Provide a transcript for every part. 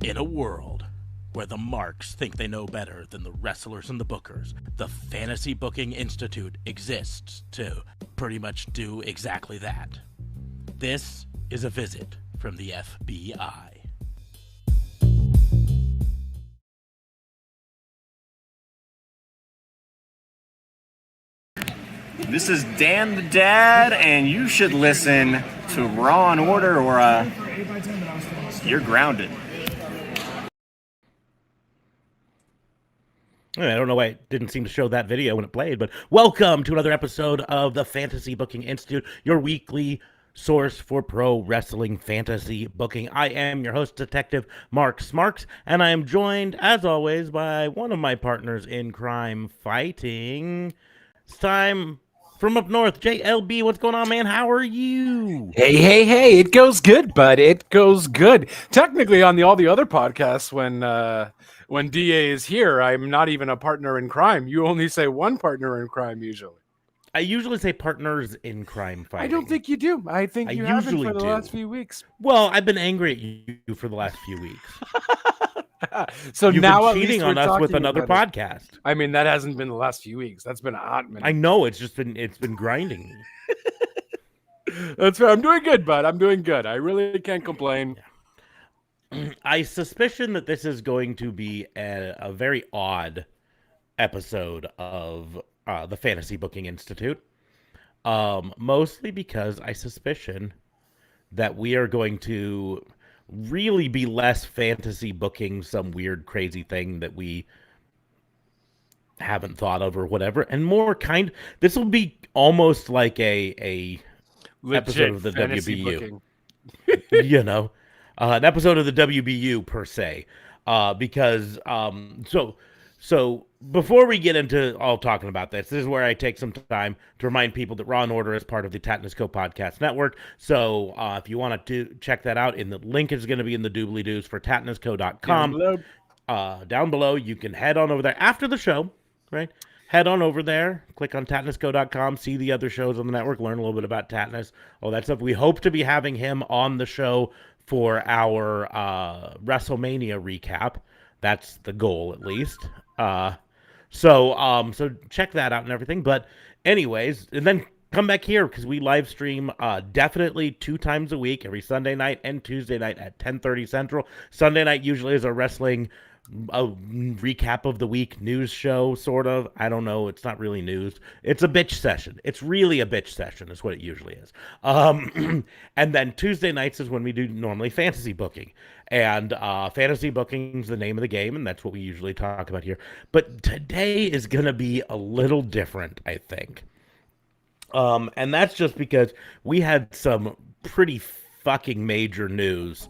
In a world where the marks think they know better than the wrestlers and the bookers, the Fantasy Booking Institute exists to pretty much do exactly that. This is a visit from the FBI. This is Dan the Dad, and you should listen to Raw and Order or you're grounded. I don't know why it didn't seem to show that video when it played, but welcome to another episode of the Fantasy Booking Institute, your weekly source for pro wrestling fantasy booking. I am your host, Detective Mark Smarks, and I am joined, as always, by one of my partners in crime fighting. It's time from up north, JLB. What's going on, man? How are you? Hey! It goes good, bud. It goes good. Technically, on all the other podcasts, when DA is here, I'm not even a partner in crime. You only say one partner in crime usually. I usually say partners in crime fighting. I don't think you do. I think you haven't usually for the do. last few weeks. Well, I've been angry at you for the last few weeks. So You've now been cheating on us with another podcast. I mean, that hasn't been the last few weeks. That's been a hot minute. I know it's been grinding me. That's fair. I'm doing good, bud. I'm doing good. I really can't complain. I suspicion that this is going to be a very odd episode of the Fantasy Booking Institute. Mostly because I suspicion that we are going to really be less fantasy booking some weird crazy thing that we haven't thought of or whatever, and more this will be almost like a episode of the WBU. You know, an episode of the WBU per se, because so before we get into all talking about this is where I take some time to remind people that Raw and Order is part of the Tatnisco Podcast Network. So if you want to check that out, the link is going to be in the doobly-doos for tatnisco.com. Down below, you can head on over there after the show, right? Head on over there, click on tatnisco.com, see the other shows on the network, learn a little bit about Tatnis, all that stuff. We hope to be having him on the show for our WrestleMania recap. That's the goal, at least. So check that out and everything. But anyways, and then come back here because we live stream definitely 2 times a week, every Sunday night and Tuesday night at 10:30 Central. Sunday night usually is a wrestling recap of the week news show, sort of. I don't know. It's not really news. It's a bitch session. It's really a bitch session is what it usually is. And then Tuesday nights is when we do normally fantasy booking. And fantasy booking is the name of the game, and that's what we usually talk about here. But today is going to be a little different, I think. And that's just because we had some pretty fucking major news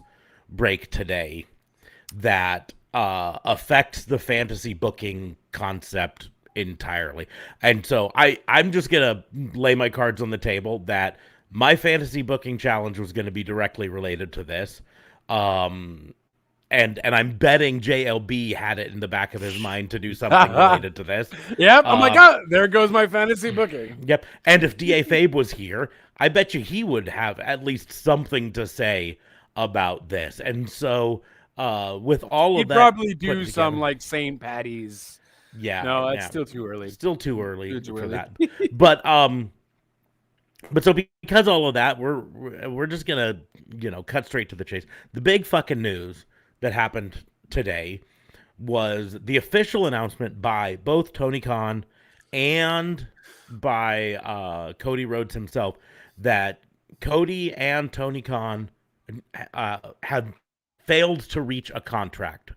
break today that affects the fantasy booking concept entirely. And so I'm just going to lay my cards on the table that my fantasy booking challenge was going to be directly related to this. And I'm betting JLB had it in the back of his mind to do something related to this. Yep. Oh my God. There goes my fantasy booking. Yep. And if DA Fabe was here, I bet you he would have at least something to say about this. And so, with all of that, he'd probably do some like St. Patty's. Yeah. No, it's still too early. Still too early for that. But so because all of that, we're just gonna cut straight to the chase. The big fucking news that happened today was the official announcement by both Tony Khan and by Cody Rhodes himself that Cody and Tony Khan had failed to reach a contract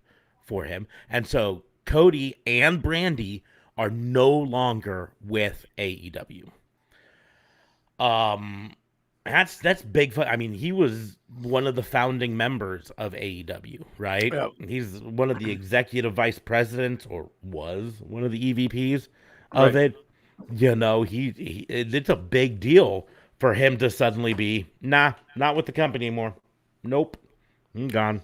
for him, and so Cody and Brandy are no longer with AEW. That's big fun. I mean, he was one of the founding members of AEW, right? Yeah. He's one of the executive vice presidents, or was one of the EVPs of it. It's a big deal for him to suddenly be, not with the company anymore. Nope. He gone.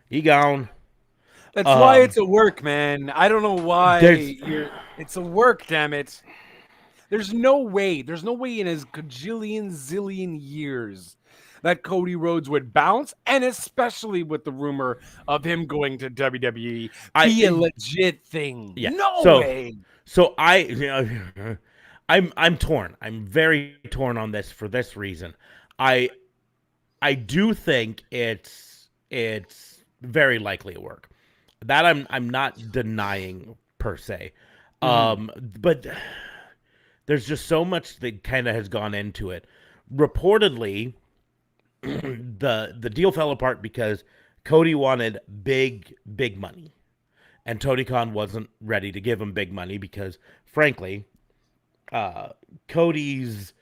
That's why it's a work, man. I don't know why it's a work, damn it. There's no way in his gajillion, zillion years that Cody Rhodes would bounce, and especially with the rumor of him going to WWE, be a legit thing. Yeah. No way. So I'm torn. I'm very torn on this for this reason. I do think it's very likely to work. That I'm not denying per se. But there's just so much that kind of has gone into it. Reportedly, the deal fell apart because Cody wanted big money, and Tony Khan wasn't ready to give him big money because, frankly, Cody's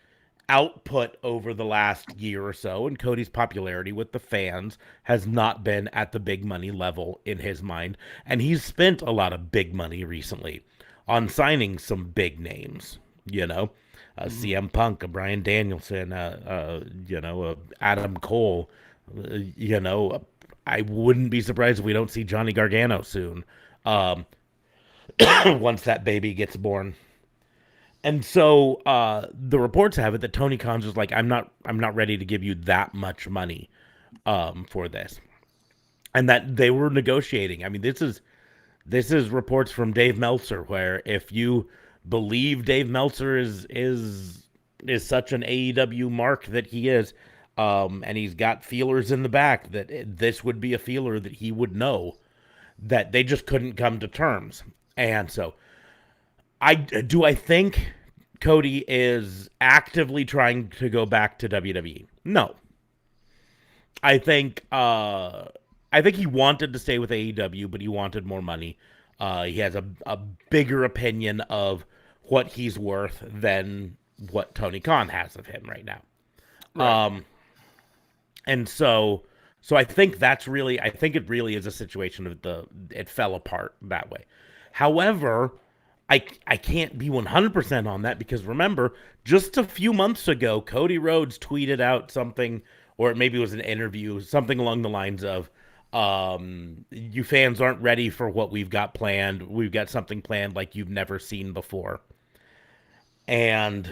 output over the last year or so and Cody's popularity with the fans has not been at the big money level in his mind, and he's spent a lot of big money recently on signing some big names, CM Punk, a Bryan Danielson, Adam Cole, I wouldn't be surprised if we don't see Johnny Gargano soon, once that baby gets born. And so the reports have it that Tony Khan's just like, I'm not ready to give you that much money for this, and that they were negotiating. I mean, this is reports from Dave Meltzer, where if you believe Dave Meltzer is such an AEW mark that he is, and he's got feelers in the back, that this would be a feeler that he would know, that they just couldn't come to terms. And so I think Cody is actively trying to go back to WWE. No. I think he wanted to stay with AEW, but he wanted more money. He has a bigger opinion of what he's worth than what Tony Khan has of him right now. Right. And so I think it really is a situation of it fell apart that way. However, I can't be 100% on that because remember, just a few months ago, Cody Rhodes tweeted out something, or maybe it was an interview, something along the lines of, you fans aren't ready for what we've got planned. We've got something planned like you've never seen before. And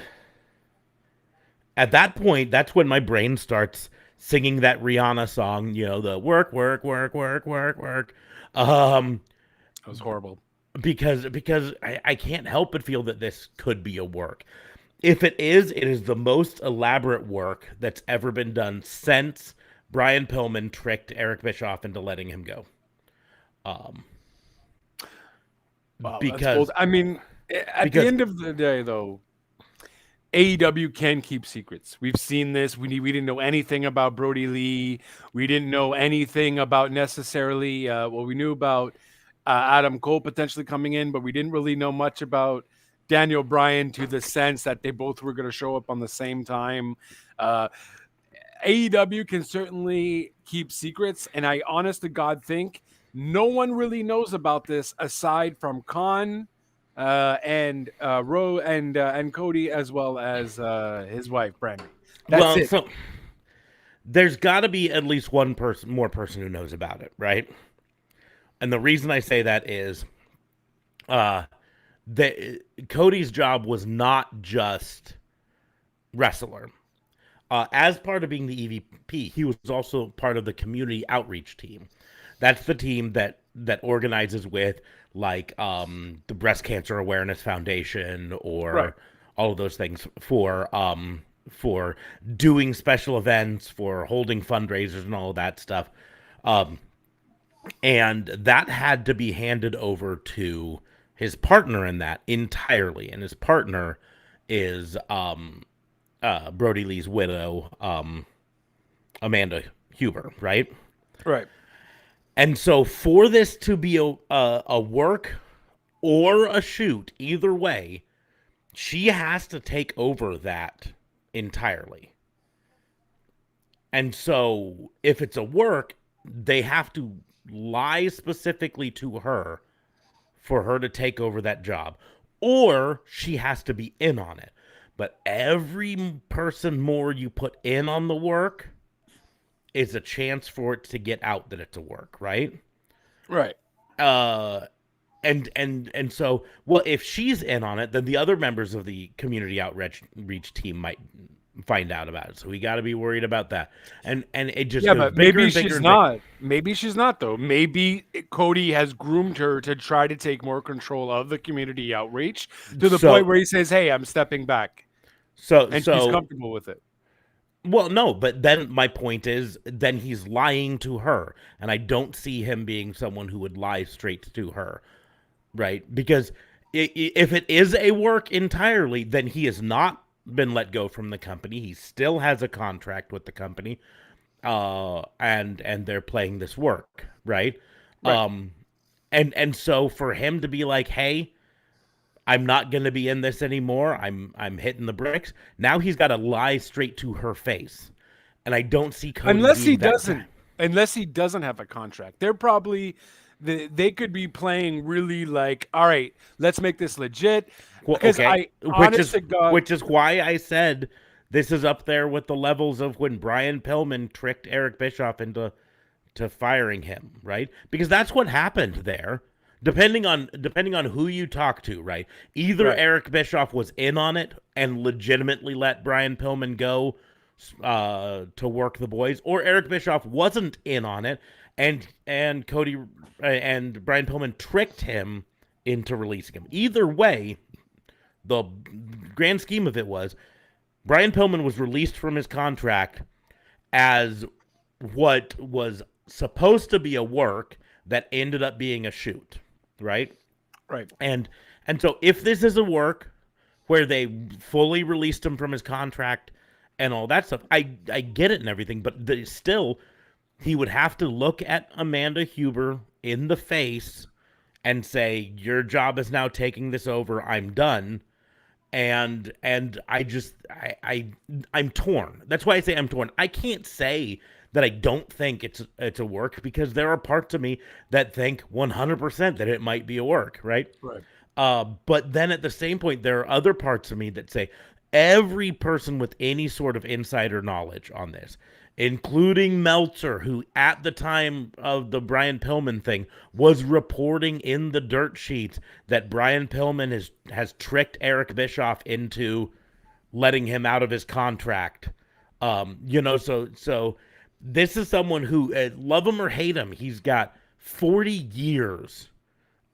at that point, that's when my brain starts singing that Rihanna song, the work, work, work, work, work, work. That was horrible. Because I can't help but feel that this could be a work. If it is the most elaborate work that's ever been done since Brian Pillman tricked Eric Bischoff into letting him go. Wow, because I mean, at the end of the day, though, AEW can keep secrets. We've seen this. We didn't know anything about Brody Lee. We didn't know anything about necessarily. We knew about Adam Cole potentially coming in, but we didn't really know much about Daniel Bryan to the sense that they both were going to show up on the same time. AEW can certainly keep secrets, and I honest to God think no one really knows about this aside from Khan and Cody, as well as his wife Brandy. That's it. So there's got to be at least one more person who knows about it, right? And the reason I say that is Cody's job was not just wrestler. As part of being the EVP, he was also part of the community outreach team. That's the team that organizes with like the Breast Cancer Awareness Foundation or all of those things for doing special events, for holding fundraisers and all of that stuff. And that had to be handed over to his partner in that entirely. And his partner is Brody Lee's widow, Amanda Huber, right? Right. And so for this to be a work or a shoot, either way, she has to take over that entirely. And so if it's a work, they have to lie specifically to her for her to take over that job, or she has to be in on it. But every person more you put in on the work is a chance for it to get out that it's a work, right? Right. And so, well, if she's in on it, then the other members of the community outreach team find out about it. So we got to be worried about that. And it just Yeah, goes but bigger maybe and bigger she's and not. bigger. Maybe she's not, though. Maybe Cody has groomed her to try to take more control of the community outreach to the point where he says, "Hey, I'm stepping back," and she's comfortable with it. Well, no, but then my point is, then he's lying to her, and I don't see him being someone who would lie straight to her, right? Because if it is a work entirely, then he has not been let go from the company. He still has a contract with the company, and they're playing this work, right? Right. And so for him to be like, "Hey, I'm not going to be in this anymore. I'm hitting the bricks." Now he's got to lie straight to her face. And I don't see Cody Unless he being that doesn't, unless he doesn't have a contract, they're probably they could be playing really like, all right, let's make this legit. Well, Because okay, honest to God, which is why I said this is up there with the levels of when Brian Pillman tricked Eric Bischoff into firing him, right? Because that's what happened there. Depending on who you talk to, right? Either right. Eric Bischoff was in on it and legitimately let Brian Pillman go to work the boys, or Eric Bischoff wasn't in on it and Cody and Brian Pillman tricked him into releasing him. Either way, the grand scheme of it was Brian Pillman was released from his contract as what was supposed to be a work that ended up being a shoot, right? Right. And so if this is a work where they fully released him from his contract and all that stuff, I get it and everything, but still he would have to look at Amanda Huber in the face and say, "Your job is now taking this over. I'm done." And I'm torn. That's why I say I'm torn. I can't say that I don't think it's a work, because there are parts of me that think 100% that it might be a work, right? Right. But then at the same point, there are other parts of me that say every person with any sort of insider knowledge on this, including Meltzer, who at the time of the Brian Pillman thing was reporting in the dirt sheets that Brian Pillman has tricked Eric Bischoff into letting him out of his contract. So this is someone who, love him or hate him, he's got 40 years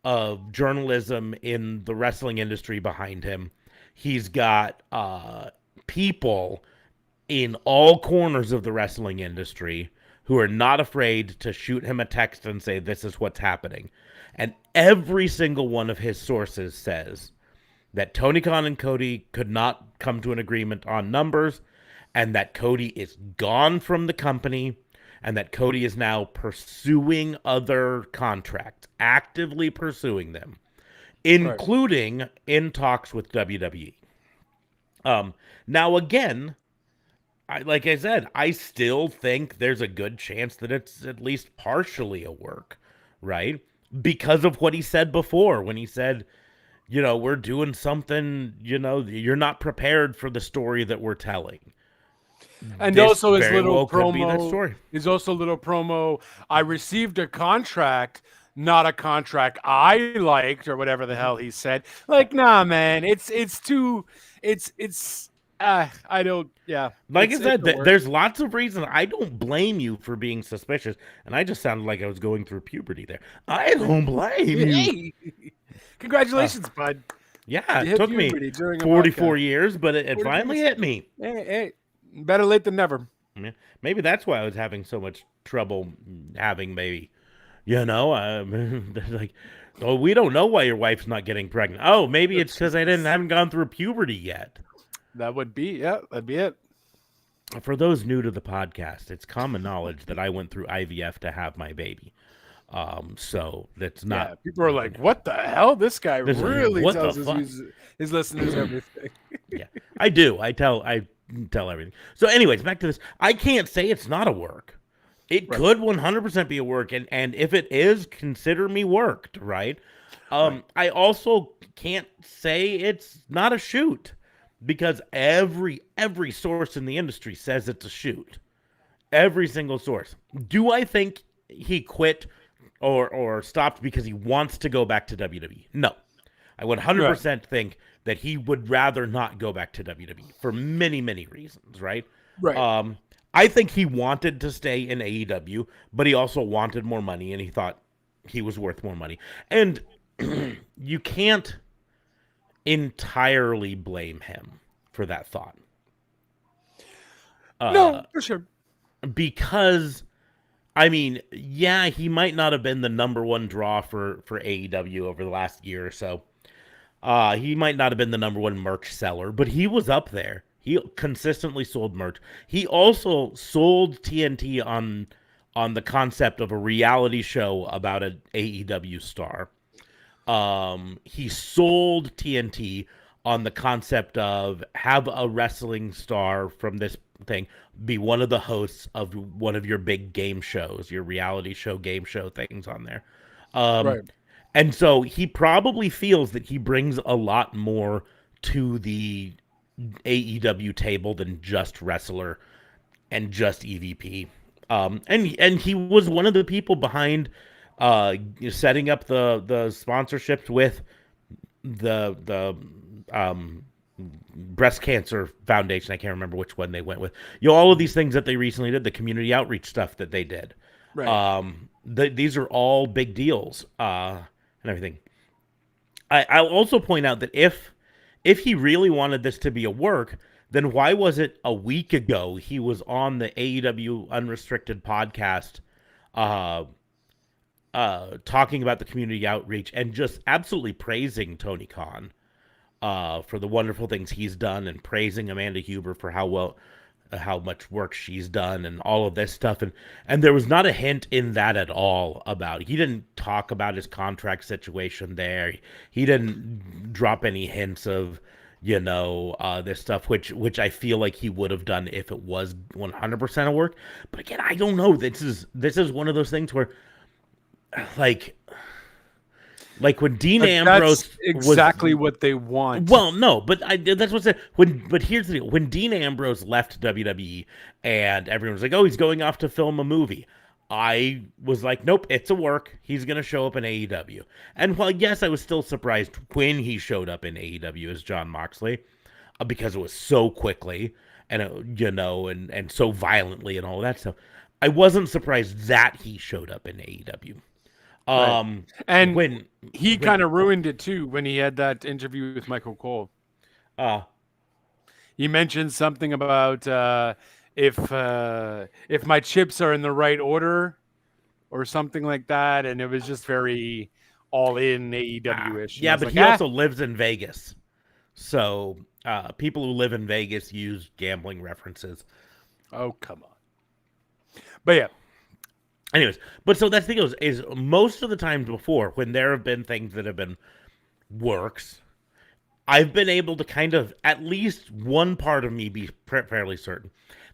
of journalism in the wrestling industry behind him. He's got people in all corners of the wrestling industry who are not afraid to shoot him a text and say, "This is what's happening." And every single one of his sources says that Tony Khan and Cody could not come to an agreement on numbers, and that Cody is gone from the company, and that Cody is now pursuing other contracts, actively pursuing them, including in talks with WWE. Now, again, like I said, I still think there's a good chance that it's at least partially a work, right? Because of what he said before, when he said, we're doing something, you're not prepared for the story that we're telling. And this also his very little well could promo. be that story. His also little promo. I received a contract, not a contract I liked, or whatever the hell he said. Like, nah, man, it's too. I don't. Yeah. Like I said, there's lots of reasons. I don't blame you for being suspicious, and I just sounded like I was going through puberty there. I don't blame you. Hey, congratulations, bud. Yeah, it took me 44 years, but it finally hit me. Hey, better late than never. Yeah, maybe that's why I was having so much trouble having baby. Like, oh, we don't know why your wife's not getting pregnant. Oh, maybe it's because I haven't gone through puberty yet. That would be, that'd be it. For those new to the podcast, it's common knowledge that I went through IVF to have my baby. So that's not. Yeah, people are like, "What the hell? This guy really tells his listeners everything." Yeah, I do. I tell everything. So, anyways, back to this. I can't say it's not a work. It could 100% be a work, and if it is, consider me worked, right? I also can't say it's not a shoot, because every source in the industry says it's a shoot. Every single source. Do I think he quit or stopped because he wants to go back to WWE? No. I 100% think that he would rather not go back to WWE for many, many reasons, right? Right. I think he wanted to stay in AEW, but he also wanted more money, and he thought he was worth more money. And you can't entirely blame him for that thought. No, for sure. Because, I mean, yeah, he might not have been the number one draw for AEW over the last year or so. He might not have been the number one merch seller, but he was up there. He consistently sold merch. He also sold TNT on the concept of a reality show about an AEW star. He sold TNT on the concept of have a wrestling star from this thing be one of the hosts of one of your big game shows, your reality show game show things on there. Right. And so he probably feels that he brings a lot more to the AEW table than just wrestler and just EVP. And he was one of the people behind setting up the sponsorships with the breast cancer foundation. I can't remember which one they went with. All of these things that they recently did, the community outreach stuff that they did. Right. These are all big deals and everything. I'll also point out that if he really wanted this to be a work, then why was it a week ago he was on the AEW Unrestricted podcast talking about the community outreach and just absolutely praising Tony Khan for the wonderful things he's done, and praising Amanda Huber for how much work she's done and all of this stuff. And there was not a hint in that at all about it. He didn't talk about his contract situation there. He didn't drop any hints of, this stuff, which I feel like he would have done if it was 100% of work. But again, I don't know. This is one of those things where, like when Dean Ambrose that's exactly what they want. Well, no, but that's what's it. But here's the deal: when Dean Ambrose left WWE, and everyone was like, "Oh, he's going off to film a movie," I was like, "Nope, it's a work. He's going to show up in AEW." And while yes, I was still surprised when he showed up in AEW as Jon Moxley, because it was so quickly and and so violently and all that stuff. I wasn't surprised that he showed up in AEW. Right. And when he kind of ruined it too when he had that interview with Michael Cole. He mentioned something about if my chips are in the right order or something like that, and it was just very all in AEW-ish. Yeah, but he also lives in Vegas, so people who live in Vegas use gambling references. Oh, come on. But yeah. Anyways, but so that's the thing is most of the times before, when there have been things that have been works, I've been able to kind of, at least one part of me be fairly certain.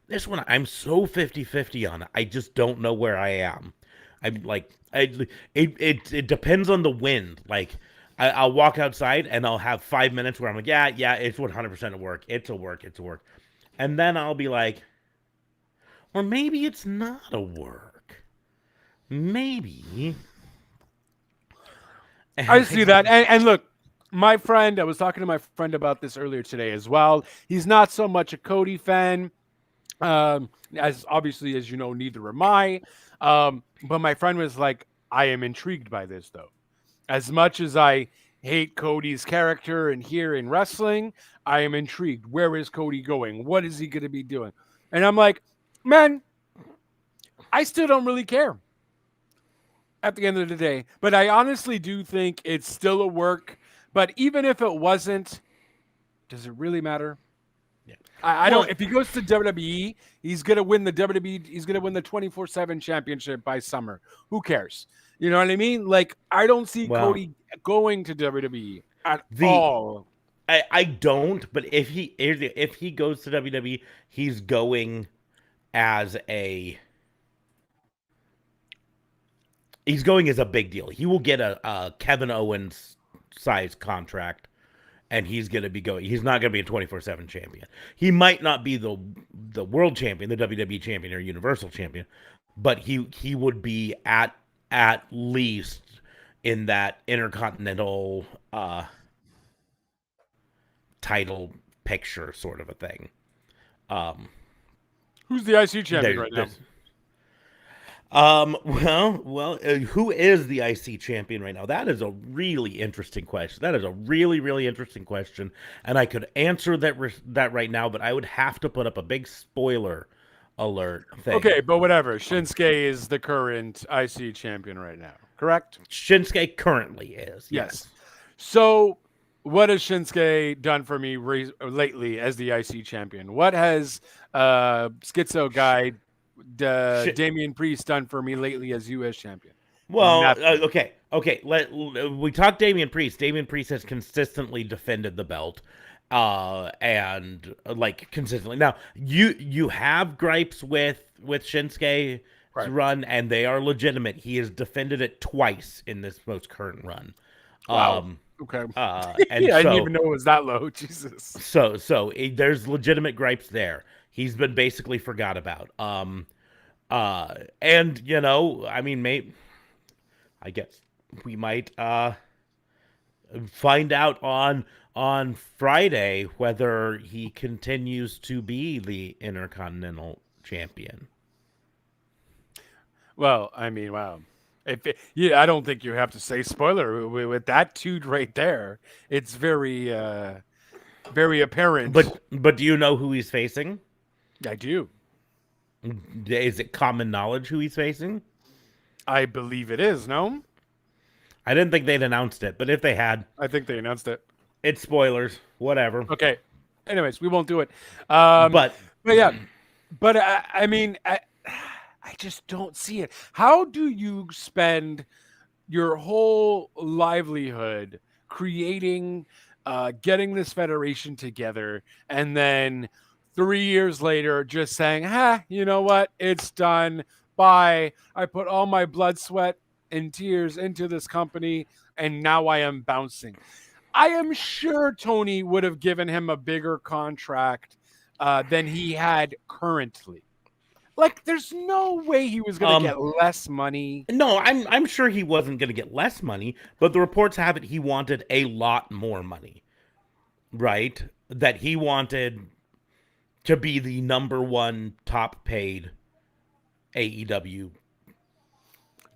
This one, I'm so 50-50 on it. I just don't know where I am. I'm like, it depends on the wind. Like, I'll walk outside and I'll have 5 minutes where I'm like, yeah, it's 100% a work. It's a work. And then I'll be like, or maybe it's not a work. Maybe. I see that. And look, my friend, I was talking to my friend about this earlier today as well. He's not so much a Cody fan. As obviously, as you know, neither am I. But my friend was like, I am intrigued by this, though. As much as I hate Cody's character and here in wrestling, I am intrigued. Where is Cody going? What is he going to be doing? And I'm like, man, I still don't really care at the end of the day. But I honestly do think it's still a work. But even if it wasn't, does it really matter? Yeah. I don't. If he goes to WWE, he's gonna win the WWE. He's gonna win the 24/7 championship by summer. Who cares? You know what I mean? Like, I don't see Cody going to WWE at all. I don't. But if he goes to WWE, he's going as a. He's going as a big deal. He will get a Kevin Owens size contract, and he's going to be going. He's not going to be a 24/7 champion. He might not be the world champion, the WWE champion, or Universal champion, but he would be at least in that intercontinental title picture sort of a thing. Who's the IC champion right now? Who is the IC champion right now? That is a really interesting question. That is a really, really interesting question, and I could answer that right now, but I would have to put up a big spoiler alert thing. Okay, but whatever. Shinsuke is the current IC champion right now, correct? Shinsuke currently is. Yes. So, what has Shinsuke done for me lately as the IC champion? What has Schizo Guy Damian Priest done for me lately as US champion? Well, okay. We talked Damian Priest. Damian Priest has consistently defended the belt, and like consistently. Now you have gripes with Shinsuke's run, and they are legitimate. He has defended it twice in this most current run. Wow. Okay. And I didn't even know it was that low. Jesus. So there's legitimate gripes there. He's been basically forgot about. And I mean, I guess we might find out on Friday whether he continues to be the Intercontinental Champion. Well, I mean, wow. I don't think you have to say spoiler with that dude right there. It's very, very apparent. But do you know who he's facing? I do. Is it common knowledge who he's facing? I believe it is. No, I didn't think they'd announced it, but if they had, I think they announced it. It's spoilers. Whatever. Okay. Anyways, we won't do it. But yeah. But I mean, I just don't see it. How do you spend your whole livelihood creating, getting this federation together, and then 3 years later just saying, you know what? It's done. Bye. I put all my blood, sweat, and tears into this company, and now I am bouncing. I am sure Tony would have given him a bigger contract than he had currently. Like, there's no way he was going to get less money. No, I'm sure he wasn't going to get less money, but the reports have it he wanted a lot more money, right? That he wanted to be the number one top paid AEW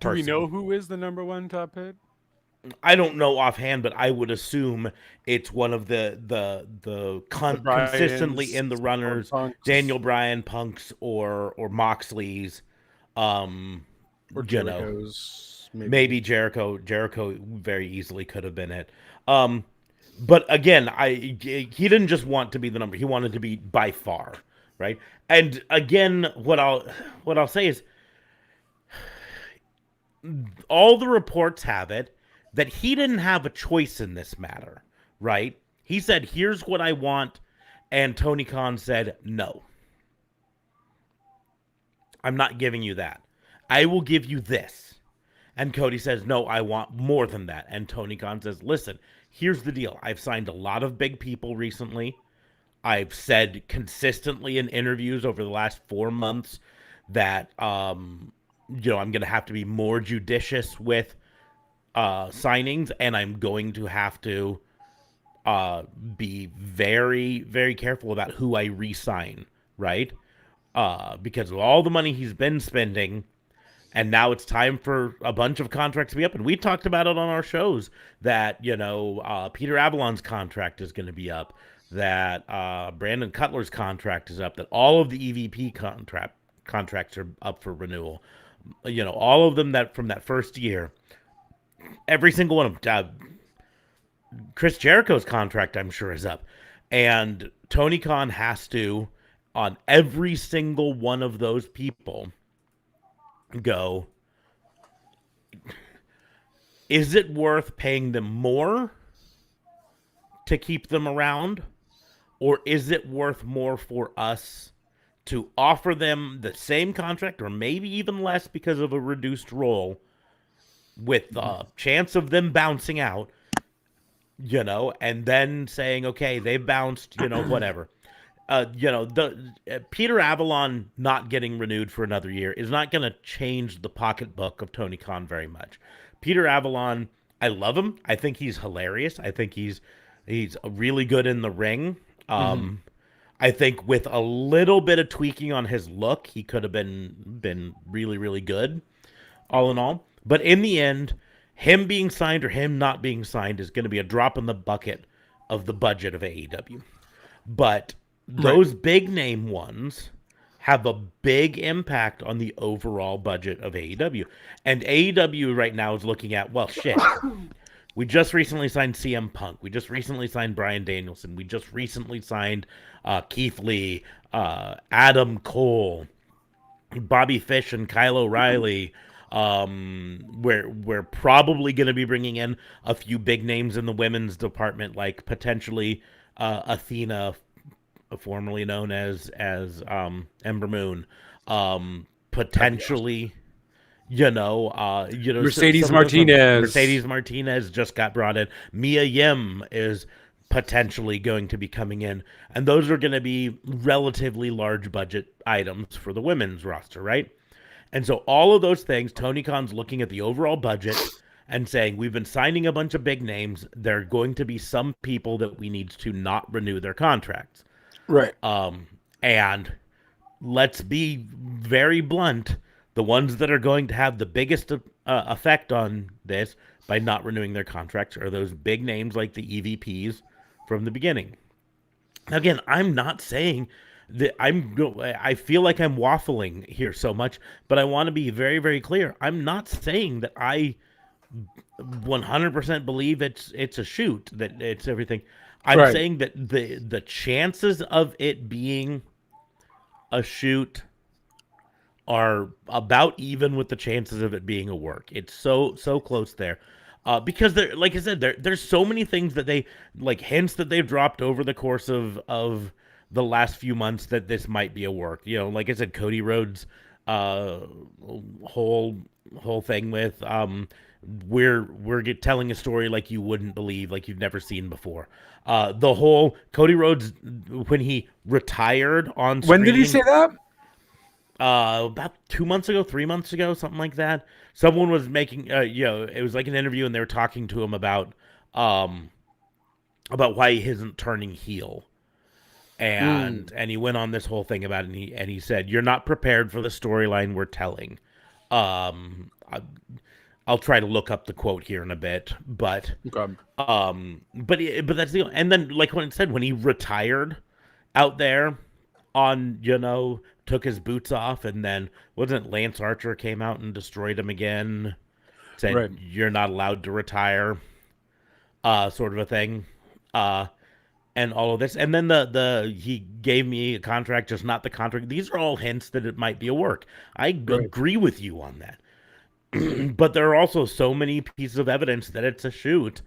person. Do we know who is the number one top paid? I don't know offhand, but I would assume it's one of the consistently in the runners, Daniel Bryan, Punks, or Moxley's, or Jericho's, maybe Jericho. Jericho very easily could have been it. But again, he didn't just want to be the number; he wanted to be by far, right? And again, what I'll say is, all the reports have it that he didn't have a choice in this matter, right? He said, here's what I want, and Tony Khan said, no. I'm not giving you that. I will give you this. And Cody says, no, I want more than that. And Tony Khan says, listen, here's the deal. I've signed a lot of big people recently. I've said consistently in interviews over the last 4 months that, I'm going to have to be more judicious with signings, and I'm going to have to be very, very careful about who I re-sign, right? Because of all the money he's been spending, and now it's time for a bunch of contracts to be up. And we talked about it on our shows that, Peter Avalon's contract is going to be up, that Brandon Cutler's contract is up, that all of the EVP contracts are up for renewal. All of them that from that first year. Every single one of them. Chris Jericho's contract, I'm sure, is up. And Tony Khan has to, on every single one of those people, go, is it worth paying them more to keep them around? Or is it worth more for us to offer them the same contract, or maybe even less because of a reduced role, with the chance of them bouncing out, and then saying, okay, they bounced, whatever. Peter Avalon not getting renewed for another year is not going to change the pocketbook of Tony Khan very much. Peter Avalon, I love him. I think he's hilarious. I think he's He's really good in the ring. I think with a little bit of tweaking on his look, he could have been really, really good, all in all. But in the end, him being signed or him not being signed is going to be a drop in the bucket of the budget of AEW. But those big name ones have a big impact on the overall budget of AEW. And AEW right now is looking at, well, shit. We just recently signed CM Punk. We just recently signed Bryan Danielson. We just recently signed Keith Lee, Adam Cole, Bobby Fish, and Kyle O'Reilly. We're probably going to be bringing in a few big names in the women's department, like potentially Athena, formerly known as Ember Moon, potentially. Mercedes Martinez. Mercedes Martinez just got brought in. Mia Yim is potentially going to be coming in, and those are going to be relatively large budget items for the women's roster, right? And so all of those things, Tony Khan's looking at the overall budget and saying, we've been signing a bunch of big names. There are going to be some people that we need to not renew their contracts. Right. And let's be very blunt. The ones that are going to have the biggest effect on this by not renewing their contracts are those big names like the EVPs from the beginning. Again, I'm not saying that I feel like I'm waffling here so much, but I want to be very, very clear. I'm not saying that I 100% believe it's a shoot, that it's everything. I'm saying that the chances of it being a shoot are about even with the chances of it being a work. It's so close there. Because there, like I said, there's so many things that they, like, hints that they've dropped over the course of the last few months that this might be a work. Like I said, Cody Rhodes whole thing with we're telling a story like you wouldn't believe, like you've never seen before. The whole Cody Rhodes when he retired on screen. When did he say that? About 2 months ago, 3 months ago, something like that. Someone was making, it was like an interview, and they were talking to him about why he isn't turning heel, and he went on this whole thing about it, and he said, "You're not prepared for the storyline we're telling." I'll try to look up the quote here in a bit, but okay. but that's the, and then like when it said when he retired out there on took his boots off, and then wasn't Lance Archer came out and destroyed him again, said you're not allowed to retire, sort of a thing, and all of this, and then the he gave me a contract, just not the contract. These are all hints that it might be a work. I agree with you on that. But there are also so many pieces of evidence that it's a shoot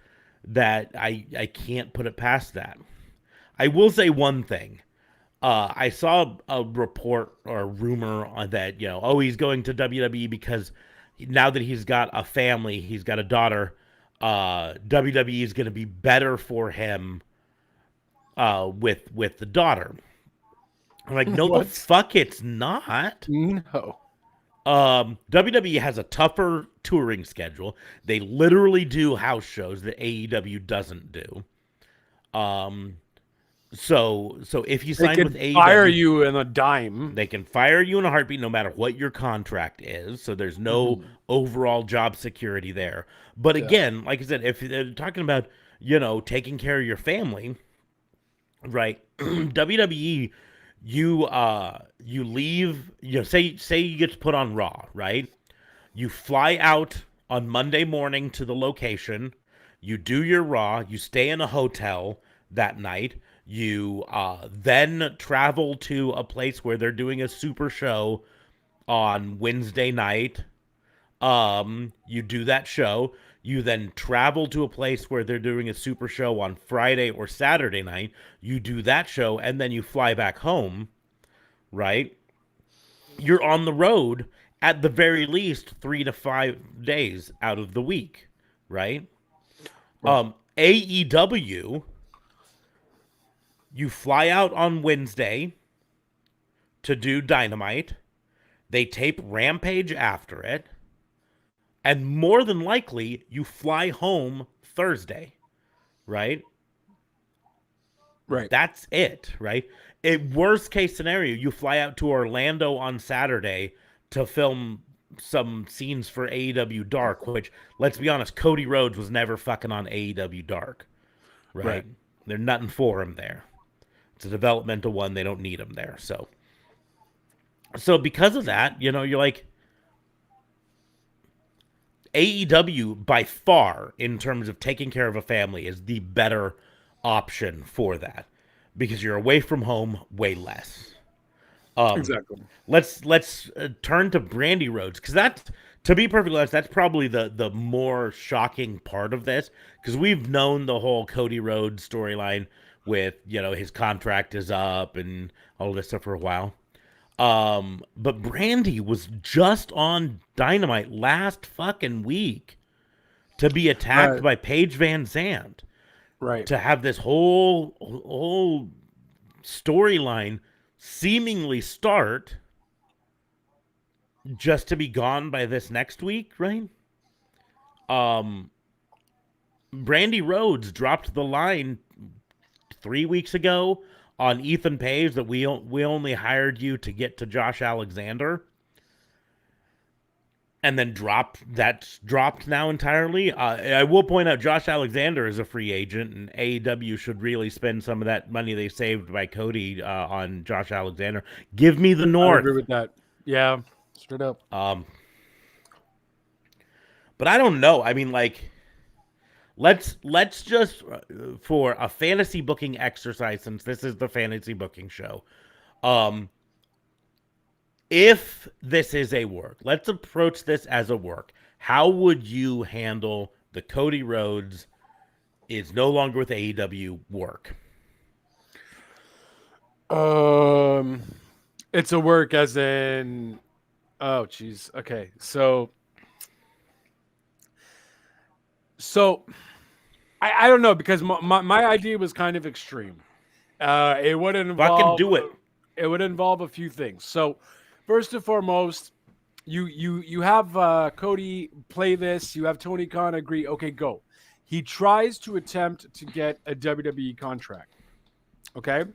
that I can't put it past that. I will say one thing. I saw a report or a rumor on that, he's going to WWE because now that he's got a family, he's got a daughter, WWE is going to be better for him with the daughter. I'm like, no, the fuck it's not. No. WWE has a tougher touring schedule. They literally do house shows that AEW doesn't do. So if you sign with AEW, they can fire you in a dime. They can fire you in a heartbeat no matter what your contract is. So there's no overall job security there. But again, like I said, if they're talking about, taking care of your family, right? WWE, you leave, say you get to put on Raw, right? You fly out on Monday morning to the location, you do your Raw, you stay in a hotel that night, you then travel to a place where they're doing a super show on Wednesday night. You do that show. You then travel to a place where they're doing a super show on Friday or Saturday night. You do that show, and then you fly back home, right? You're on the road at the very least 3 to 5 days out of the week, right? AEW, you fly out on Wednesday to do Dynamite. They tape Rampage after it. And more than likely, you fly home Thursday, right? Right. That's it, right? Worst case scenario, you fly out to Orlando on Saturday to film some scenes for AEW Dark, which, let's be honest, Cody Rhodes was never fucking on AEW Dark, right? There's nothing for him there. It's a developmental one. They don't need him there. So because of that, you're like, AEW by far, in terms of taking care of a family, is the better option for that because you're away from home way less. Exactly. Let's turn to Brandy Rhodes, because that's, to be perfectly honest, that's probably the more shocking part of this, because we've known the whole Cody Rhodes storyline with his contract is up and all this stuff for a while. But Brandy was just on Dynamite last fucking week to be attacked by Paige Van Zandt. Right. To have this whole storyline seemingly start just to be gone by this next week, right? Brandy Rhodes dropped the line 3 weeks ago on Ethan Page that we only hired you to get to Josh Alexander, and then dropped now entirely. I will point out Josh Alexander is a free agent, and AEW should really spend some of that money they saved by Cody on Josh Alexander. Give me the North. I agree with that. Yeah, straight up. But I don't know. I mean, like, let's just, for a fantasy booking exercise, since this is the fantasy booking show, if this is a work, let's approach this as a work. How would you handle the Cody Rhodes is no longer with AEW work? It's a work as in, oh geez. Okay. So I don't know, because my idea was kind of extreme. It would involve, fucking do it. It would involve a few things. So first and foremost, you have Cody play this. You have Tony Khan agree. Okay, go. He tries to attempt to get a WWE contract. Okay,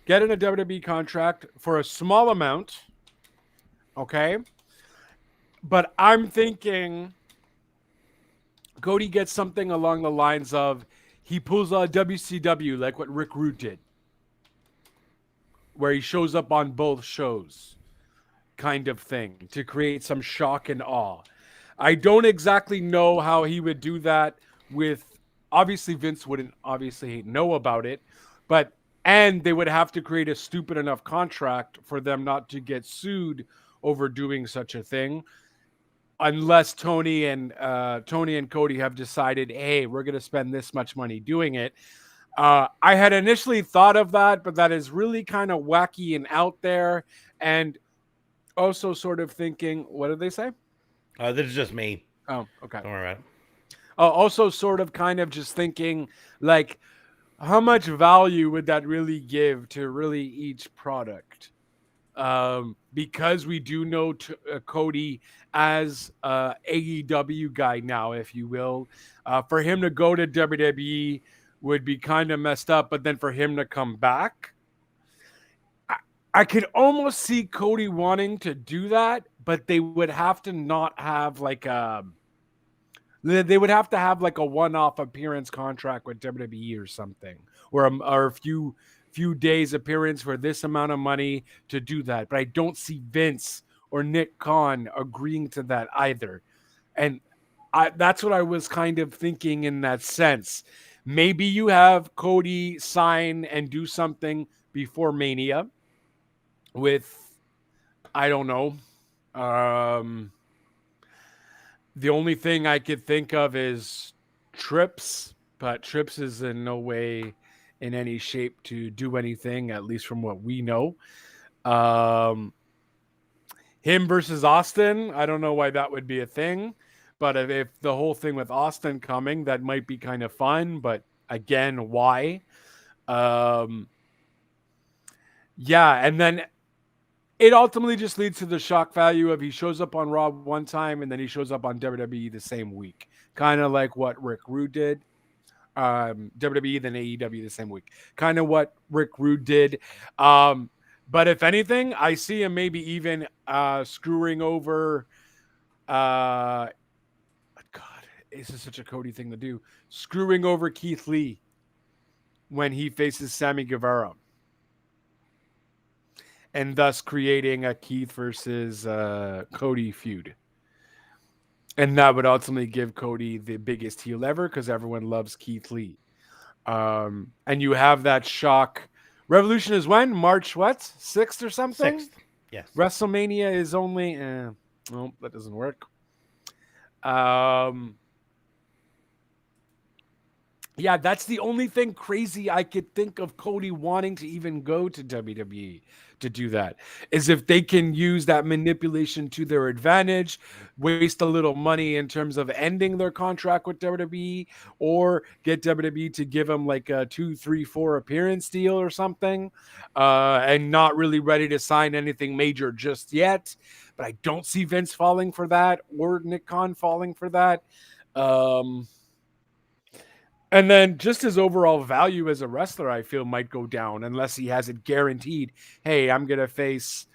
getting a WWE contract for a small amount. Okay, but I'm thinking Cody gets something along the lines of he pulls a WCW like what Rick Rude did, where he shows up on both shows, kind of thing, to create some shock and awe. I don't exactly know how he would do that with, obviously Vince wouldn't obviously know about it, and they would have to create a stupid enough contract for them not to get sued over doing such a thing, unless Tony and Cody have decided, hey, we're going to spend this much money doing it. I had initially thought of that, but that is really kind of wacky and out there. And also sort of thinking, what did they say? This is just me. Oh, okay. Don't worry about it. Also sort of kind of just thinking, like, how much value would that really give to really each product? Because we do know Cody as AEW guy now, if you will. For him to go to WWE would be kind of messed up, but then for him to come back, I could almost see Cody wanting to do that, but they would have to not have like they would have to have like a one-off appearance contract with WWE or something, or a few days appearance for this amount of money to do that. But I don't see Vince or Nick Khan agreeing to that either. And that's what I was kind of thinking in that sense. Maybe you have Cody sign and do something before Mania with, I don't know. The only thing I could think of is Trips, but Trips is in no way in any shape to do anything, at least from what we know. Him versus Austin, I don't know why that would be a thing, but if the whole thing with Austin coming, that might be kind of fun, but again, why? Yeah, and then it ultimately just leads to the shock value of he shows up on Raw one time and then he shows up on WWE the same week. Kind of like what Rick Rude did. WWE than AEW the same week. Kind of what Rick Rude did. But if anything, I see him maybe even screwing over. God, this is such a Cody thing to do. Screwing over Keith Lee when he faces Sammy Guevara, and thus creating a Keith versus Cody feud. And that would ultimately give Cody the biggest heel ever because everyone loves Keith Lee. And you have that shock. Revolution is when? March what? 6th or something? 6th. Yes. WrestleMania is only... no, that doesn't work. Yeah, that's the only thing crazy I could think of Cody wanting to even go to WWE to do that, is if they can use that manipulation to their advantage, waste a little money in terms of ending their contract with WWE, or get WWE to give them like a 2, 3, 4 appearance deal or something, and not really ready to sign anything major just yet. But I don't see Vince falling for that, or Nick Khan falling for that. And then just his overall value as a wrestler, I feel, might go down unless he has it guaranteed. Hey, I'm going to face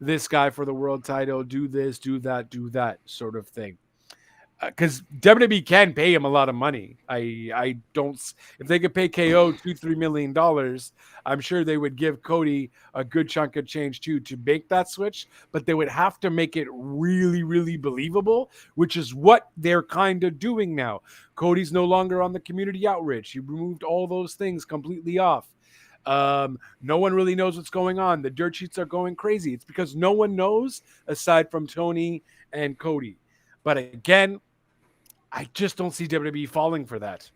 this guy for the world title, do this, do that sort of thing. Because WWE can pay him a lot of money. I don't. If they could pay KO $2-3 million, I'm sure they would give Cody a good chunk of change too to make that switch. But they would have to make it really, really believable, which is what they're kind of doing now. Cody's no longer on the community outreach. He removed all those things completely off. No one really knows what's going on. The dirt sheets are going crazy. It's because no one knows aside from Tony and Cody. But again, I just don't see WWE falling for that.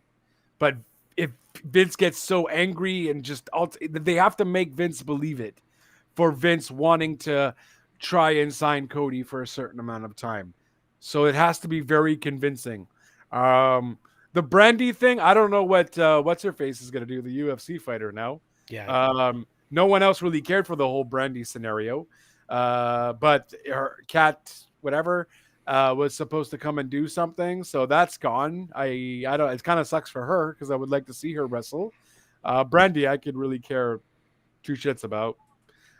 But if Vince gets so angry and just they have to make Vince believe it for Vince wanting to try and sign Cody for a certain amount of time. So it has to be very convincing. The Brandy thing, I don't know what's her face is going to do, the UFC fighter now. Yeah. No one else really cared for the whole Brandy scenario. But her cat, whatever, was supposed to come and do something, so that's gone. I don't. It kind of sucks for her because I would like to see her wrestle. Brandy, I could really care 2 shits about.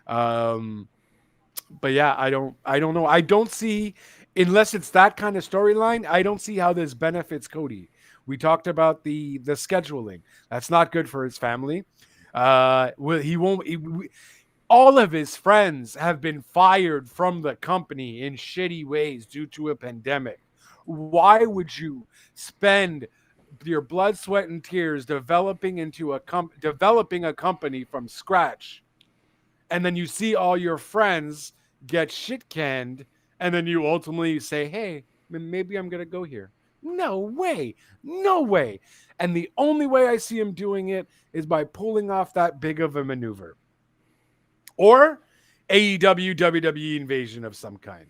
But yeah, I don't know. I don't see, unless it's that kind of storyline, I don't see how this benefits Cody. We talked about the scheduling. That's not good for his family. He won't. All of his friends have been fired from the company in shitty ways due to a pandemic. Why would you spend your blood, sweat, and tears developing a company from scratch, and then you see all your friends get shit canned, and then you ultimately say, "Hey, maybe I'm gonna go here"? No way, no way. And the only way I see him doing it is by pulling off that big of a maneuver. Or AEW, WWE invasion of some kind.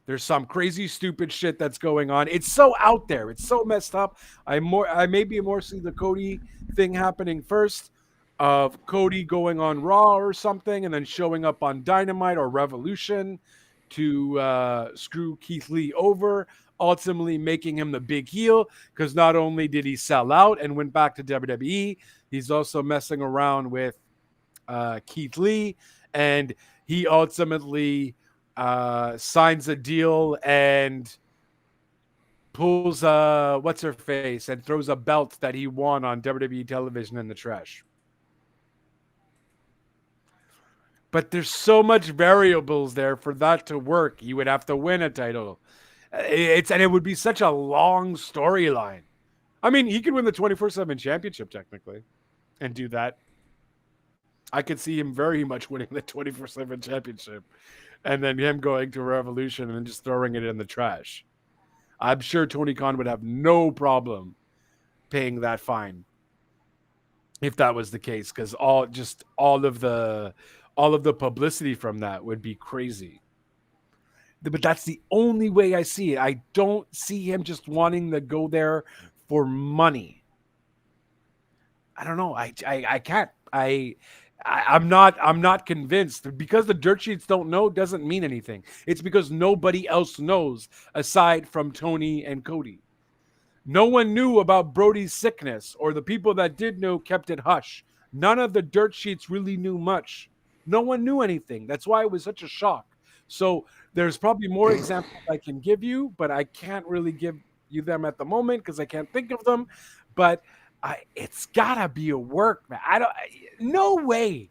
There's some crazy, stupid shit that's going on. It's so out there. It's so messed up. I maybe more see the Cody thing happening first, of Cody going on Raw or something, and then showing up on Dynamite or Revolution to screw Keith Lee over, ultimately making him the big heel, because not only did he sell out and went back to WWE, he's also messing around with Keith Lee. And he ultimately signs a deal and pulls what's her face and throws a belt that he won on WWE television in the trash. But there's so much variables there for that to work. You would have to win a title. It would be such a long storyline. I mean, he could win the 24/7 championship technically and do that. I could see him very much winning the 24/7 championship and then him going to Revolution and then just throwing it in the trash. I'm sure Tony Khan would have no problem paying that fine if that was the case, because all of the publicity from that would be crazy. But that's the only way I see it. I don't see him just wanting to go there for money. I don't know. I can't. I'm not convinced, because the dirt sheets don't know doesn't mean anything. It's because nobody else knows aside from Tony and Cody. No one knew about Brody's sickness, or the people that did know kept it hush. None of the dirt sheets really knew much. No one knew anything. That's why it was such a shock. So there's probably more examples I can give you, but I can't really give you them at the moment because I can't think of them. But it's gotta be a work, man. No way.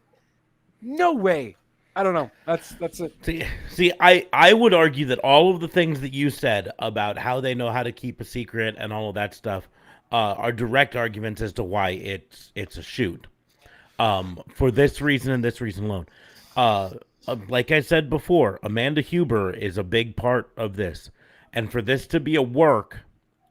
No way. I don't know. That's it. See, I would argue that all of the things that you said about how they know how to keep a secret and all of that stuff are direct arguments as to why it's a shoot. For this reason and this reason alone. Like I said before, Amanda Huber is a big part of this, and for this to be a work,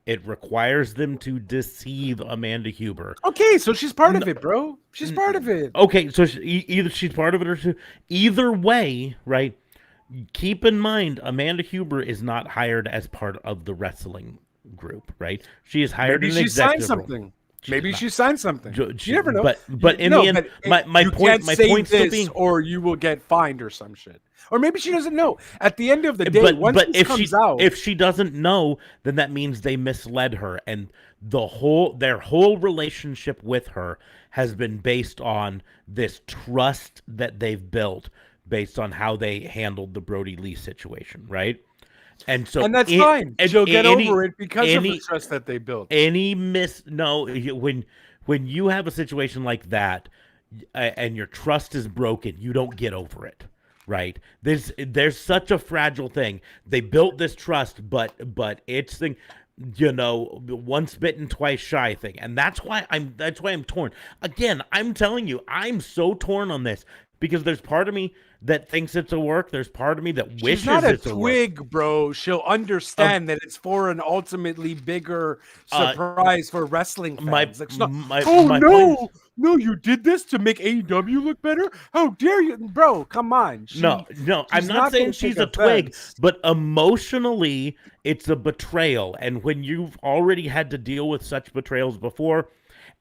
it requires them to deceive Amanda Huber. Okay, so she's part of it, bro. She's part of it. Okay, so either she's part of it or either way, right? Keep in mind, Amanda Huber is not hired as part of the wrestling group, right? She is hired. Maybe an she signed executive something. Maybe she signed something. You never know. But in the end, my point still being, or you will get fined or some shit. Or maybe she doesn't know. At the end of the day, once this comes out, if she doesn't know, then that means they misled her, and their whole relationship with her has been based on this trust that they've built based on how they handled the Brody Lee situation, right? And that's fine. She'll get over it because of the trust that they built. When you have a situation like that and your trust is broken, you don't get over it, right? There's such a fragile thing. They built this trust, but it's thing, once bitten, twice shy thing, and that's why I'm torn. Again, I'm telling you, I'm so torn on this. Because there's part of me that thinks it's a work. There's part of me that wishes it's a work. She's not a twig, bro. She'll understand that it's for an ultimately bigger surprise for wrestling fans. No, you did this to make AEW look better? How dare you? Bro, come on. No, I'm not saying she's a twig, but emotionally, it's a betrayal. And when you've already had to deal with such betrayals before,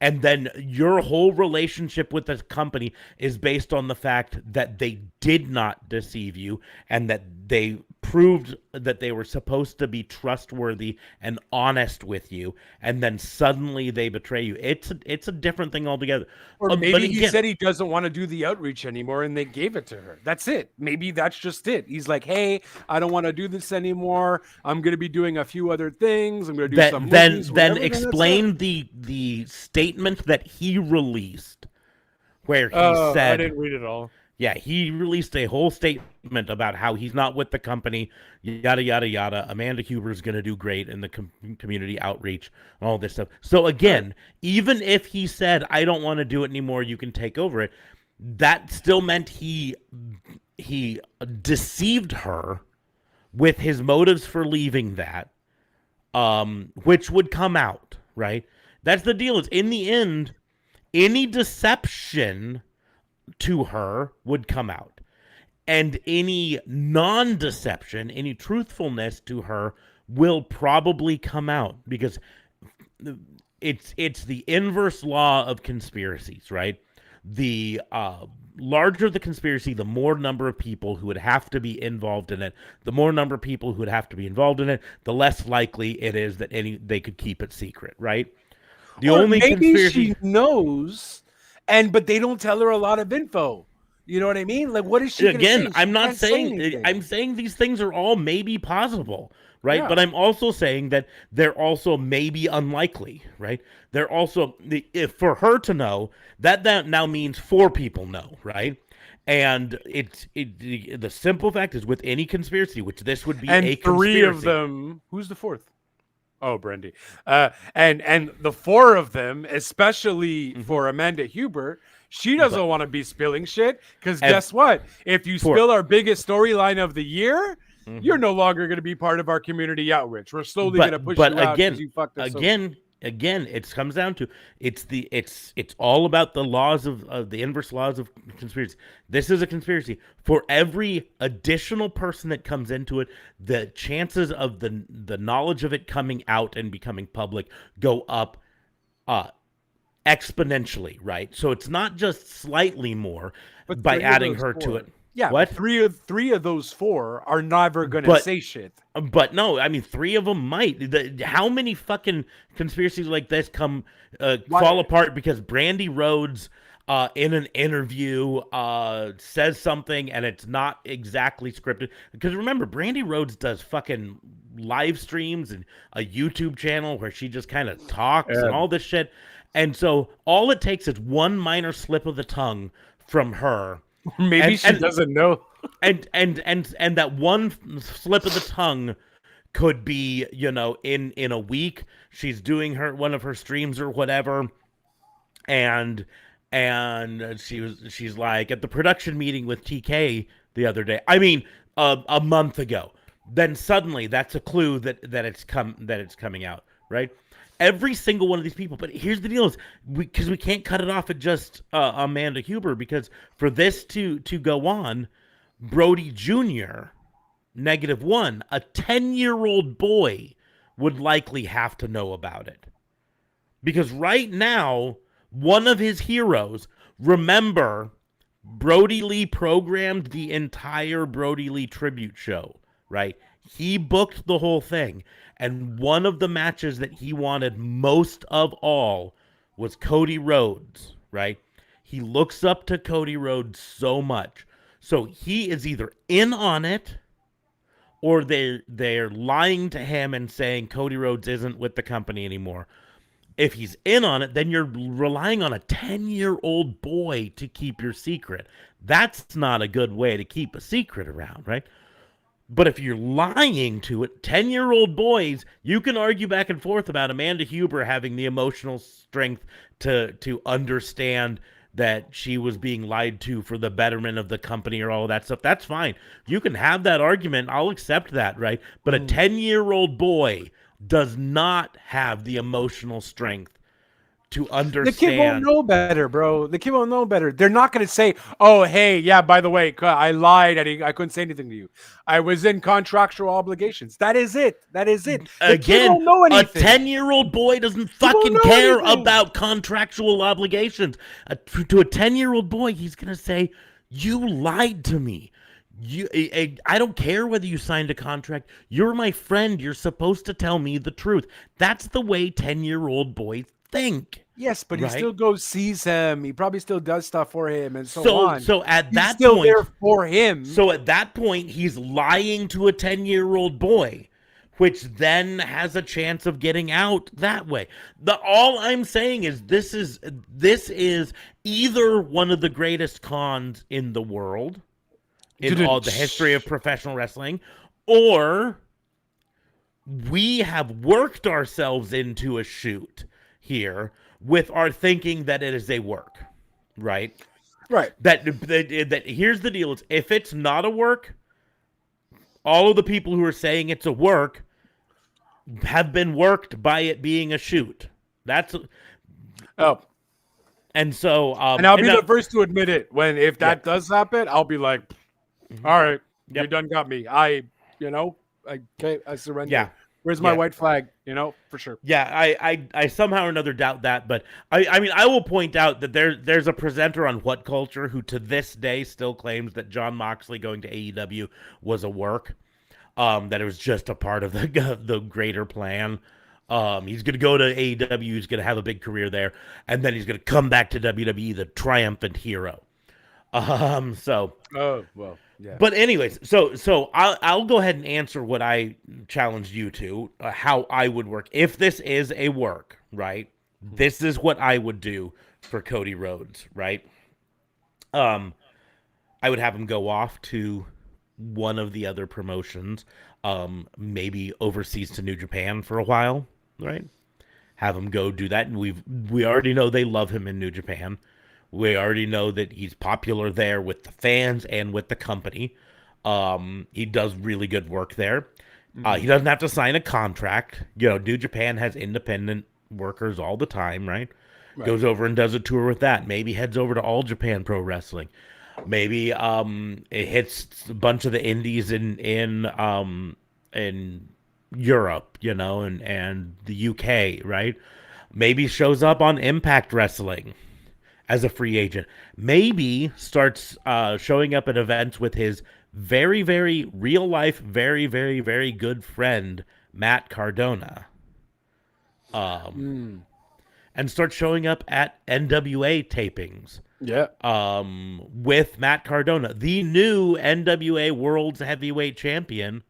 and then your whole relationship with the company is based on the fact that they did not deceive you and that they proved that they were supposed to be trustworthy and honest with you, and then suddenly they betray you. It's a different thing altogether. Or maybe he said he doesn't want to do the outreach anymore and they gave it to her. That's it. Maybe that's just it. He's like, hey, I don't want to do this anymore. I'm going to be doing a few other things. I'm going to do some movies, then explain the statement that he released where he said, I didn't read it all. Yeah, he released a whole statement about how he's not with the company, yada, yada, yada. Amanda Huber's going to do great in the community outreach and all this stuff. So again, even if he said, I don't want to do it anymore, you can take over it, that still meant he deceived her with his motives for leaving that, which would come out, right? That's the deal. Is in the end, any deception to her would come out, and any non-deception, any truthfulness to her will probably come out, because it's the inverse law of conspiracies, right? The larger the conspiracy, the more number of people who would have to be involved in it. The more number of people who would have to be involved in it, the less likely it is that they could keep it secret, right? The only conspiracy she knows. But they don't tell her a lot of info. You know what I mean? Like, what is she again? Say? I'm not saying. I'm saying these things are all maybe possible, right? Yeah. But I'm also saying that they're also maybe unlikely, right? They're also, if for her to know, that now means 4 people know, right? And the simple fact is, with any conspiracy, which this would be a conspiracy, 3 of them. Who's the 4th? Oh, Brendy. And the 4 of them, especially for Amanda Huber, she doesn't want to be spilling shit, because guess what? If you spill our biggest storyline of the year, you're no longer going to be part of our community outreach. We're slowly going to push you out because you fucked us over. Again, it comes down to it's all about the laws of the inverse laws of conspiracy. This is a conspiracy. For every additional person that comes into it, the chances of the knowledge of it coming out and becoming public go up exponentially, right? So it's not just slightly more by adding her to it. Yeah, What? Three of those four are never gonna say shit. But no, I mean, 3 of them might. How many fucking conspiracies like this fall apart because Brandy Rhodes, in an interview, says something and it's not exactly scripted? Because remember, Brandy Rhodes does fucking live streams and a YouTube channel where she just kind of talks and all this shit. And so all it takes is one minor slip of the tongue from her. Maybe she doesn't know. and that one slip of the tongue could be, in a week she's doing one of her streams or whatever, and she's like at the production meeting with TK the other day. I mean, a month ago. Then suddenly that's a clue that it's coming out, right? Every single one of these people. But here's the deal: is because we can't cut it off at just Amanda Huber, because for this to go on, Brody Jr. -1, a 10-year-old boy would likely have to know about it, because right now one of his heroes. Remember, Brody Lee programmed the entire Brody Lee tribute show, right? He booked the whole thing. And one of the matches that he wanted most of all was Cody Rhodes, right? He looks up to Cody Rhodes so much. So he is either in on it, or they're lying to him and saying Cody Rhodes isn't with the company anymore. If he's in on it, then you're relying on a 10-year-old boy to keep your secret. That's not a good way to keep a secret around, right? But if you're lying to it, 10-year-old boys, you can argue back and forth about Amanda Huber having the emotional strength to understand that she was being lied to for the betterment of the company or all of that stuff. That's fine. You can have that argument. I'll accept that, right? But a 10-year-old boy does not have the emotional strength to understand. The kid won't know better, bro. The kid won't know better. They're not going to say, oh, hey, yeah, by the way, I lied. I couldn't say anything to you. I was in contractual obligations. That is it. The Again, kid won't know anything. A 10-year-old boy doesn't fucking care about contractual obligations. To a 10-year-old boy, he's going to say, you lied to me. I don't care whether you signed a contract. You're my friend. You're supposed to tell me the truth. That's the way 10-year-old boys think. Yes, but he still goes, sees him. He probably still does stuff for him, and so on. So at that still point, there for him. So at that point, he's lying to a 10-year-old boy, which then has a chance of getting out that way. All I'm saying is this is either one of the greatest cons in the world in all the history of professional wrestling, or we have worked ourselves into a shoot here with our thinking that it is a work, right? Right. That here's the deal: is if it's not a work, all of the people who are saying it's a work have been worked by it being a shoot. And so and I'll be the first to admit it. If that does happen, I'll be like, all right, you done got me. I surrender. Yeah. Where's my white flag? For sure. Yeah, I somehow or another doubt that, but I mean, I will point out that there's a presenter on What Culture who to this day still claims that Jon Moxley going to AEW was a work, that it was just a part of the greater plan. He's going to go to AEW, he's going to have a big career there, and then he's going to come back to WWE, the triumphant hero. Oh, well. Yeah. But anyways, so I'll go ahead and answer what I challenged you to, how I would work. If this is a work, right, this is what I would do for Cody Rhodes, right? I would have him go off to one of the other promotions, maybe overseas to New Japan for a while, right? Have him go do that. And we already know they love him in New Japan. We already know that he's popular there with the fans and with the company. He does really good work there. He doesn't have to sign a contract. New Japan has independent workers all the time, right? Goes over and does a tour with that. Maybe heads over to All Japan Pro Wrestling. Maybe it hits a bunch of the indies in Europe, and the UK, right? Maybe shows up on Impact Wrestling as a free agent. Maybe starts showing up at events with his very, very real life, very, very, very good friend, Matt Cardona. And start showing up at NWA tapings. Yeah. With Matt Cardona, the new NWA World's Heavyweight Champion.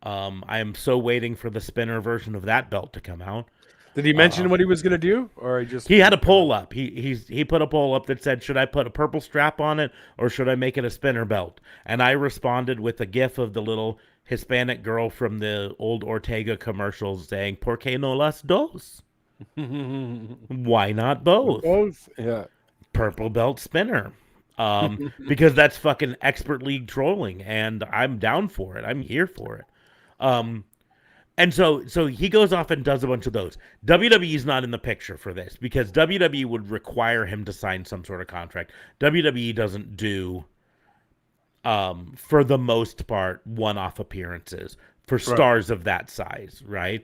I am so waiting for the spinner version of that belt to come out. Did he mention what he was going to do, or he had a poll up? He put a poll up that said, "Should I put a purple strap on it, or should I make it a spinner belt?" And I responded with a gif of the little Hispanic girl from the old Ortega commercials saying, "Por qué no las dos?" Why not both? Both, yeah. Purple belt spinner. Because that's fucking expert league trolling, and I'm down for it. I'm here for it. And so he goes off and does a bunch of those. WWE's not in the picture for this because WWE would require him to sign some sort of contract. WWE doesn't do, for the most part, one-off appearances for stars of that size, right?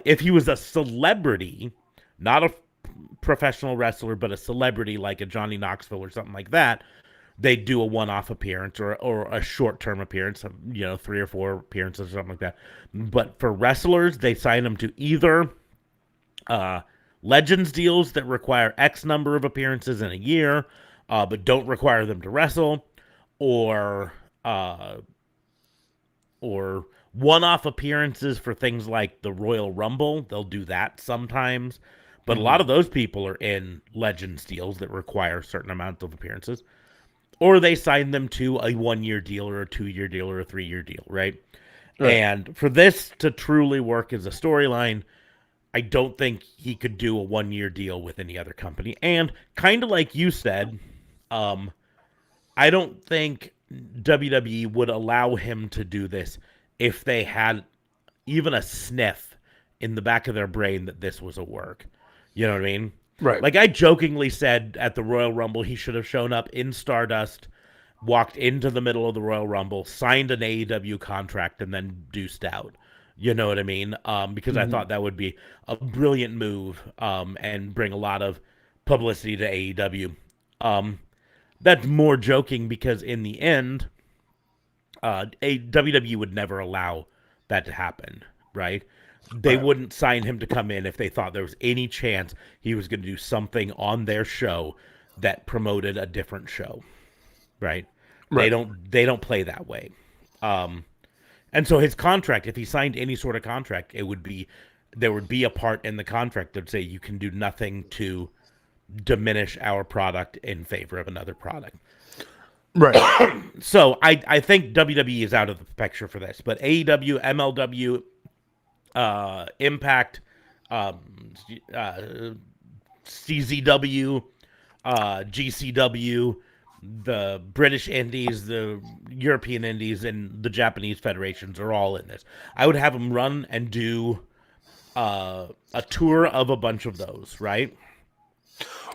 If he was a celebrity, not a professional wrestler, but a celebrity like a Johnny Knoxville or something like that, they'd do a one-off appearance or a short-term appearance, 3 or 4 appearances or something like that. But for wrestlers, they sign them to either Legends deals that require X number of appearances in a year, but don't require them to wrestle, or one-off appearances for things like the Royal Rumble. They'll do that sometimes. But a lot of those people are in Legends deals that require certain amounts of appearances. Or they sign them to a 1-year deal or a 2-year deal or a 3-year deal, right? And for this to truly work as a storyline, I don't think he could do a 1-year deal with any other company. And kind of like you said, I don't think WWE would allow him to do this if they had even a sniff in the back of their brain that this was a work. You know what I mean? Right. Like I jokingly said at the Royal Rumble, he should have shown up in Stardust, walked into the middle of the Royal Rumble, signed an AEW contract, and then deuced out. You know what I mean? Because I thought that would be a brilliant move and bring a lot of publicity to AEW. That's more joking because in the end, WWE would never allow that to happen, right? They wouldn't sign him to come in if they thought there was any chance he was going to do something on their show that promoted a different show, right? They don't play that way. And so his contract, if he signed any sort of contract, there would be a part in the contract that would say you can do nothing to diminish our product in favor of another product. Right. So I think WWE is out of the picture for this, but AEW, MLW, Impact, CZW, GCW, the British Indies, the European Indies, and the Japanese federations are all in this. I would have them run and do a tour of a bunch of those, right?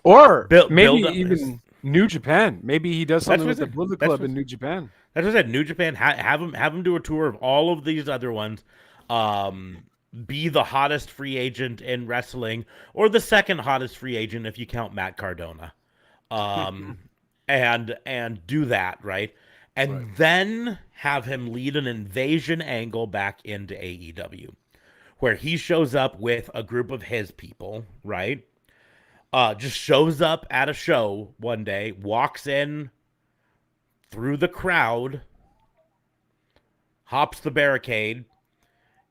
Or maybe even New Japan. Maybe he does something with the Bullet Club in New Japan. That's what I said. New Japan. Have him do a tour of all of these other ones. Be the hottest free agent in wrestling, or the second hottest free agent if you count Matt Cardona. And do that, right? And then have him lead an invasion angle back into AEW, where he shows up with a group of his people, right? Just shows up at a show one day, walks in through the crowd, hops the barricade.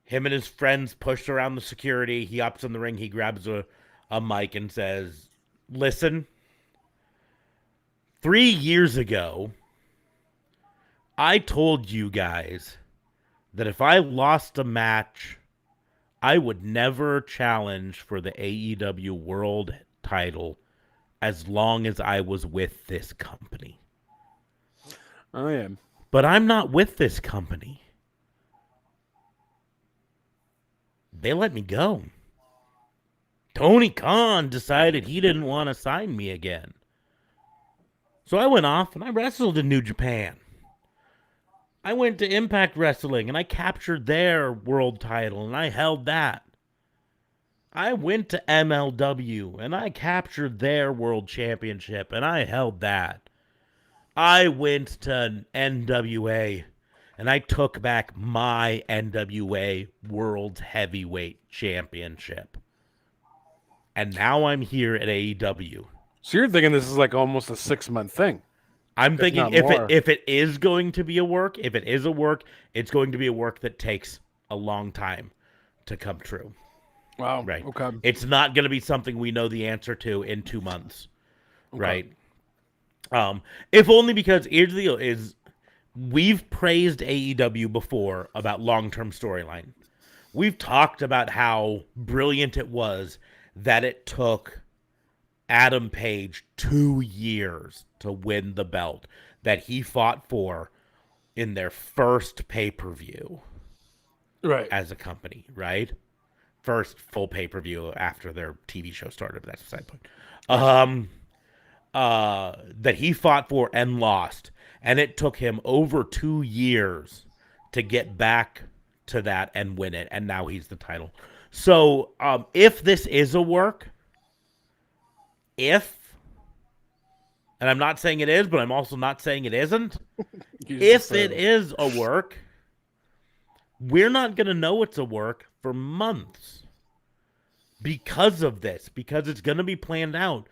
Him and his friends push around the security. He hops in the ring. He grabs a mic and says, "Listen, 3 years ago, I told you guys that if I lost a match, I would never challenge for the AEW World title as long as I was with this company. Oh, yeah. But I'm not with this company. They let me go. Tony Khan decided he didn't want to sign me again. So I went off and I wrestled in New Japan. I went to Impact Wrestling and I captured their world title and I held that. I went to MLW and I captured their world championship and I held that. I went to NWA and I took back my NWA World Heavyweight Championship. And now I'm here at AEW. So you're thinking this is like almost a 6-month thing? I'm thinking if it is going to be a work, if it is a work, it's going to be a work that takes a long time to come true. Wow. Right. Okay. It's not going to be something we know the answer to in 2 months. Okay. Right. If only because here's the deal is we've praised AEW before about long-term storyline. We've talked about how brilliant it was that it took Adam Page 2 years to win the belt that he fought for in their first pay-per-view. Right. As a company, right? First full pay-per-view after their TV show started, but that's the side point. That he fought for and lost. And it took him over 2 years to get back to that and win it. And now he's the title. So if this is a work, and I'm not saying it is, but I'm also not saying it isn't. If it is a work, we're not going to know it's a work for months because of this, because it's going to be planned out.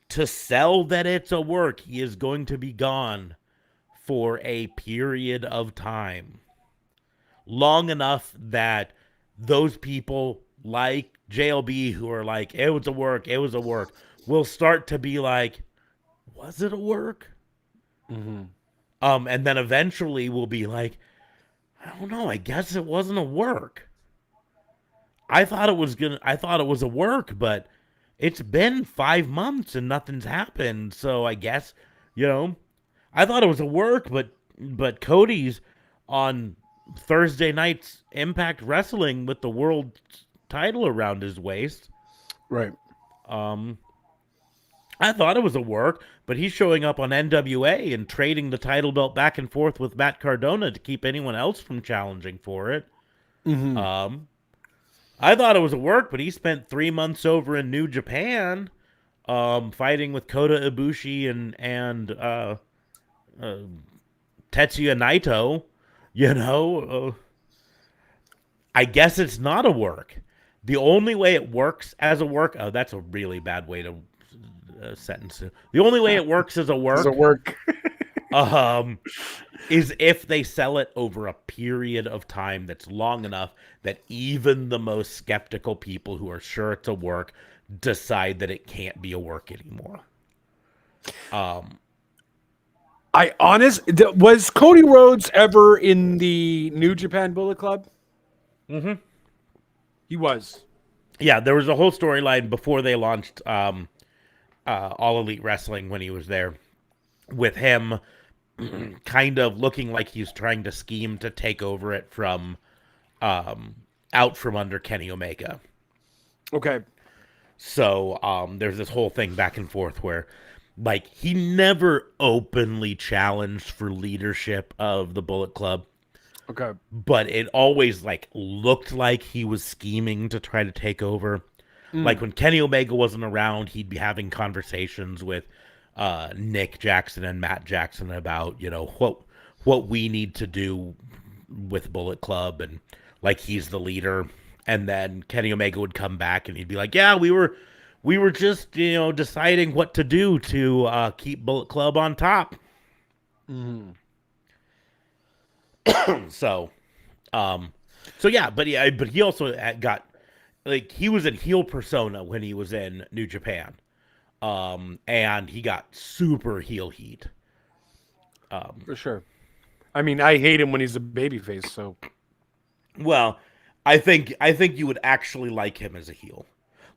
To sell that it's a work, he is going to be gone for a period of time. Long enough that those people like JLB who are like, it was a work, will start to be like, was it a work? Mm-hmm. And then eventually we'll be like, I don't know, I guess it wasn't a work. I thought it was a work, but it's been 5 months and nothing's happened. So I guess, I thought it was a work, but Cody's on Thursday night's Impact Wrestling with the world title around his waist. Right. I thought it was a work, but he's showing up on NWA and trading the title belt back and forth with Matt Cardona to keep anyone else from challenging for it. Mm-hmm. I thought it was a work, but he spent 3 months over in New Japan, fighting with Kota Ibushi and Tetsuya Naito. I guess it's not a work. The only way it works as a work. Oh, that's a really bad way to sentence it. The only way it works as a work. Is if they sell it over a period of time that's long enough that even the most skeptical people who are sure it's a work decide that it can't be a work anymore. Was Cody Rhodes ever in the New Japan Bullet Club? Mm-hmm. He was. Yeah, there was a whole storyline before they launched All Elite Wrestling when he was there with him kind of looking like he's trying to scheme to take over it from out from under Kenny Omega. Okay. So there's this whole thing back and forth where like he never openly challenged for leadership of the Bullet Club. Okay. But it always like looked like he was scheming to try to take over. Like when Kenny Omega wasn't around, he'd be having conversations with Nick Jackson and Matt Jackson about, what we need to do with Bullet Club, and like he's the leader. And then Kenny Omega would come back and he'd be like, yeah, we were just, deciding what to do to keep Bullet Club on top. Mm-hmm. So yeah, but he also got like he was in heel persona when he was in New Japan. And he got super heel heat. For sure. I mean, I hate him when he's a babyface, so. Well, I think you would actually like him as a heel.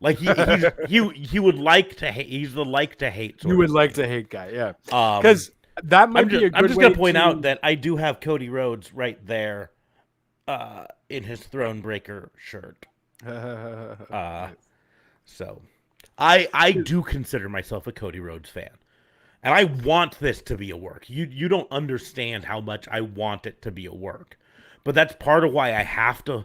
Like he would like to hate. He's the like to hate. You would like to hate guy, yeah. Because that might be a good way. I'm just gonna point out that I do have Cody Rhodes right there, in his Thronebreaker shirt. So. I do consider myself a Cody Rhodes fan. And I want this to be a work. You don't understand how much I want it to be a work. But that's part of why I have to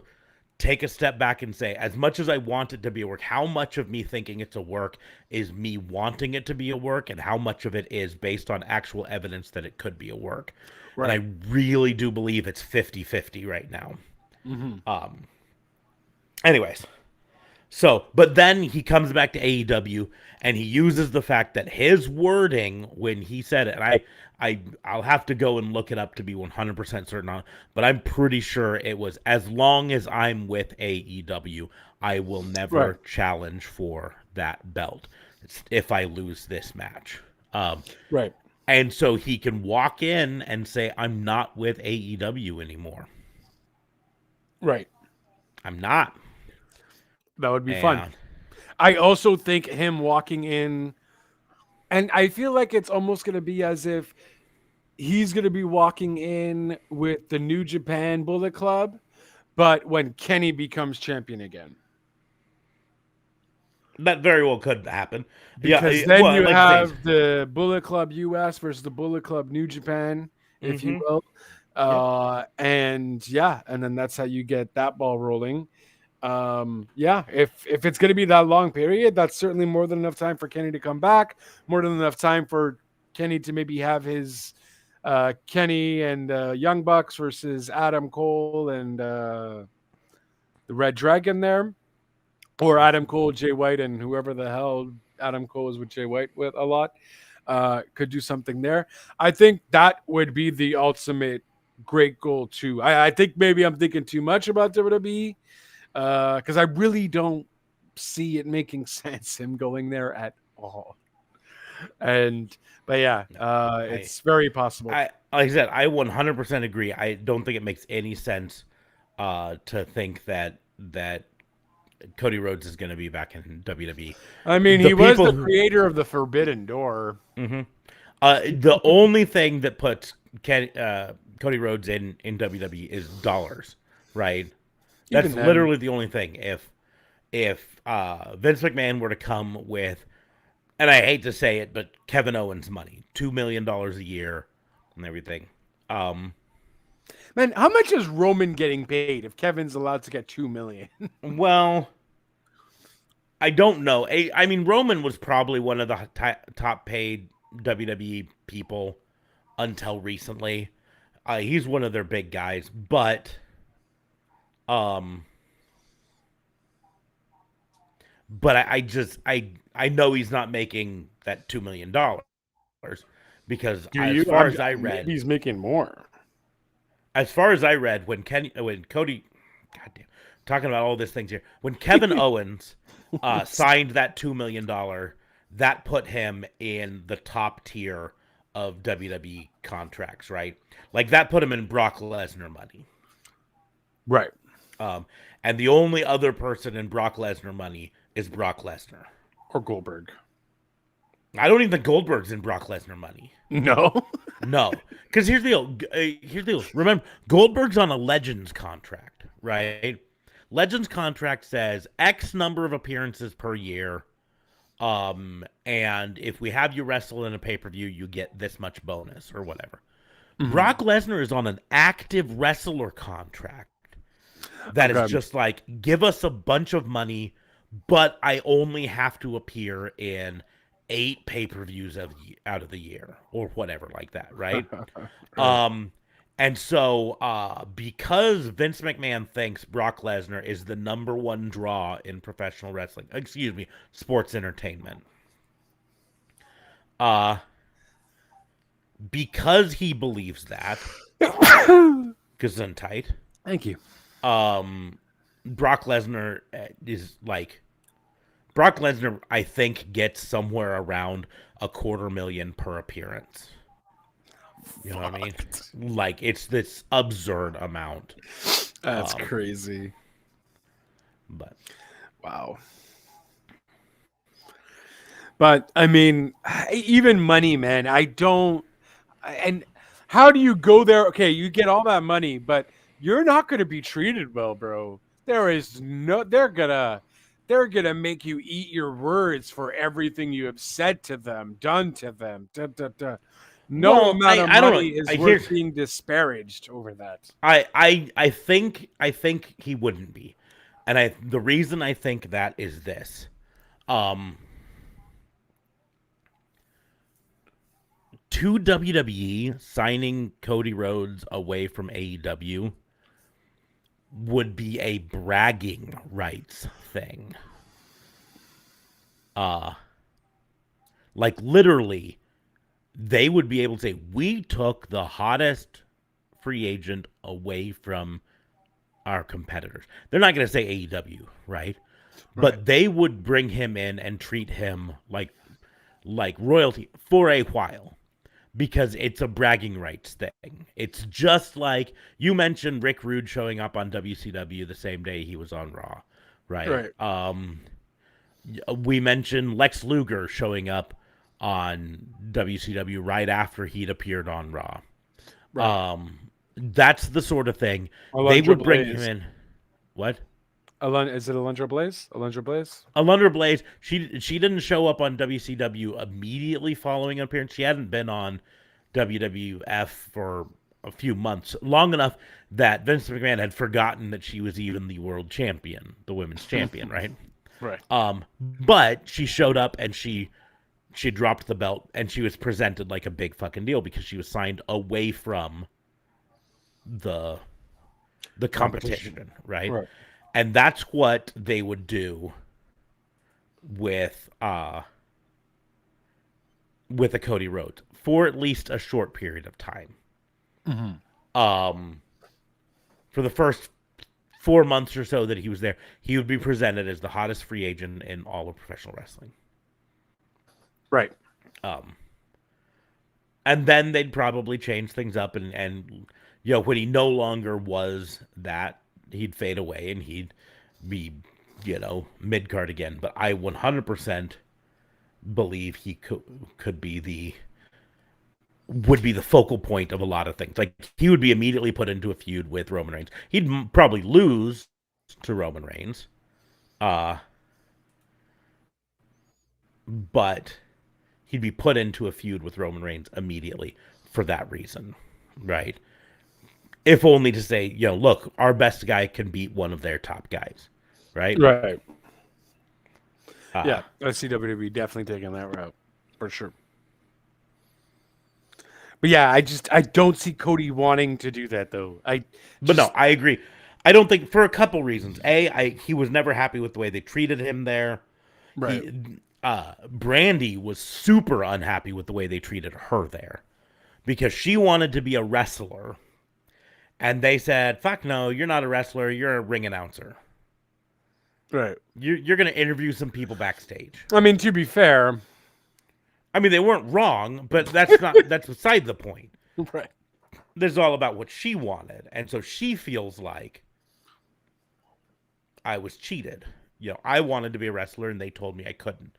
take a step back and say, as much as I want it to be a work, how much of me thinking it's a work is me wanting it to be a work, and how much of it is based on actual evidence that it could be a work. Right. And I really do believe it's 50-50 right now. Anyways, so, but then he comes back to AEW and he uses the fact that his wording when he said it, and I'll have to go and look it up to be 100% certain on, but I'm pretty sure it was, as long as I'm with AEW, I will never challenge for that belt if I lose this match. Right. And so he can walk in and say, I'm not with AEW anymore. Right. I'm not. That would be fun. I also think him walking in, and I feel like it's almost going to be as if he's going to be walking in with the New Japan Bullet Club, but when Kenny becomes champion again. That very well could happen. Because then you have the Bullet Club US versus the Bullet Club New Japan, if you will. And then that's how you get that ball rolling. If it's going to be that long period, that's certainly more than enough time for Kenny to come back, more than enough time for Kenny to maybe have his Kenny and Young Bucks versus Adam Cole and the Red Dragon there, or Adam Cole, Jay White, and whoever the hell Adam Cole is with Jay White with a lot, could do something there. I think that would be the ultimate great goal too. I think maybe I'm thinking too much about WWE, because I really don't see it making sense him going there at all. It's very possible. Like I said, I 100% agree. I don't think it makes any sense to think that Cody Rhodes is going to be back in WWE. I mean, he was the creator of the Forbidden Door. The only thing that puts Cody Rhodes in WWE is dollars, right? That's literally the only thing. If Vince McMahon were to come with, and I hate to say it, but Kevin Owens money, $2 million a year and everything. Man, how much is Roman getting paid if Kevin's allowed to get $2 million? Well, I don't know. I mean, Roman was probably one of the top paid WWE people until recently. He's one of their big guys, but I know he's not making that $2 million because as far as I read, he's making more. As far as I read, when Cody, goddamn, talking about all these things here, when Kevin Owens signed that $2 million, that put him in the top tier of WWE contracts, right? Like that put him in Brock Lesnar money, right? And the only other person in Brock Lesnar money is Brock Lesnar or Goldberg. I don't even think Goldberg's in Brock Lesnar money. No. Because here's the deal. Remember, Goldberg's on a Legends contract, right? Legends contract says X number of appearances per year. And if we have you wrestle in a pay-per-view, you get this much bonus or whatever. Brock Lesnar is on an active wrestler contract that is just like, give us a bunch of money, but I only have to appear in 8 pay-per-views out of the year or whatever like that, right? And so because Vince McMahon thinks Brock Lesnar is the number one draw in professional wrestling, sports entertainment, because he believes that, Gesundheit. Thank you. Brock Lesnar is like, Brock Lesnar, I think, gets somewhere around $250,000 per appearance. You know what I mean? Like, it's this absurd amount. That's crazy. But wow. But I mean, even money, man. I don't. And how do you go there? Okay, you get all that money, but you're not going to be treated well, bro. There is no. They're gonna make you eat your words for everything you have said to them, done to them. No amount of money is worth being disparaged over that. I think he wouldn't be. And the reason I think that is this. To WWE, signing Cody Rhodes away from AEW would be a bragging rights thing. Like literally, they would be able to say, we took the hottest free agent away from our competitors. They're not going to say AEW, right? But they would bring him in and treat him like royalty for a while, because it's a bragging rights thing. It's just like you mentioned Rick Rude showing up on WCW the same day he was on Raw, right? We mentioned Lex Luger showing up on WCW right after he'd appeared on Raw. That's the sort of thing they would bring him in. What? Is it Alundra Blaze? Alundra Blaze. She didn't show up on WCW immediately following an appearance. She hadn't been on WWF for a few months, long enough that Vince McMahon had forgotten that she was even the world champion, the women's champion, right? Right. But she showed up and she dropped the belt and she was presented like a big fucking deal because she was signed away from the competition, right? And that's what they would do with a Cody Rhodes for at least a short period of time. For the first 4 months or so that he was there, he would be presented as the hottest free agent in all of professional wrestling. Right. And then they'd probably change things up and when he no longer was that, he'd fade away and he'd be, mid-card again. But I 100% believe he would be the focal point of a lot of things. Like, he would be immediately put into a feud with Roman Reigns. He'd probably lose to Roman Reigns. But he'd be put into a feud with Roman Reigns immediately for that reason, right? If only to say, look, our best guy can beat one of their top guys, right? Right. Yeah, I see WWE definitely taking that route, for sure. But yeah, I don't see Cody wanting to do that, though. But no, I agree. I don't think, for a couple reasons. He was never happy with the way they treated him there. Right. Brandy was super unhappy with the way they treated her there because she wanted to be a wrestler. And they said, fuck no, you're not a wrestler, you're a ring announcer. Right. You're going to interview some people backstage. I mean, to be fair. I mean, they weren't wrong, but that's beside the point. Right. This is all about what she wanted. And so she feels like I was cheated. I wanted to be a wrestler and they told me I couldn't.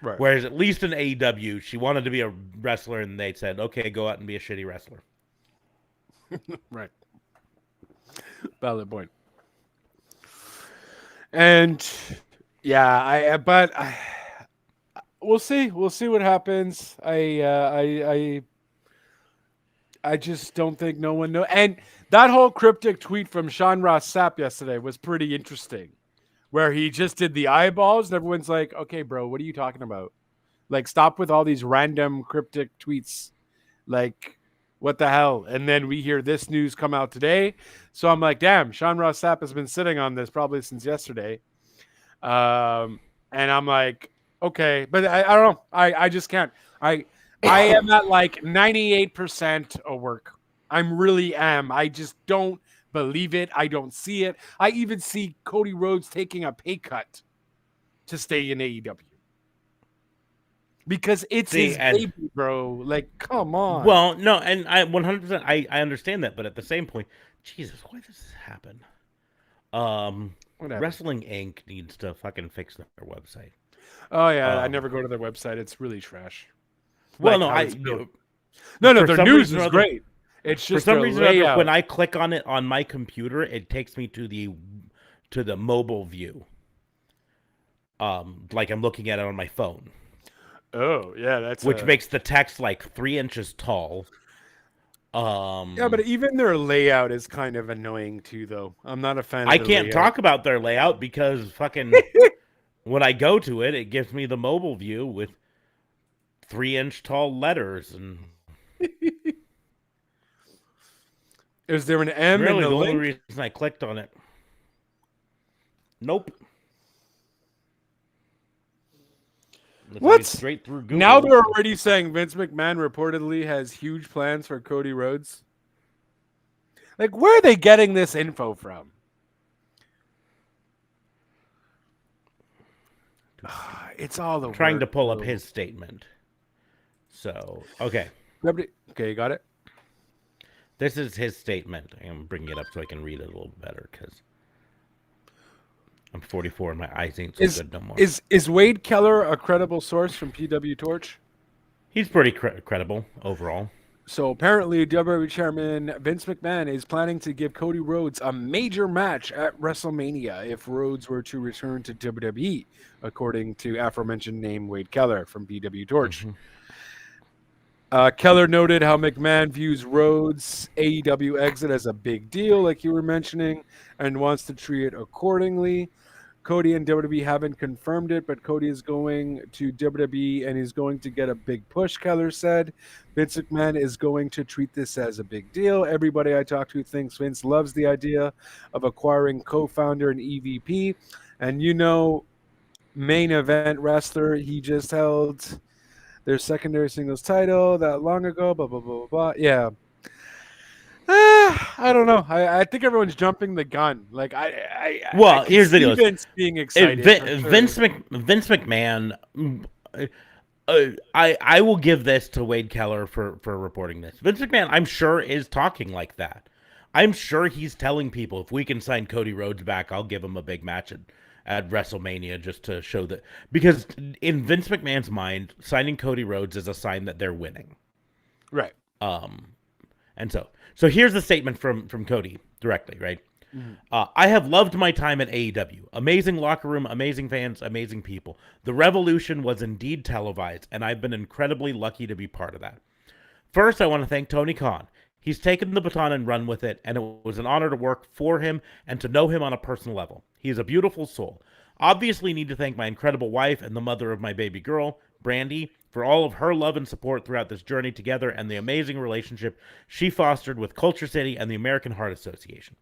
Right. Whereas at least in AEW, she wanted to be a wrestler and they said, okay, go out and be a shitty wrestler. Right. Valid point. And yeah, we'll see. We'll see what happens. I just don't think no one knows. And that whole cryptic tweet from Sean Ross Sapp yesterday was pretty interesting, where he just did the eyeballs and everyone's like, okay, bro, what are you talking about? Like, stop with all these random cryptic tweets. Like, what the hell? And then we hear this news come out today. So I'm like, damn, Sean Ross Sapp has been sitting on this probably since yesterday. And I'm like, okay, but I don't know. I just can't. I am at like 98% of work. I really am. I just don't believe it. I don't see it. I even see Cody Rhodes taking a pay cut to stay in AEW. Because it's his baby, bro. Like, come on. Well, no, and I 100%, I understand that, but at the same point, Jesus, why does this happen? Wrestling Inc. needs to fucking fix their website. Oh yeah, I never go to their website. It's really trash. Well, like no, their news is great. It's just for some reason or other, when I click on it on my computer, it takes me to the mobile view. Like I'm looking at it on my phone. Oh, yeah, which makes the text like 3 inches tall. Yeah, but even their layout is kind of annoying too, though. I'm not a fan of I the can't layout. talk about their layout because fucking when I go to it, it gives me the mobile view with 3-inch tall letters, and Is there an M in really the the only link? reason I clicked on it. Nope. What? Straight through Google. Now they're already saying Vince McMahon reportedly has huge plans for Cody Rhodes. Like, where are they getting this info from? It's all the trying to pull up his statement. So, okay. Okay, you got it? This is his statement. I'm bringing it up so I can read it a little better because I'm 44 and my eyes ain't so good no more. Is Wade Keller a credible source from PW Torch? He's pretty credible overall. So apparently, WWE Chairman Vince McMahon is planning to give Cody Rhodes a major match at WrestleMania if Rhodes were to return to WWE, according to aforementioned name Wade Keller from PW Torch. Keller noted how McMahon views Rhodes' AEW exit as a big deal, like you were mentioning, and wants to treat it accordingly. Cody and WWE haven't confirmed it, but Cody is going to WWE and he's going to get a big push, Keller said. Vince McMahon is going to treat this as a big deal. Everybody I talk to thinks Vince loves the idea of acquiring co-founder and EVP. And main event wrestler, he just held their secondary singles title that long ago, blah, blah, blah, blah, blah. Yeah. I don't know. I think everyone's jumping the gun. Like here's the deal. Vince being excited. Vince McMahon. I will give this to Wade Keller for reporting this. Vince McMahon, I'm sure, is talking like that. I'm sure he's telling people if we can sign Cody Rhodes back, I'll give him a big match at WrestleMania just to show that. Because in Vince McMahon's mind, signing Cody Rhodes is a sign that they're winning. Right. And so here's the statement from Cody directly, right? I have loved my time at AEW. Amazing locker room, amazing fans, amazing people. The revolution was indeed televised, and I've been incredibly lucky to be part of that. First, I want to thank Tony Khan. He's taken the baton and run with it, and it was an honor to work for him and to know him on a personal level. He is a beautiful soul. Obviously need to thank my incredible wife and the mother of my baby girl, Brandy, for all of her love and support throughout this journey together and the amazing relationship she fostered with Culture City and the American Heart Association.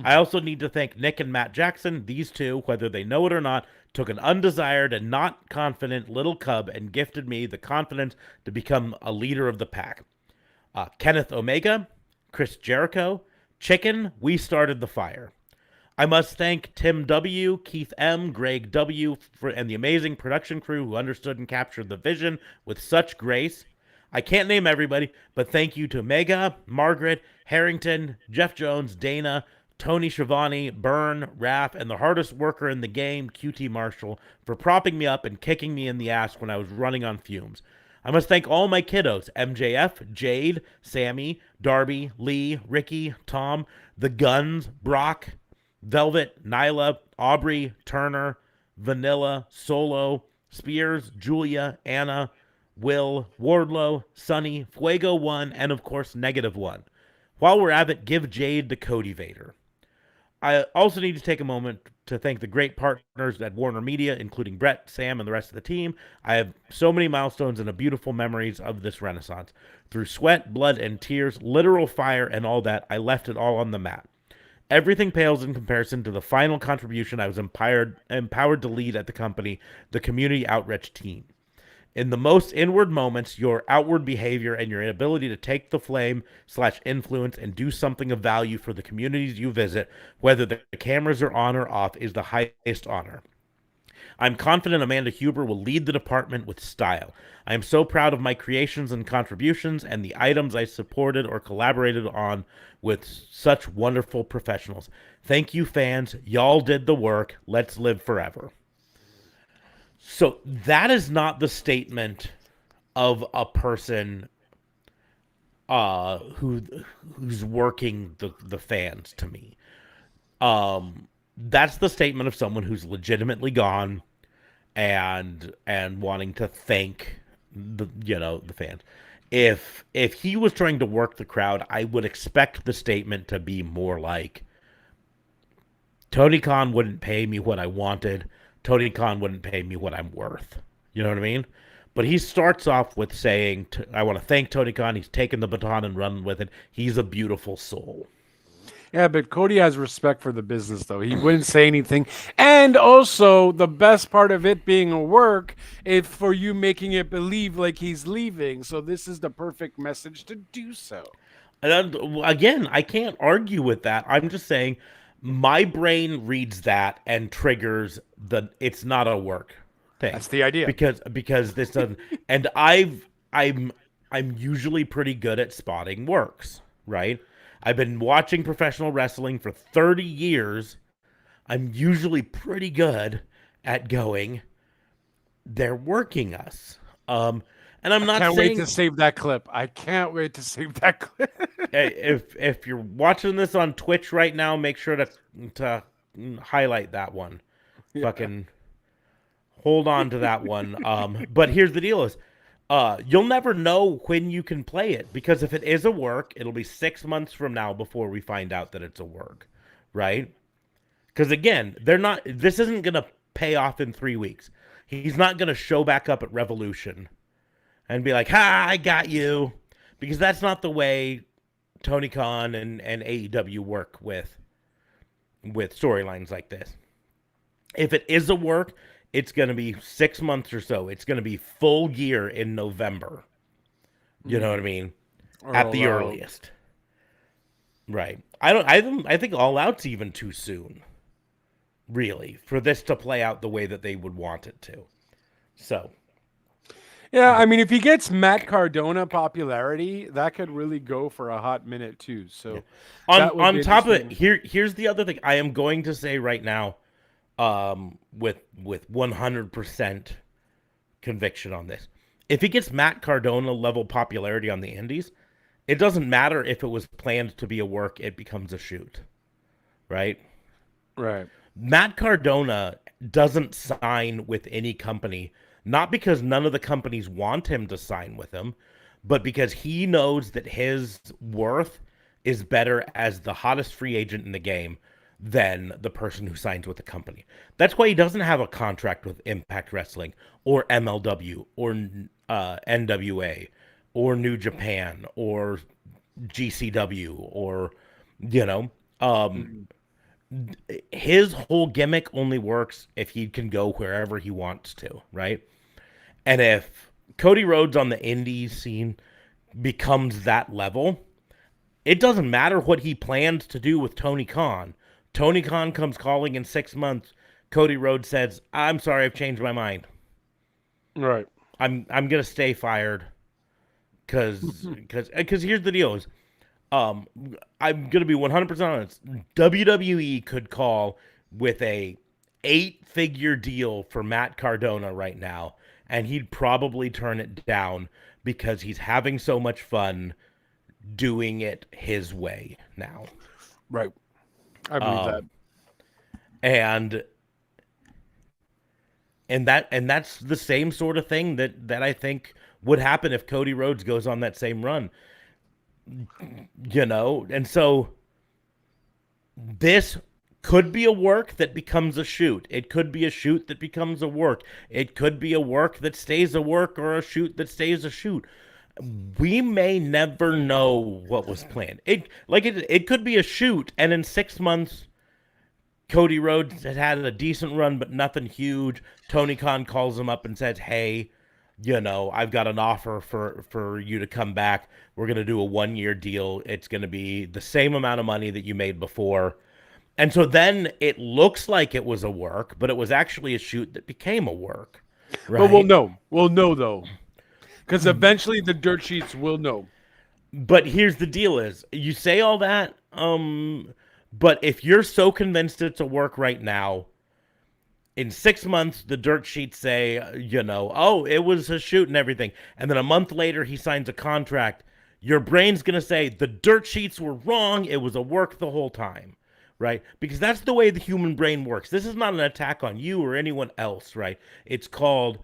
I also need to thank Nick and Matt Jackson. These two, whether they know it or not, took an undesired and not confident little cub and gifted me the confidence to become a leader of the pack. Kenneth Omega, Chris Jericho, Chicken, we started the fire. I must thank Tim W., Keith M., Greg W., and the amazing production crew who understood and captured the vision with such grace. I can't name everybody, but thank you to Mega, Margaret, Harrington, Jeff Jones, Dana, Tony Schiavone, Byrne, Raph, and the hardest worker in the game, QT Marshall, for propping me up and kicking me in the ass when I was running on fumes. I must thank all my kiddos, MJF, Jade, Sammy, Darby, Lee, Ricky, Tom, the Guns, Brock, Velvet, Nyla, Aubrey, Turner, Vanilla, Solo, Spears, Julia, Anna, Will, Wardlow, Sonny, Fuego 1, and of course Negative 1. While we're at it, give Jade to Cody Vader. I also need to take a moment to thank the great partners at Warner Media, including Brett, Sam, and the rest of the team. I have so many milestones and beautiful memories of this renaissance. Through sweat, blood, and tears, literal fire, and all that, I left it all on the mat. Everything pales in comparison to the final contribution I was empowered to lead at the company, the community outreach team. In the most inward moments, your outward behavior and your ability to take the flame/influence and do something of value for the communities you visit, whether the cameras are on or off, is the highest honor. I'm confident Amanda Huber will lead the department with style. I am so proud of my creations and contributions and the items I supported or collaborated on with such wonderful professionals. Thank you, fans. Y'all did the work. Let's live forever. So that is not the statement of a person who's working the fans to me. That's the statement of someone who's legitimately gone and wanting to thank the fans. If he was trying to work the crowd, I would expect the statement to be more like, Tony Khan wouldn't pay me what I wanted. Tony Khan wouldn't pay me what I'm worth. You know what I mean? But he starts off with saying, I want to thank Tony Khan. He's taken the baton and run with it. He's a beautiful soul. Yeah, but Cody has respect for the business, though. He wouldn't say anything. And also, the best part of it being a work is for you making it believe like he's leaving. So this is the perfect message to do so. And again, I can't argue with that. I'm just saying my brain reads that and triggers the it's not a work thing. That's the idea. Because this doesn't and I'm usually pretty good at spotting works, right? I've been watching professional wrestling for 30 years. I'm usually pretty good at going, they're working us. And I'm not saying... I can't wait to save that clip. If you're watching this on Twitch right now, make sure to highlight that one. Yeah. Fucking hold on to that one. But here's the deal is, you'll never know when you can play it, because if it is a work, it'll be 6 months from now before we find out that it's a work, right? Because again, this isn't going to pay off in 3 weeks. He's not going to show back up at Revolution and be like, ha, I got you. Because that's not the way Tony Khan and AEW work with storylines like this. If it is a work, it's going to be 6 months or so. It's going to be full gear in November. You know what I mean? At the earliest. Right. I think All Out's even too soon, really, for this to play out the way that they would want it to. So. Yeah, I mean, if he gets Matt Cardona popularity, that could really go for a hot minute too. So, yeah. On top of it, here's the other thing I am going to say right now, with 100% conviction on this. If he gets Matt Cardona level popularity on the Indies, it doesn't matter if it was planned to be a work; it becomes a shoot, right? Right. Matt Cardona doesn't sign with any company. Not because none of the companies want him to sign with him, but because he knows that his worth is better as the hottest free agent in the game than the person who signs with the company. That's why he doesn't have a contract with Impact Wrestling or MLW or NWA or New Japan or GCW or, his whole gimmick only works if he can go wherever he wants to, right? And if Cody Rhodes on the indie scene becomes that level, it doesn't matter what he planned to do with Tony Khan. Tony Khan comes calling in 6 months. Cody Rhodes says, I'm sorry, I've changed my mind. Right. I'm going to stay fired because here's the deal is, I'm going to be 100% honest. WWE could call with a 8-figure deal for Matt Cardona right now, and he'd probably turn it down because he's having so much fun doing it his way now. Right. I believe that. And that's the same sort of thing that I think would happen if Cody Rhodes goes on that same run. And so this could be a work that becomes a shoot. It could be a shoot that becomes a work. It could be a work that stays a work or a shoot that stays a shoot. We may never know what was planned. It could be a shoot, and in 6 months, Cody Rhodes had a decent run, but nothing huge. Tony Khan calls him up and says, hey, I've got an offer for you to come back. We're going to do a 1-year deal. It's going to be the same amount of money that you made before. And so then it looks like it was a work, but it was actually a shoot that became a work. Right? But we'll know. We'll know, though. Because eventually the dirt sheets will know. But here's the deal is, you say all that, but if you're so convinced it's a work right now, in 6 months, the dirt sheets say, oh, it was a shoot and everything. And then a month later, he signs a contract. Your brain's going to say, the dirt sheets were wrong. It was a work the whole time, right? Because that's the way the human brain works. This is not an attack on you or anyone else, right? It's called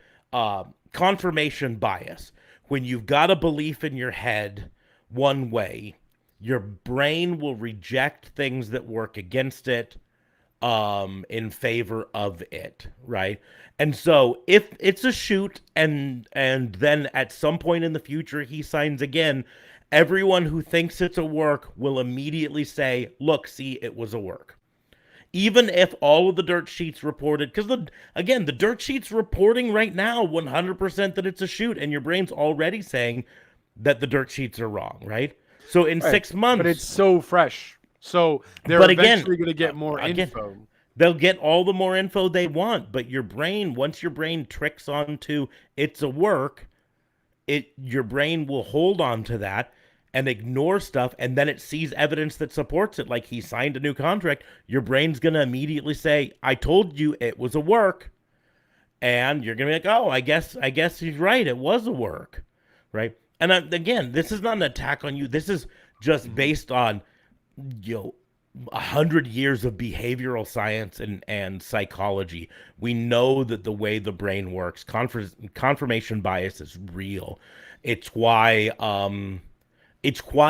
confirmation bias. when you've got a belief in your head one way, your brain will reject things that work against it in favor of it, right? And so if it's a shoot and then at some point in the future he signs again, everyone who thinks it's a work will immediately say, look, see, it was a work. Even if all of the dirt sheets reported, because the dirt sheets reporting right now 100% that it's a shoot, and your brain's already saying that the dirt sheets are wrong, right? So in 6 months, but it's so fresh, so they're eventually going to get more info. They'll get all the more info they want, but your brain, once your brain tricks onto it's a work, your brain will hold on to that and ignore stuff, and then it sees evidence that supports it, like he signed a new contract. Your brain's going to immediately say, I told you it was a work. And you're going to be like, oh, I guess he's right. It was a work, right? And again, this is not an attack on you. This is just based on, 100 years of behavioral science and psychology. We know that the way the brain works, confirmation bias is real. It's why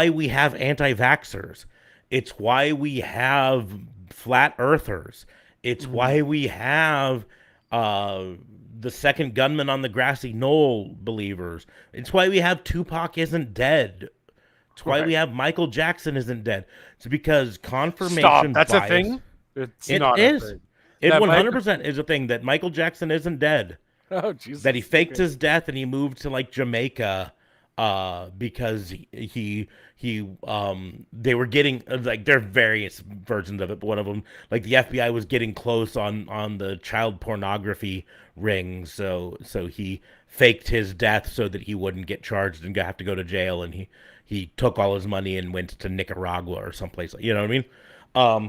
we have anti-vaxxers. It's why we have flat earthers. It's why we have the second gunman on the grassy knoll believers. It's why we have Tupac isn't dead. It's why we have Michael Jackson isn't dead. It's because confirmation That's bias. A thing? It's not a thing. It 100% is a thing that Michael Jackson isn't dead. Oh, Jesus. That he faked his death and he moved to like Jamaica because they were getting, like, there are various versions of it, but one of them, like, the FBI was getting close on the child pornography ring, so he faked his death so that he wouldn't get charged and have to go to jail, and he took all his money and went to Nicaragua or someplace, you know what I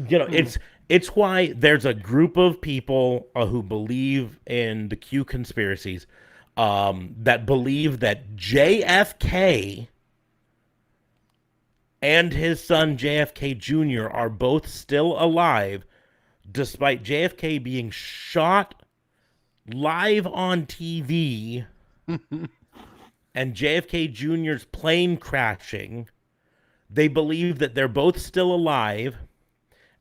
mean? It's why there's a group of people who believe in the Q conspiracies, that believe that JFK and his son JFK Jr. are both still alive, despite JFK being shot live on TV and JFK Jr.'s plane crashing. They believe that they're both still alive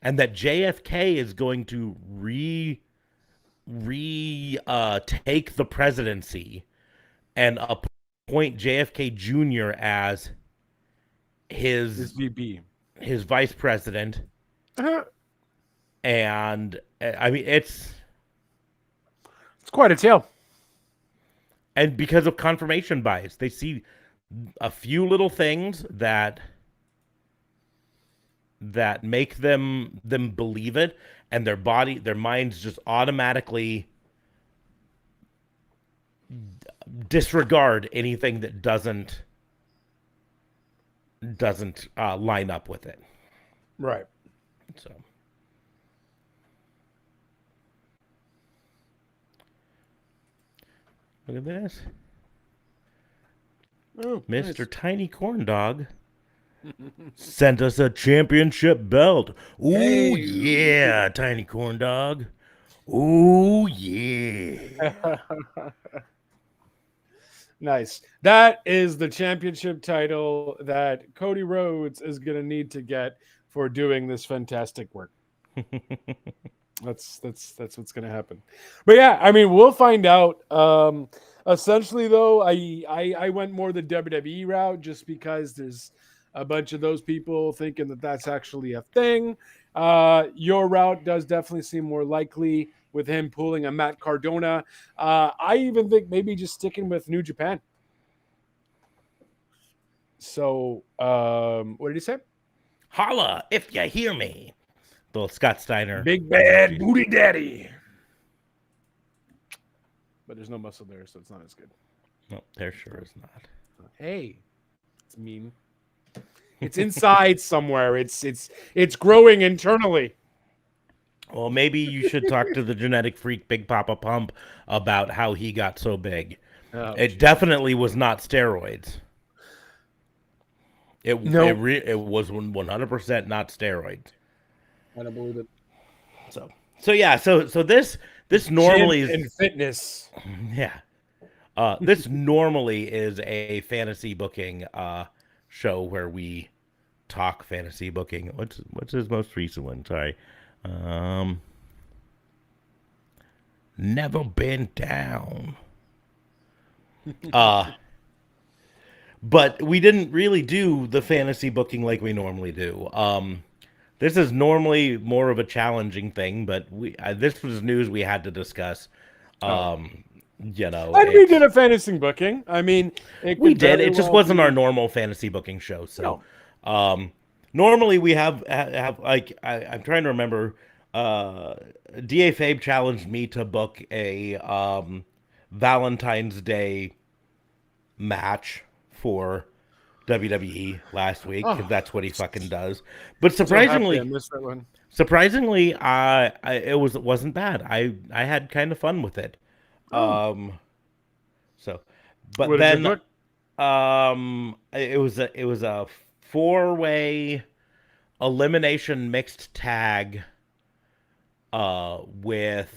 and that JFK is going to take the presidency and appoint JFK Jr. as his VP, his vice president. And I mean, it's quite a tale. And because of confirmation bias, they see a few little things that make them believe it, and their minds just automatically disregard anything that doesn't line up with it. Right. So look at this. Oh, Mr. Nice. Tiny Corn Dog sent us a championship belt. Ooh, hey. Yeah, Tiny Corn Dog. Ooh, yeah. Nice. That is the championship title that Cody Rhodes is going to need to get for doing this fantastic work. That's what's going to happen. But yeah, I mean, we'll find out. Essentially, though, I went more the WWE route just because there's a bunch of those people thinking that that's actually a thing. Your route does definitely seem more likely with him pulling a Matt Cardona. I even think maybe just sticking with New Japan. So, what did he say? Holla if you hear me. Little Scott Steiner. Big bad booty daddy. But there's no muscle there, so it's not as good. No, there sure is not. Hey, it's mean. It's inside somewhere. It's growing internally. Well, maybe you should talk to the genetic freak Big Papa Pump about how he got so big. Oh, it definitely was not steroids. It was 100% not steroids. I don't believe it. So yeah, so this normally is in fitness. Yeah. This normally is a fantasy booking show where we talk fantasy booking. What's his most recent one? Sorry. Never been down. But we didn't really do the fantasy booking like we normally do. This is normally more of a challenging thing, but this was news we had to discuss. You know, and we did a fantasy booking. I mean, we did. It just wasn't our normal fantasy booking show. So, normally we have like I'm trying to remember. Da Fabe challenged me to book a Valentine's Day match for WWE last week because that's what he fucking does. But surprisingly, I missed that one. Surprisingly, it wasn't bad. I had kind of fun with it. So, but what then it was a 4-way elimination mixed tag with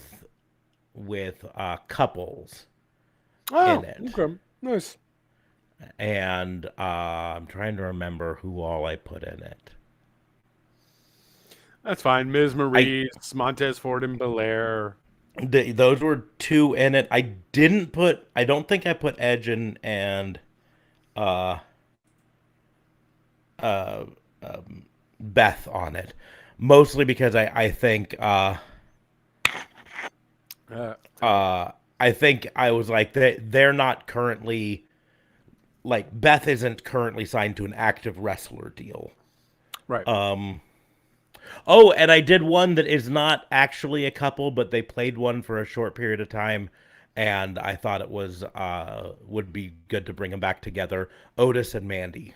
couples in it. Okay. Nice. And I'm trying to remember who all I put in it. That's fine. Miz Maurice, Montez Ford, and Belair. Those were 2 in it. I don't think I put Edge and Beth on it. Mostly because I think I think I was like they're not currently, like, Beth isn't currently signed to an active wrestler deal. Right. Oh, and I did one that is not actually a couple, but they played one for a short period of time, and I thought it was would be good to bring them back together. Otis and Mandy.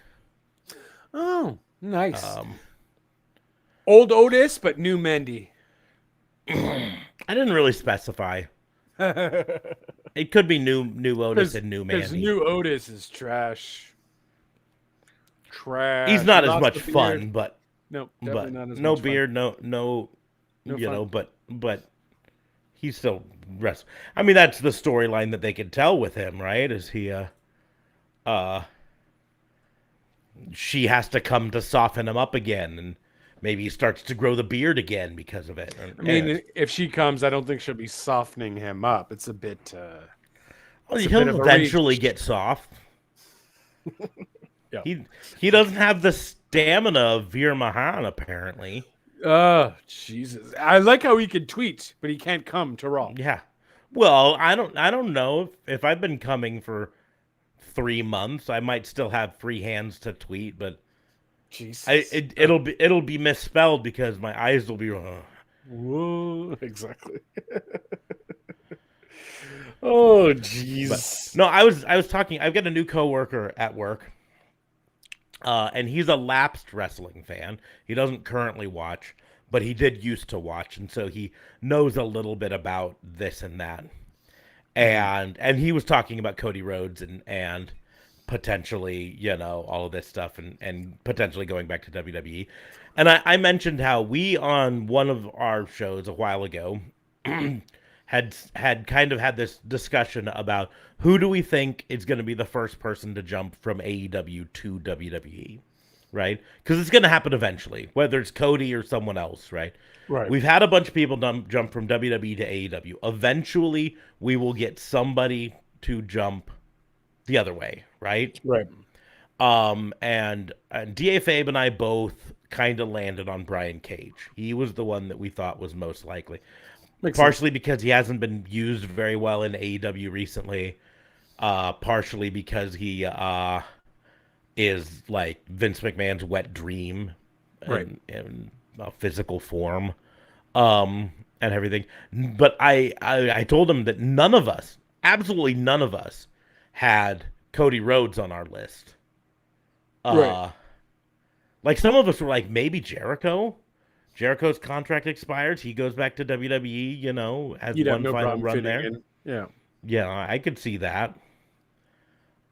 Oh, nice. Old Otis, but new Mandy. I didn't really specify. It could be new Otis and new Mandy. Because new Otis is trash. He's not as much fun, but no, definitely not as no much beard, fun. no, you fun. know, but he's still wrestling. I mean, that's the storyline that they could tell with him, right? Is he she has to come to soften him up again, and maybe he starts to grow the beard again because of it. I mean, if she comes, I don't think she'll be softening him up. It's a bit. Well, he'll eventually get soft. Yeah. He doesn't have the stamina of Veer Mahan, apparently. Oh, Jesus! I like how he can tweet, but he can't come to Raw. Yeah. Well, I don't know if I've been coming for 3 months, I might still have free hands to tweet, but Jesus. it'll be misspelled because my eyes will be wrong. Whoa, exactly. Oh, jeez. No, I was talking. I've got a new coworker at work, and he's a lapsed wrestling fan. He doesn't currently watch, but he did used to watch, and so he knows a little bit about this and that. And he was talking about Cody Rhodes and potentially, you know, all of this stuff and potentially going back to WWE. And I mentioned how we, on one of our shows a while ago, had kind of had this discussion about who do we think is going to be the first person to jump from AEW to WWE, right? Because it's going to happen eventually, whether it's Cody or someone else, right? Right. We've had a bunch of people jump from WWE to AEW. Eventually, we will get somebody to jump the other way, right? Right. And DA Fabe and I both kind of landed on Brian Cage. He was the one that we thought was most likely. Partially because he hasn't been used very well in AEW recently. Partially because he is like Vince McMahon's wet dream, right, in physical form, and everything. But I told him that none of us, absolutely none of us, had Cody Rhodes on our list. Right. Like some of us were like, maybe Jericho. Jericho's contract expires. He goes back to WWE, you know, has one final run there. Yeah. Yeah, I could see that.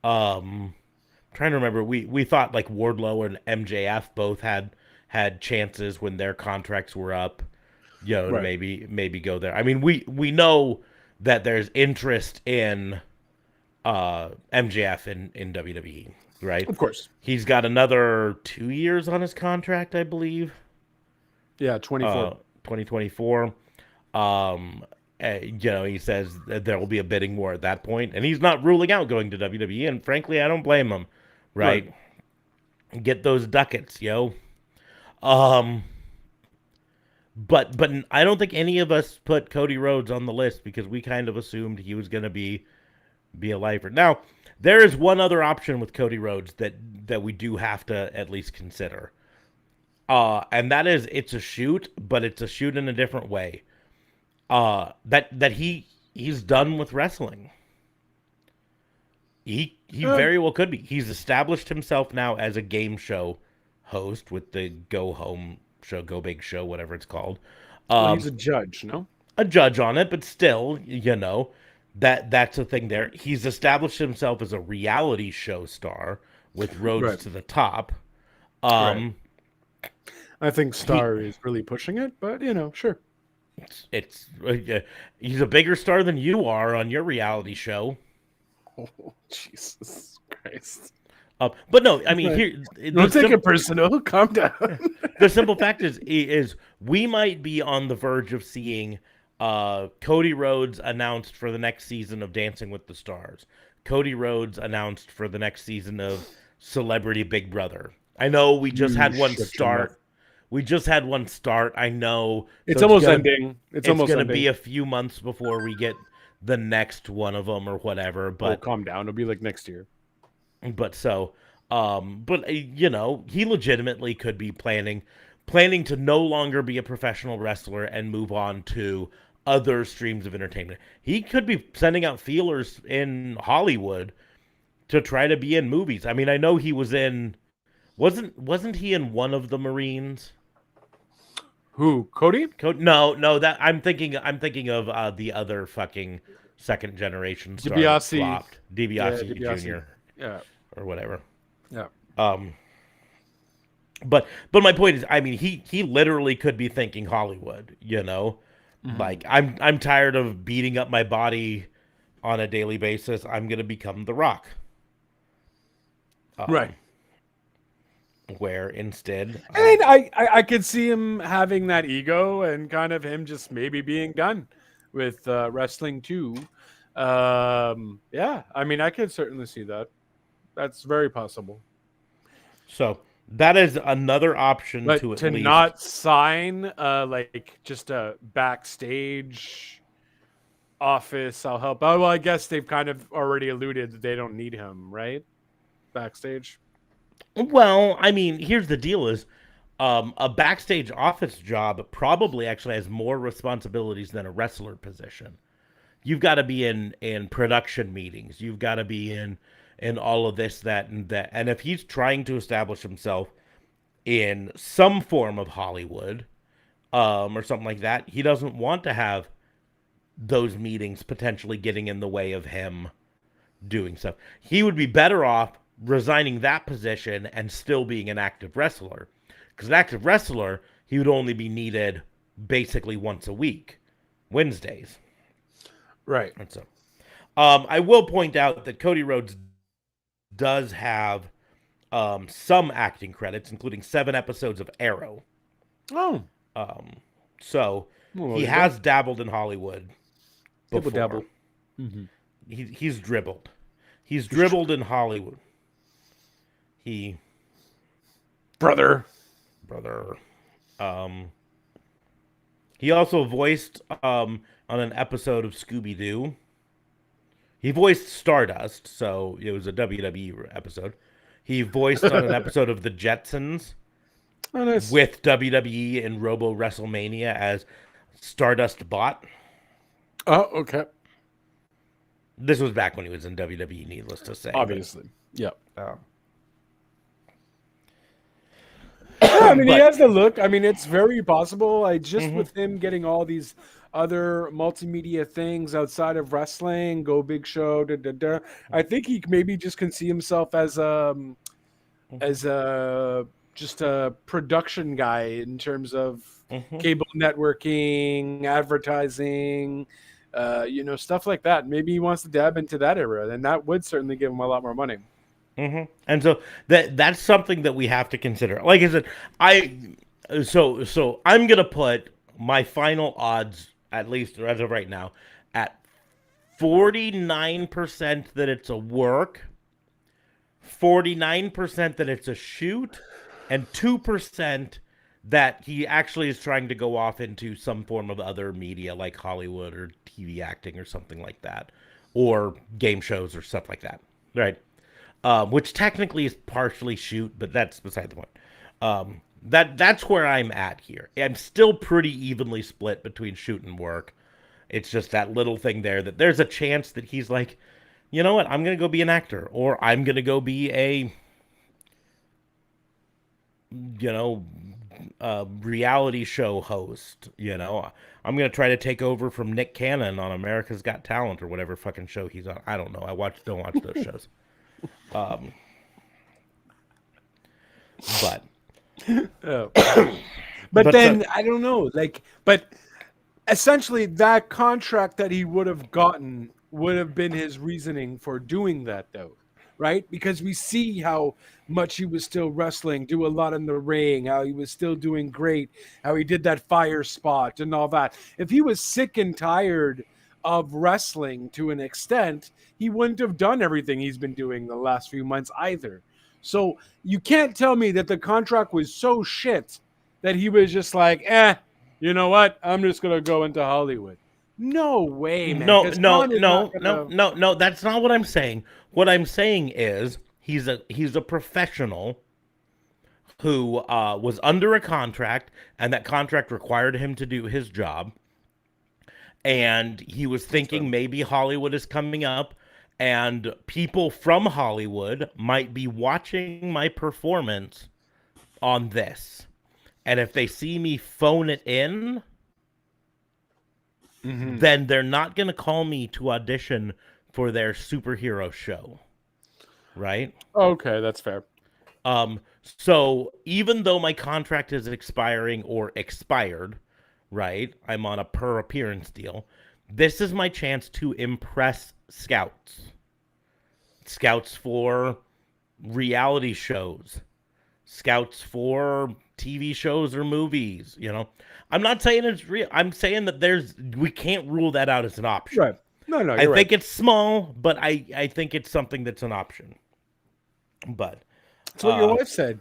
Trying to remember, we thought like Wardlow and MJF both had chances when their contracts were up, you know, right, maybe go there. I mean, we know that there's interest in MJF in WWE, right? Of course. He's got another 2 years on his contract, I believe. Yeah, 2024. He says that there will be a bidding war at that point, and he's not ruling out going to WWE. And frankly, I don't blame him. Right? Get those ducats, yo. But I don't think any of us put Cody Rhodes on the list because we kind of assumed he was going to be a lifer. Now, there is one other option with Cody Rhodes that we do have to at least consider. And that is it's a shoot, but it's a shoot in a different way. That he's done with wrestling. He very well could be. He's established himself now as a game show host with the Go Home show, Go Big show, whatever it's called. He's a judge, no? A judge on it, but still, that's the thing there. He's established himself as a reality show star with Rhodes to the top. I think Star is really pushing it, but sure. It's he's a bigger star than you are on your reality show. Oh, Jesus Christ. But no, I mean, here don't take it personal. Calm down. The simple fact is we might be on the verge of seeing Cody Rhodes announced for the next season of Dancing with the Stars. Cody Rhodes announced for the next season of Celebrity Big Brother. I know we just had one start. We just had one start. I know it's almost ending. It's almost going to be a few months before we get the next one of them or whatever. But calm down. It'll be like next year. But he legitimately could be planning to no longer be a professional wrestler and move on to other streams of entertainment. He could be sending out feelers in Hollywood to try to be in movies. I mean, I know he was in. Wasn't he in one of the Marines? Who? Cody? No. That I'm thinking of the other fucking second generation star. DiBiase. DiBiase Jr. Yeah. Or whatever. Yeah. But my point is, I mean, he literally could be thinking Hollywood. Like I'm tired of beating up my body on a daily basis. I'm gonna become The Rock. Right. Where instead, and I could see him having that ego and kind of him just maybe being done with wrestling too. Yeah, I mean, I could certainly see that. That's very possible. So that is another option but to at to least not sign like just a backstage office. I'll help. Oh well, I guess they've kind of already alluded that they don't need him, right? Backstage. Well, I mean, here's the deal: is a backstage office job probably actually has more responsibilities than a wrestler position. You've got to be in production meetings. You've got to be in all of this, that, and that. And if he's trying to establish himself in some form of Hollywood, or something like that, he doesn't want to have those meetings potentially getting in the way of him doing stuff. He would be better off resigning that position and still being an active wrestler. Because an active wrestler, he would only be needed basically once a week, Wednesdays. Right. And so, I will point out that Cody Rhodes does have some acting credits, including 7 episodes of Arrow. Oh. So he has dabbled in Hollywood before. Dabble. Mm-hmm. He's dribbled. He's dribbled in Hollywood. Brother. He also voiced on an episode of Scooby-Doo. He voiced Stardust, so it was a WWE episode. He voiced on an episode of The Jetsons with WWE in Robo WrestleMania as Stardust Bot. Oh, okay. This was back when he was in WWE, needless to say. Obviously. Yep. I mean, he has the look. I mean, it's very possible. With him getting all these other multimedia things outside of wrestling, Go Big Show, I think he maybe just can see himself as just a production guy in terms of cable networking, advertising, Stuff like that. Maybe he wants to dab into that era, and that would certainly give him a lot more money. Mm-hmm. And so that's something that we have to consider. Like I said, so I'm gonna put my final odds, at least as of right now, at 49% that it's a work, 49% that it's a shoot, and 2% that he actually is trying to go off into some form of other media like Hollywood or TV acting or something like that, or game shows or stuff like that, right? Which technically is partially shoot, but that's beside the point. That's where I'm at here. I'm still pretty evenly split between shoot and work. It's just that little thing there that there's a chance that he's like, you know what, I'm gonna go be an actor, or I'm gonna go be a, reality show host. I'm gonna try to take over from Nick Cannon on America's Got Talent or whatever fucking show he's on. I don't know. Don't watch those shows. But but then I don't know, but essentially that contract that he would have gotten would have been his reasoning for doing that, though, right? Because we see how much he was still wrestling, do a lot in the ring, how he was still doing great, how he did that fire spot and all that. If he was sick and tired of wrestling to an extent, he wouldn't have done everything he's been doing the last few months either. So you can't tell me that the contract was so shit that he was just like, you know what? I'm just going to go into Hollywood. No way, man. No. That's not what I'm saying. What I'm saying is he's a professional who was under a contract, and that contract required him to do his job. And he was thinking maybe Hollywood is coming up, and people from Hollywood might be watching my performance on this. And if they see me phone it in, then they're not going to call me to audition for their superhero show. Right? Okay, that's fair. So even though my contract is expiring or expired, right? I'm on a per appearance deal. This is my chance to impress scouts. Scouts for reality shows. Scouts for TV shows or movies, I'm not saying it's real. I'm saying that we can't rule that out as an option. Right. No, I think it's small, but I think it's something that's an option. But that's what your wife said.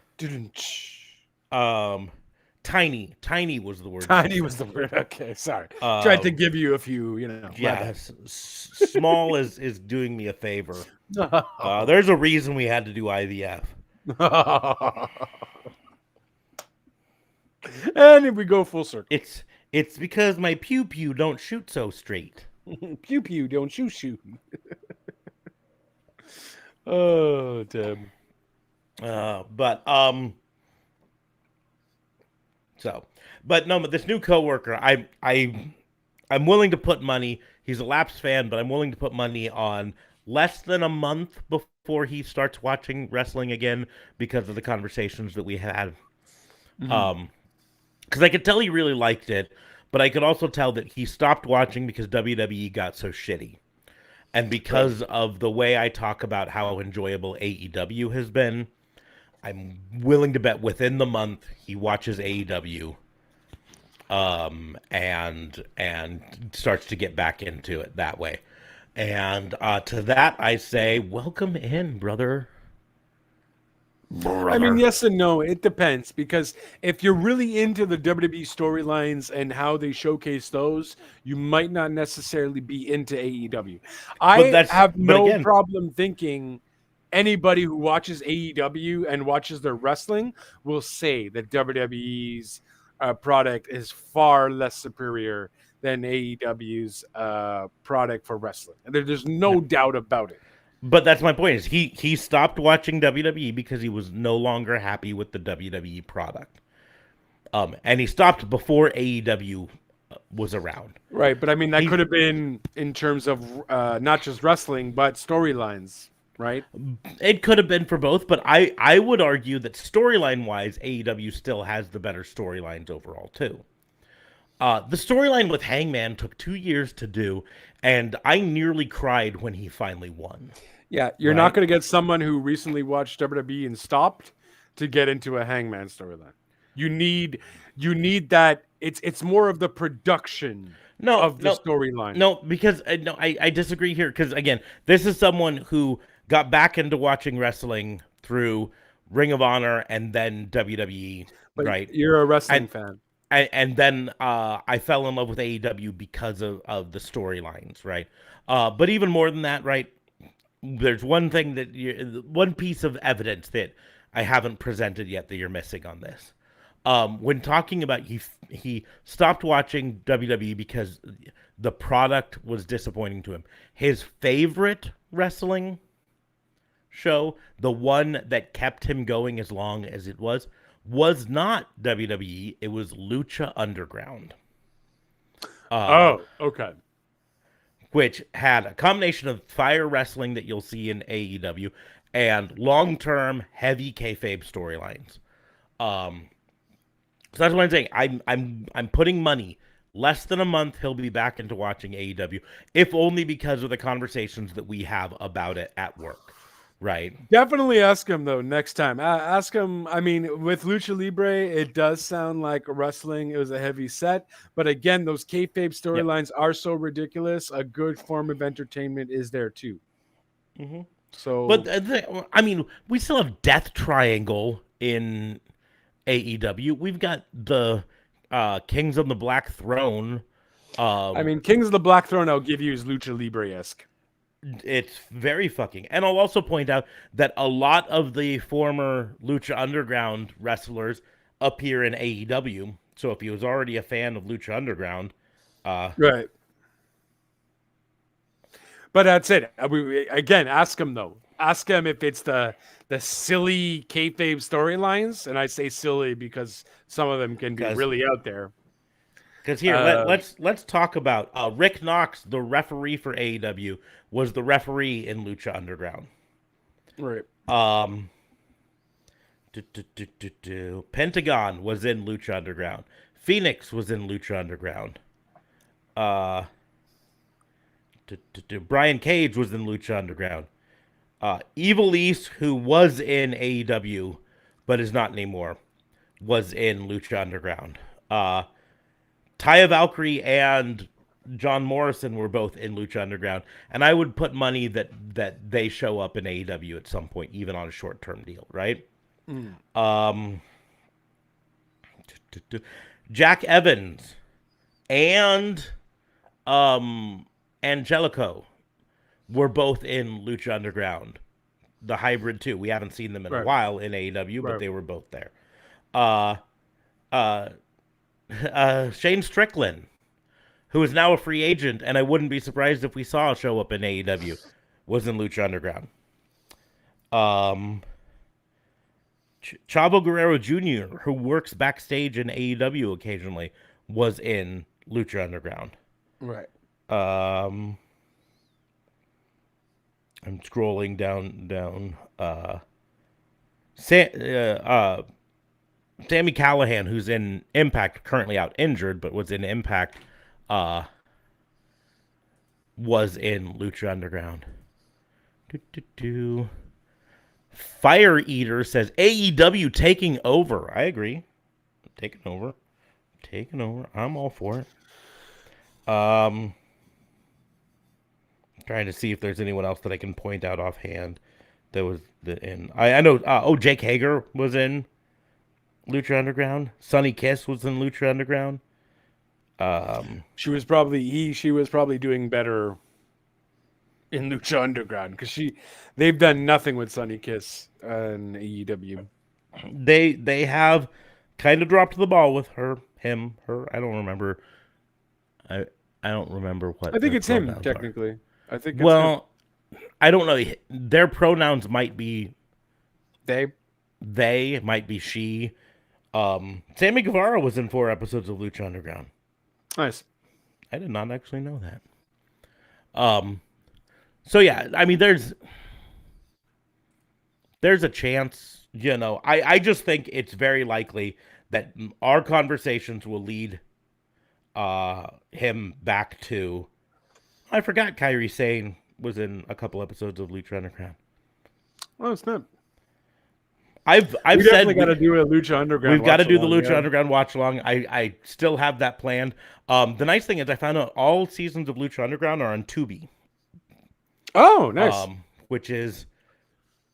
Tiny was the word. Tiny was the word. Okay, sorry. Tried to give you a few, Yeah, small is doing me a favor. There's a reason we had to do IVF. And if we go full circle, it's because my pew don't shoot so straight. Pew don't shoot. Oh, damn. But this new coworker, I'm willing to put money. He's a Laps fan, but I'm willing to put money on less than a month before he starts watching wrestling again because of the conversations that we had. Because I could tell he really liked it, but I could also tell that he stopped watching because WWE got so shitty. And because of the way I talk about how enjoyable AEW has been, I'm willing to bet within the month he watches AEW and starts to get back into it that way. And to that I say, welcome in, brother. I mean, yes and no. It depends, because if you're really into the WWE storylines and how they showcase those, you might not necessarily be into AEW. I have no problem thinking anybody who watches AEW and watches their wrestling will say that WWE's product is far less superior than AEW's product for wrestling. There's no doubt about it. But that's my point. Is he stopped watching WWE because he was no longer happy with the WWE product, and he stopped before AEW was around. Right, but I mean that could have been in terms of not just wrestling but storylines, right? It could have been for both, but I would argue that storyline wise, AEW still has the better storylines overall too. The storyline with Hangman took 2 years to do, and I nearly cried when he finally won. Yeah, you're not going to get someone who recently watched WWE and stopped to get into a Hangman storyline. You need that. It's more of the production of the storyline. No, because I disagree here. Because again, this is someone who got back into watching wrestling through Ring of Honor and then WWE. But right? You're a wrestling fan. And then I fell in love with AEW because of the storylines, right? But even more than that, right? There's one thing one piece of evidence that I haven't presented yet that you're missing on this. When talking about he stopped watching WWE because the product was disappointing to him. His favorite wrestling show, the one that kept him going as long as it was not WWE. It was Lucha Underground. Okay. Which had a combination of fire wrestling that you'll see in AEW and long-term heavy kayfabe storylines. So that's what I'm saying. I'm putting money. Less than a month, he'll be back into watching AEW, if only because of the conversations that we have about it at work. Right. Definitely ask him though next time. Ask him. I mean, with Lucha Libre, it does sound like wrestling. It was a heavy set, but again, those kayfabe storylines are so ridiculous. A good form of entertainment is there too. Mm-hmm. So, but I mean, we still have Death Triangle in AEW. We've got the Kings of the Black Throne. I mean, Kings of the Black Throne, I'll give you, is Lucha Libre-esque. It's very fucking. And I'll also point out that a lot of the former Lucha Underground wrestlers appear in AEW. So if he was already a fan of Lucha Underground, right. But that's it. Again, ask him though. Ask him if it's the silly kayfabe storylines, and I say silly because some of them can be really out there. Because here, let's talk about Rick Knox, the referee for AEW, was the referee in Lucha Underground. Right. Pentagon was in Lucha Underground. Phoenix was in Lucha Underground. Brian Cage was in Lucha Underground. Evil East, who was in AEW but is not anymore, was in Lucha Underground. Taya Valkyrie and John Morrison were both in Lucha Underground, and I would put money that they show up in AEW at some point, even on a short-term deal, right? Jack Evans and Angelico were both in Lucha Underground, the hybrid too. We haven't seen them in a while in AEW, but they were both there. Shane Strickland, who is now a free agent, and I wouldn't be surprised if we saw a show up in AEW, was in Lucha Underground. Chavo Guerrero Jr., who works backstage in AEW occasionally, was in Lucha Underground. Right. I'm scrolling down. Sami Callihan, who's in Impact, currently out injured, but was in Impact, was in Lucha Underground. Fire Eater says AEW taking over. I agree. Taking over. I'm all for it. Trying to see if there's anyone else that I can point out offhand that was in. I know. Jake Hager was in Lucha Underground. Sonny Kiss was in Lucha Underground. She was probably doing better in Lucha Underground because they've done nothing with Sonny Kiss in AEW. They have kind of dropped the ball with her. I don't remember. I don't remember what. I think it's him technically. I think. Well, I don't know. Their pronouns might be they. They might be she. Sammy Guevara was in 4 episodes of Lucha Underground. Nice. I did not actually know that. So yeah, I mean, there's a chance, I just think it's very likely that our conversations will lead him back to. I forgot Kairi Sane was in a couple episodes of Lucha Underground. Oh, snap. I've we said definitely got to do a Lucha Underground. We've got to do the Lucha yeah. Underground watch along. I still have that planned. The nice thing is I found out all seasons of Lucha Underground are on Tubi. Oh, nice. Which is,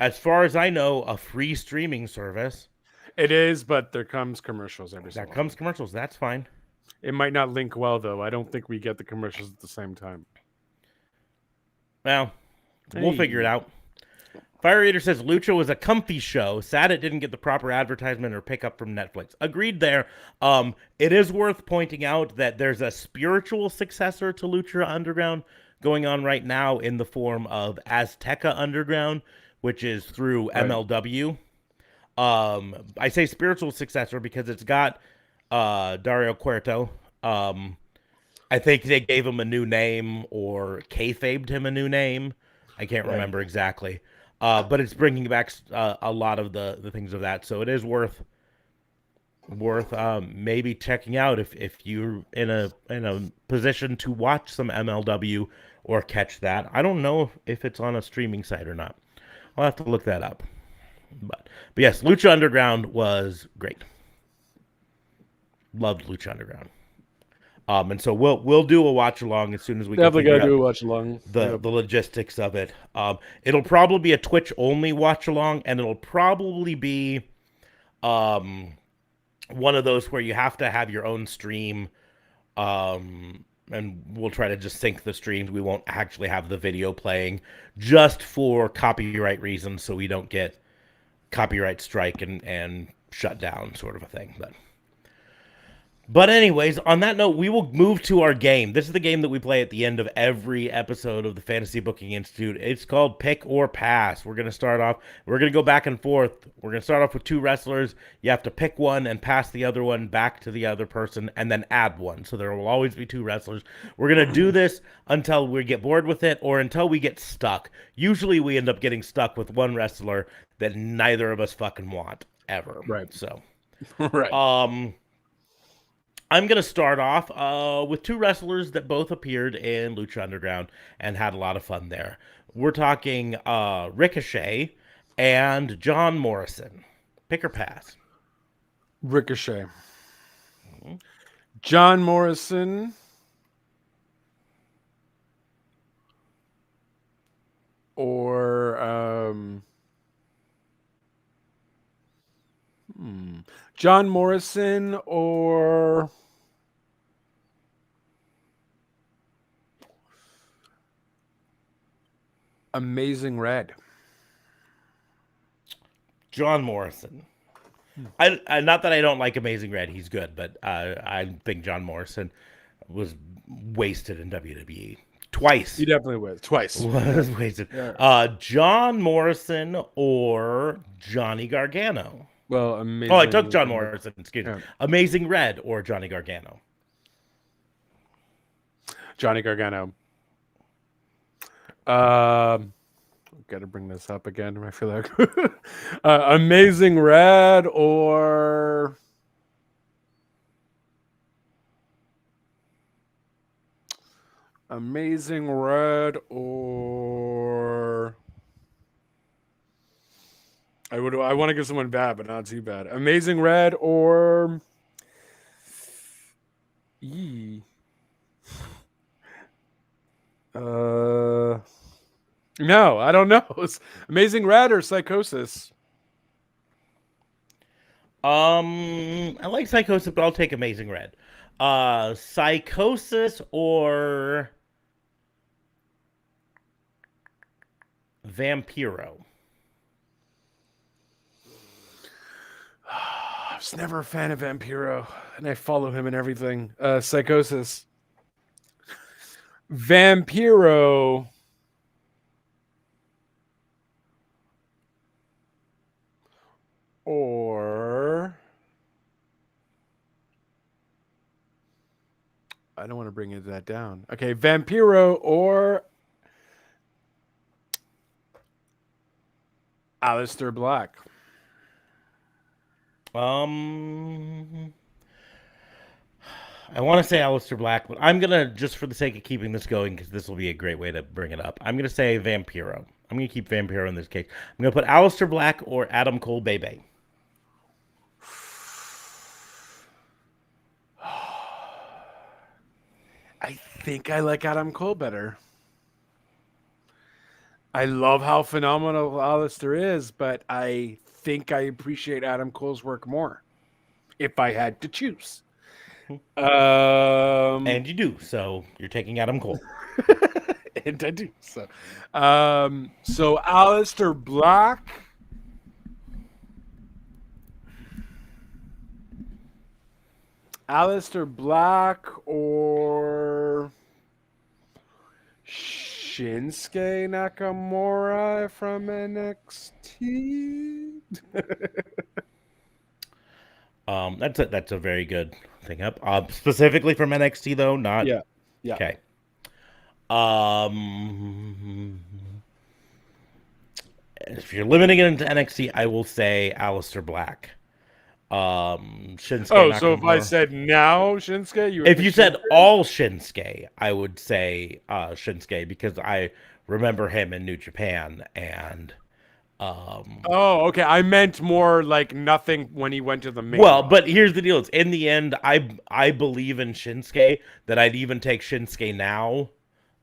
as far as I know, a free streaming service. It is, but there comes commercials every so often. That comes commercials. That's fine. It might not link well, though. I don't think we get the commercials at the same time. Well, we'll figure it out. Fire Eater says Lucha was a comfy show. Sad it didn't get the proper advertisement or pickup from Netflix. Agreed there. It is worth pointing out that there's a spiritual successor to Lucha Underground going on right now in the form of Azteca Underground, which is through MLW. I say spiritual successor because it's got Dario Cueto. I think they gave him a new name or kayfabed him a new name. I can't remember exactly. But it's bringing back a lot of the things of that. So it is worth maybe checking out if you're in a position to watch some MLW or catch that. I don't know if it's on a streaming site or not. I'll have to look that up. But yes, Lucha Underground was great. Loved Lucha Underground. And so we'll do a watch along as soon as we definitely gotta do a watch along. The logistics of it. It'll probably be a Twitch only watch along, and it'll probably be one of those where you have to have your own stream. And we'll try to just sync the streams. We won't actually have the video playing just for copyright reasons, so we don't get copyright strike and shut down, sort of a thing. But anyways, on that note, we will move to our game. This is the game that we play at the end of every episode of the Fantasy Booking Institute. It's called Pick or Pass. We're going to go back and forth. We're going to start off with two wrestlers. You have to pick one and pass the other one back to the other person and then add one. So there will always be two wrestlers. We're going to do this until we get bored with it or until we get stuck. Usually we end up getting stuck with one wrestler that neither of us fucking want ever. Right. So, right. I'm going to start off with two wrestlers that both appeared in Lucha Underground and had a lot of fun there. We're talking Ricochet and John Morrison. Pick or pass? Ricochet. Mm-hmm. John Morrison. Or John Morrison or Amazing Red. John Morrison. I not that I don't like Amazing Red, he's good, but I think John Morrison was wasted in WWE twice. He definitely was twice. Was wasted. Yeah. John Morrison or Johnny Gargano. Well, amazing. Oh, I took John Morrison. Excuse me. Amazing Red or Johnny Gargano. Johnny Gargano. Got to bring this up again. I feel like Amazing Red or Amazing Red or I want to give someone bad, but not too bad. Amazing Red or No, I don't know. It's Amazing Red or Psychosis. I like Psychosis, but I'll take Amazing Red. Psychosis or Vampiro. I was never a fan of Vampiro, and I follow him in everything. Psychosis. Vampiro. Or I don't want to bring that down. Okay, Vampiro or Aleister Black. I want to say Aleister Black, but I'm going to, just for the sake of keeping this going, because this will be a great way to bring it up, I'm going to say Vampiro. I'm going to keep Vampiro in this case. I'm going to put Aleister Black or Adam Cole Bebe. I think I like Adam Cole better. I love how phenomenal Aleister is, but I think I appreciate Adam Cole's work more if I had to choose. And you do, so you're taking Adam Cole. And I do. So Aleister Black. Aleister Black or Shinsuke Nakamura from NXT. That's a very good thing up. Specifically from NXT though, not Yeah. Okay. If you're limiting it into NXT, I will say Aleister Black. Shinsuke Nakamura. So if I said now Shinsuke, if you said all Shinsuke, I would say Shinsuke because I remember him in New Japan and. Oh, okay. I meant more like nothing when he went to the main. Well, but here's the deal: it's in the end, I believe in Shinsuke that I'd even take Shinsuke now.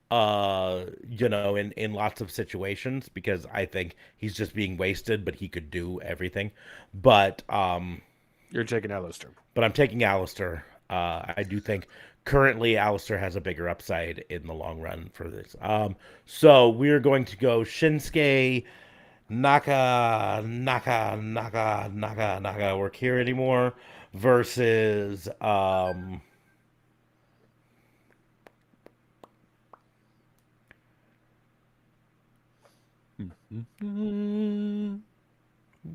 In lots of situations because I think he's just being wasted, but he could do everything. But you're taking Aleister. But I'm taking Aleister. I do think currently Aleister has a bigger upside in the long run for this. So we're going to go Shinsuke Naka work here anymore versus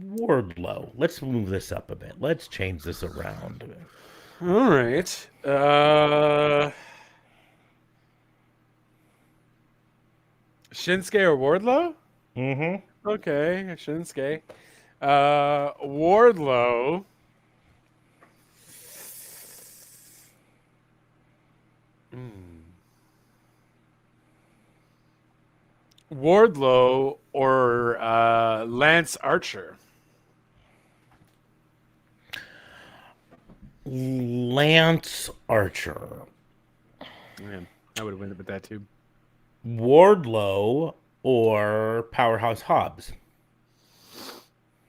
Wardlow. Let's move this up a bit. Let's change this around. All right. Shinsuke or Wardlow? Mm-hmm. Okay, Shinsuke. Wardlow. Wardlow or Lance Archer? Lance Archer. Man, I would have went with that too. Wardlow or Powerhouse Hobbs?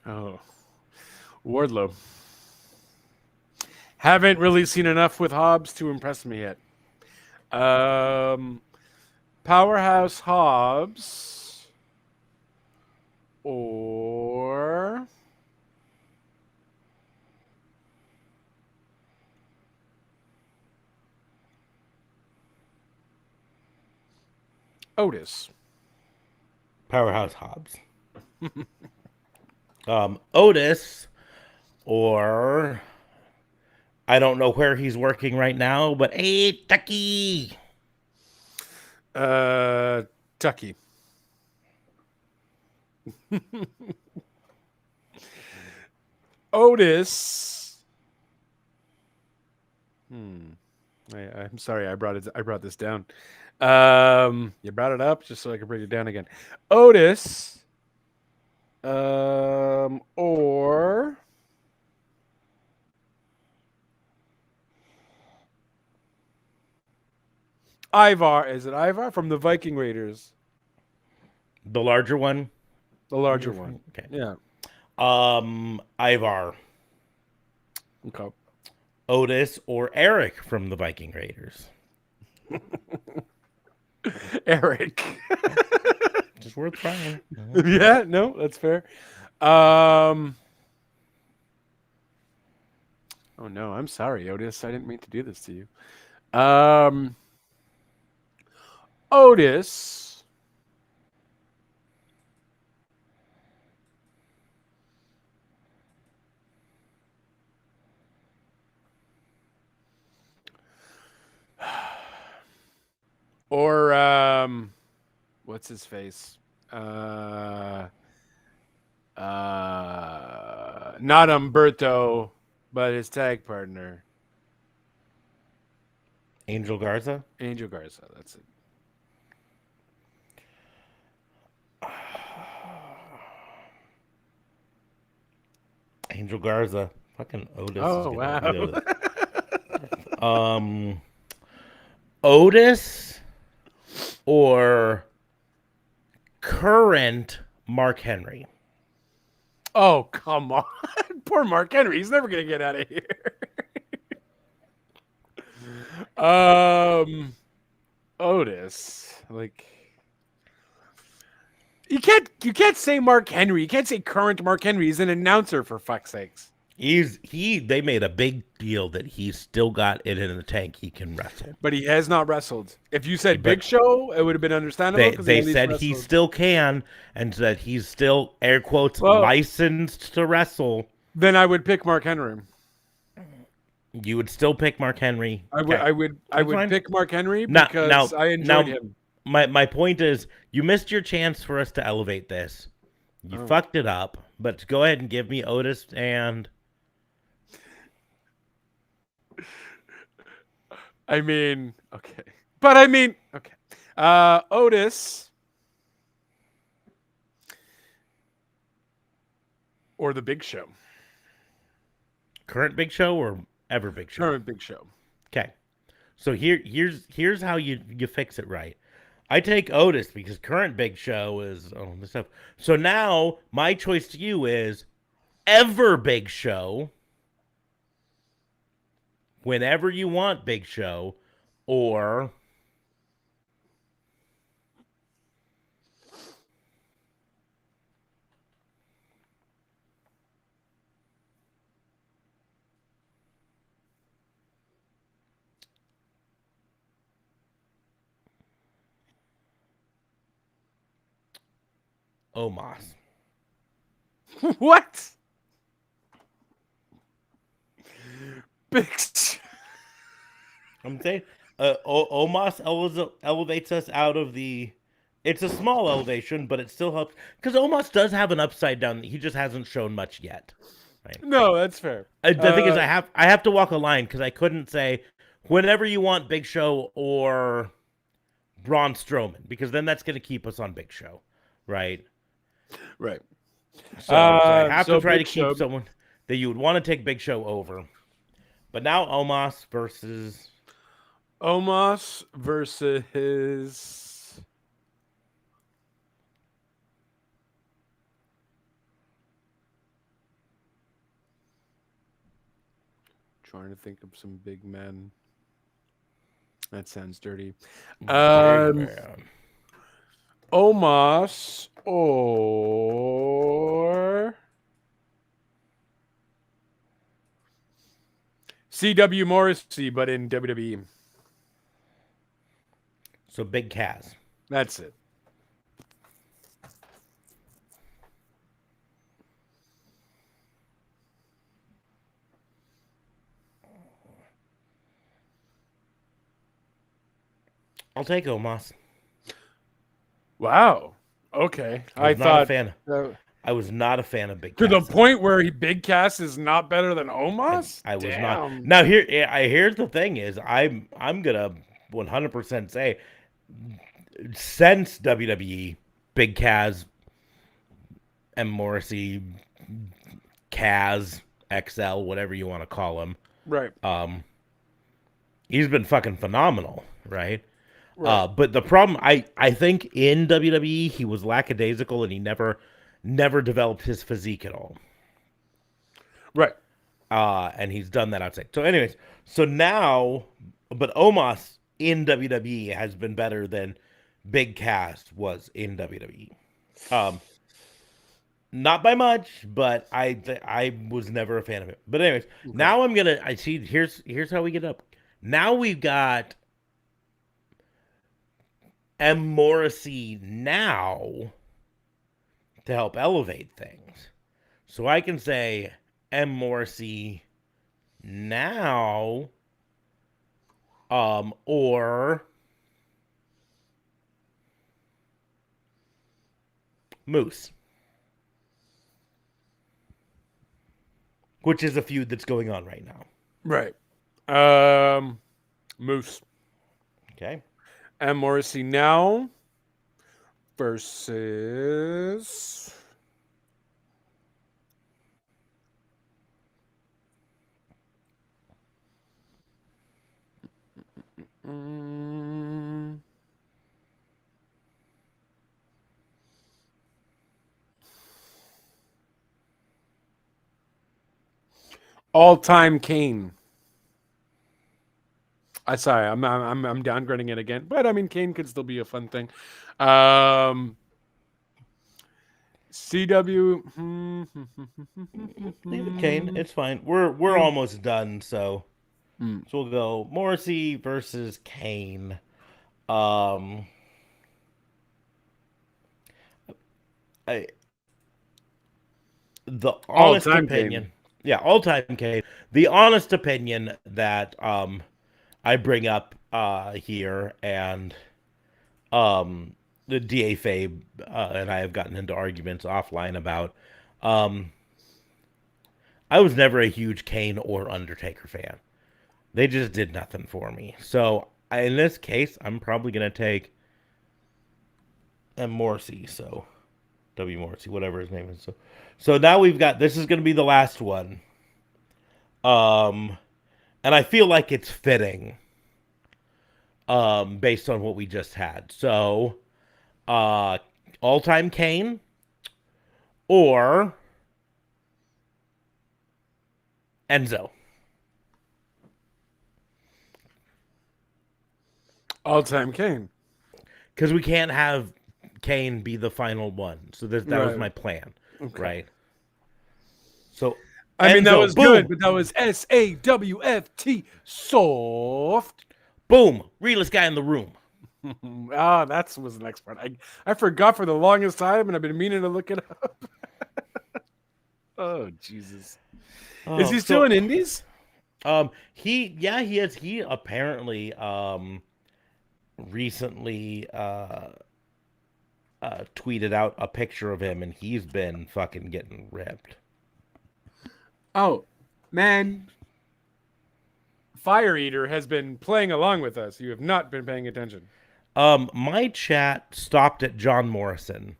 Oh, Wardlow. Haven't really seen enough with Hobbs to impress me yet. Powerhouse Hobbs or Otis. Powerhouse Hobbs. Otis or I don't know where he's working right now, but hey, Tucky. Tucky. Otis. I'm sorry, I brought this down. You brought it up just so I could bring it down again. Otis. Or Ivar. Is it Ivar from the Viking Raiders? The larger one? The larger one. Okay. Yeah. Ivar. Okay. Otis or Eric from the Viking Raiders? Eric. Just worth trying. Yeah, no, that's fair. Oh no, I'm sorry, Otis. I didn't mean to do this to you. Otis or what's his face? Not Umberto, but his tag partner. Angel Garza. Angel Garza. That's it. Angel Garza. Fucking Otis. Oh wow. Otis or current Mark Henry. Oh come on, poor Mark Henry. He's never gonna get out of here. Otis, like you can't say Mark Henry. You can't say current Mark Henry. He's an announcer, for fuck's sakes. They made a big deal that he's still got it in the tank. He can wrestle, but he has not wrestled. If you said Big Show, it would have been understandable. They said he still can, and that he's still air quotes licensed to wrestle. Then I would pick Mark Henry. You would still pick Mark Henry. I would pick Mark Henry because I enjoyed him. My point is, you missed your chance for us to elevate this. You fucked it up. But go ahead and give me Otis and. Okay. Otis or the Big Show. Current Big Show or ever Big Show? Current Big Show. Okay. So here's how you fix it right. I take Otis because current Big Show is this stuff. So now my choice to you is ever Big Show, whenever you want Big Show, or Omos. What? Big. I'm saying Omos elevates us out of the. It's a small elevation, but it still helps because Omos does have an upside down. He just hasn't shown much yet. Right? No, that's fair. The thing is, I have to walk a line because I couldn't say whenever you want Big Show or Braun Strowman because then that's going to keep us on Big Show, right? Right. So I have to try to keep someone that you would want to take Big Show over. But now Omos versus trying to think of some big men. That sounds dirty. Omos or C.W. Morrissey, but in WWE. So Big Cass. That's it. I'll take Omos. Wow. Okay. I was not a fan of Big Cass. To the point where Big Cass is not better than Omos? I was not. Now here's the thing is I'm gonna 100% say since WWE, Big Cass, M. Morrissey, Cass, XL, whatever you want to call him. Right. He's been fucking phenomenal, right? Right. But the problem, I think in WWE he was lackadaisical and he never developed his physique at all. Right. And he's done that outside. So anyways, so now, but Omos in WWE has been better than Big Cass was in WWE. Not by much, but I was never a fan of it. But anyways, okay. Now I see, here's how we get up. Now we've got M. Morrissey now to help elevate things. So I can say M. Morrissey now or Moose. Which is a feud that's going on right now. Right. Moose. Okay. And Morrissey now versus all-time Kane. Sorry, I'm downgrading it again, but I mean Kane could still be a fun thing. CW. Leave it Kane. It's fine. We're almost done, so we'll go Morrissey versus Kane. I the honest opinion. Kane. Yeah, all-time Kane. The honest opinion that I bring up here, and the DA Fabe and I have gotten into arguments offline about. I was never a huge Kane or Undertaker fan. They just did nothing for me. So in this case, I'm probably gonna take M. Morrissey. So W. Morrissey, whatever his name is. So now we've got, this is gonna be the last one. And I feel like it's fitting. Based on what we just had. So all-time Kane or Enzo. All-time Kane. Because we can't have Kane be the final one. So that was my plan. Okay. Right? So I mean, that was boom. Good, but that was SAWFT soft. Boom. Realest guy in the room. That was the next part. I forgot for the longest time, and I've been meaning to look it up. Oh, Jesus. Is he still in Indies? He is. He apparently recently tweeted out a picture of him, and he's been fucking getting ripped. Oh, man. Fire Eater has been playing along with us. You have not been paying attention. My chat stopped at John Morrison.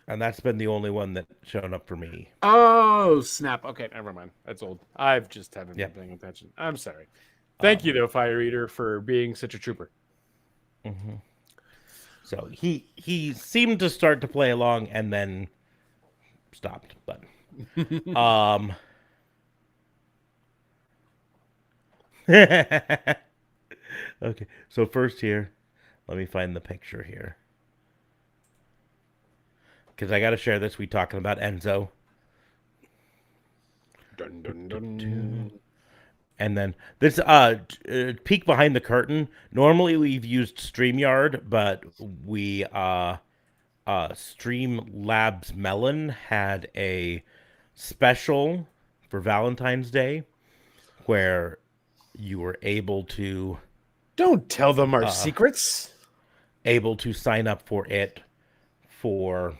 And that's been the only one that's shown up for me. Oh, snap. Okay, never mind. That's old. I've just haven't been paying attention. I'm sorry. Thank you, though, Fire Eater, for being such a trooper. Mm-hmm. So he seemed to start to play along and then stopped. But okay. So first here, let me find the picture here. Because I got to share this. We talking about Enzo. Dun, dun, dun. And then this peek behind the curtain. Normally we've used StreamYard, but we Streamlabs Melon had a special for Valentine's Day where you were able to. Don't tell them our secrets. Able to sign up for it for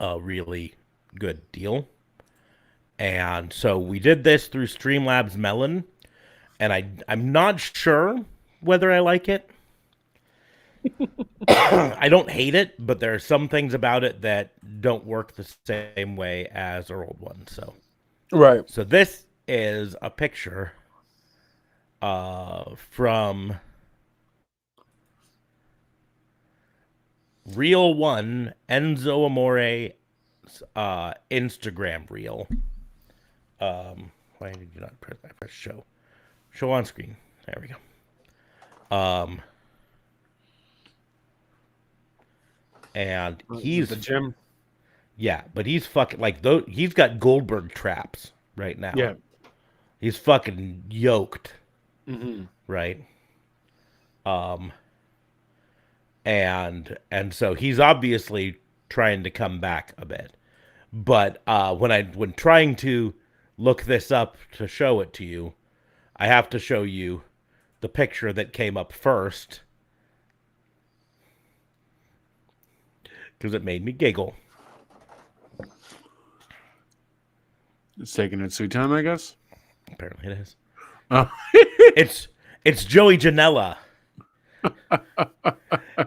a really good deal. And so we did this through Streamlabs Melon, and I'm not sure whether I like it. I don't hate it, but there are some things about it that don't work the same way as our old one. So, right. So this is a picture from Reel 1, Enzo Amore's Instagram reel. Why did you not press that? Press show. Show on screen. There we go. And he's the gym. Yeah, but he's fucking like those. He's got Goldberg traps right now. Yeah, he's fucking yoked. Mm-hmm. Right. And so he's obviously trying to come back a bit. But when trying to look this up to show it to you, I have to show you the picture that came up first because it made me giggle. It's taking its sweet time, I guess. Apparently it is. Oh. It's Joey Janela.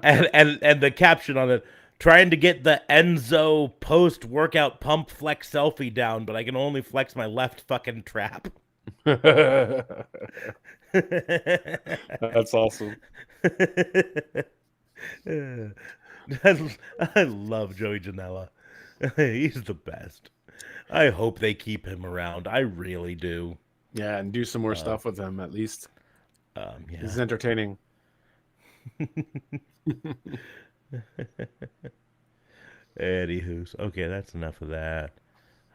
and the caption on it, trying to get the Enzo post-workout pump flex selfie down, but I can only flex my left fucking trap. That's awesome. I love Joey Janela. He's the best. I hope they keep him around. I really do. Yeah, and do some more stuff with him at least. Yeah. He's entertaining. Anywho's. Okay, that's enough of that.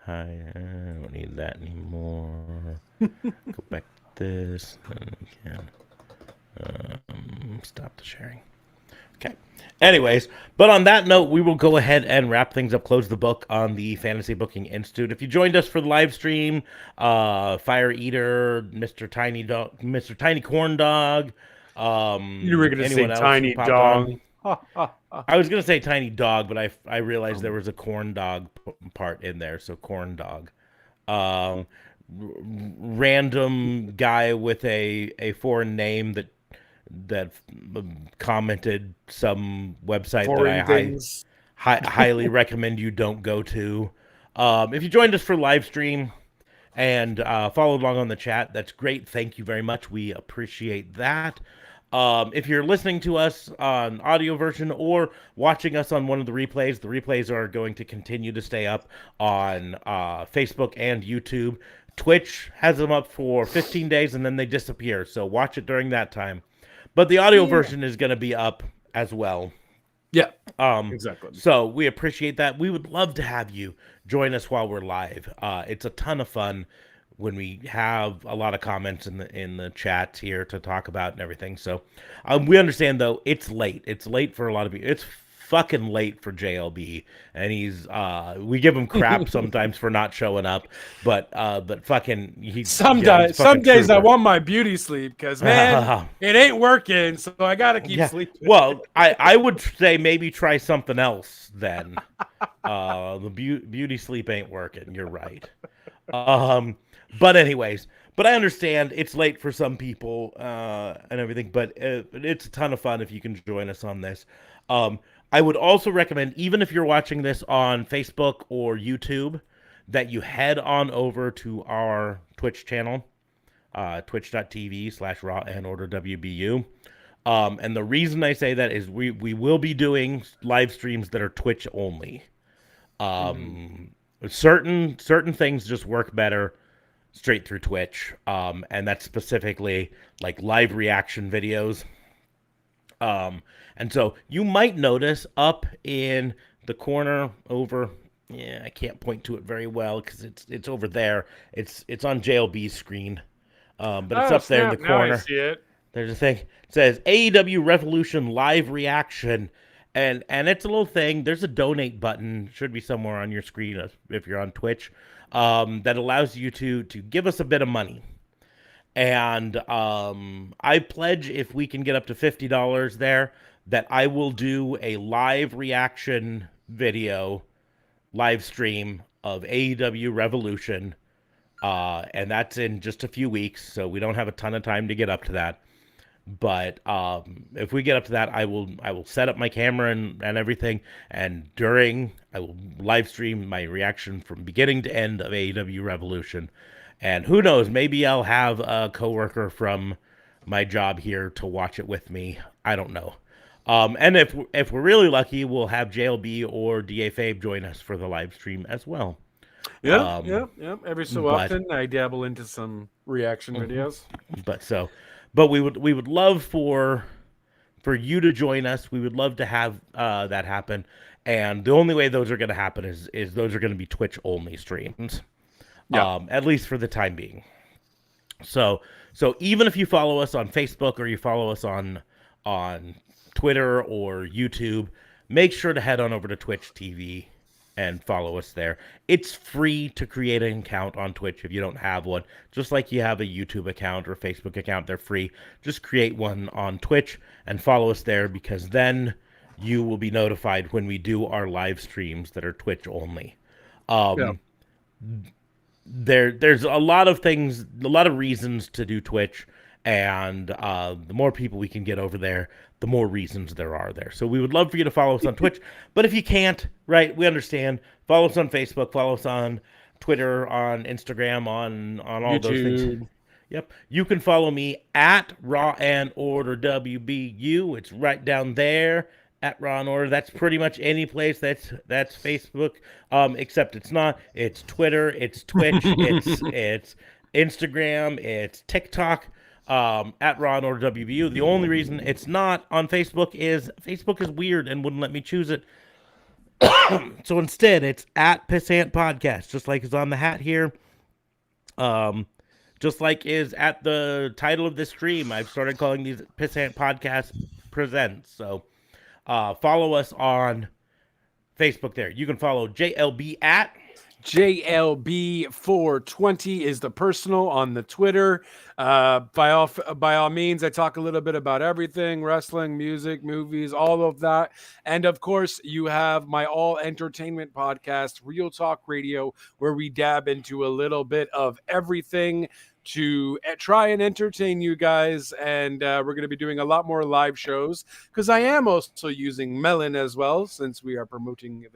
I don't need that anymore. Go back to this. And stop the sharing. Okay. Anyways, but on that note, we will go ahead and wrap things up, close the book on the Fantasy Booking Institute. If you joined us for the live stream, Fire Eater, Mr. Tiny Dog, Mr. Tiny Corn Dog, you were going to say Tiny Dog. I was going to say Tiny Dog, but I realized there was a corn dog part in there, so Corn Dog. Random guy with a foreign name that commented some website Foreign that I highly recommend you don't go to. If you joined us for live stream and followed along on the chat, that's great. Thank you very much. We appreciate that. If you're listening to us on audio version or watching us on one of the replays are going to continue to stay up on Facebook and YouTube. Twitch has them up for 15 days and then they disappear, so watch it during that time. But the audio version is going to be up as well. Yeah, exactly. So we appreciate that. We would love to have you join us while we're live. It's a ton of fun when we have a lot of comments in the chats here to talk about and everything. So we understand, though, it's late. It's late for a lot of people. It's fucking late for JLB, and he's we give him crap sometimes for not showing up, but fucking some days I want my beauty sleep because man it ain't working, so I gotta keep sleeping. Well, I would say maybe try something else then. The beauty sleep ain't working. You're right. But anyways, but I understand it's late for some people and everything, but it's a ton of fun if you can join us on this. I would also recommend, even if you're watching this on Facebook or YouTube, that you head on over to our Twitch channel, twitch.tv/RawAndOrderWBU. And the reason I say that is we will be doing live streams that are Twitch only. Certain things just work better straight through Twitch, and that's specifically like live reaction videos. And so you might notice up in the corner over, I can't point to it very well because it's over there. It's on JLB's screen, but it's up there in the corner. Now I see it. There's a thing. It says AEW Revolution live reaction, and it's a little thing. There's a donate button, should be somewhere on your screen if you're on Twitch, that allows you to give us a bit of money. And I pledge, if we can get up to $50 there, that I will do a live reaction video, live stream of AEW Revolution. And that's in just a few weeks, so we don't have a ton of time to get up to that. But if we get up to that, I will set up my camera and everything, and I will live stream my reaction from beginning to end of AEW Revolution. And who knows, maybe I'll have a coworker from my job here to watch it with me. I don't know. And if we're really lucky, we'll have JLB or DA Fabe join us for the live stream as well. Yeah. Every so often, I dabble into some reaction videos. But we would love for you to join us. We would love to have that happen. And the only way those are going to happen is those are going to be Twitch only streams. Yeah. At least for the time being. So even if you follow us on Facebook or you follow us on Twitter or YouTube, make sure to head on over to Twitch TV and follow us there. It's free to create an account on Twitch if you don't have one. Just like you have a YouTube account or Facebook account, they're free. Just create one on Twitch and follow us there, because then you will be notified when we do our live streams that are Twitch only. There's a lot of things, a lot of reasons to do Twitch, And the more people we can get over there, the more reasons there are there. So we would love for you to follow us on Twitch. But if you can't, right, we understand. Follow us on Facebook. Follow us on Twitter, on Instagram, on all YouTube. Those things. Yep. You can follow me at Raw and Order WBU. It's right down there at Raw and Order. That's pretty much any place that's Facebook, except it's not. It's Twitter, it's Twitch, it's Instagram, it's TikTok, at Raw and Order WBU. The only reason it's not on Facebook is weird and wouldn't let me choose it. So instead, it's at Pissant Podcast, just like it's on the hat here. Just like is at the title of this stream. I've started calling these Pissant Podcast Presents. So follow us on Facebook there. You can follow JLB at JLB420 is the personal on the Twitter. By all means, I talk a little bit about everything: wrestling, music, movies, all of that. And of course, you have my all entertainment podcast, Real Talk Radio, where we dab into a little bit of everything to try and entertain you guys. And we're going to be doing a lot more live shows, because I am also using Melon as well, since we are promoting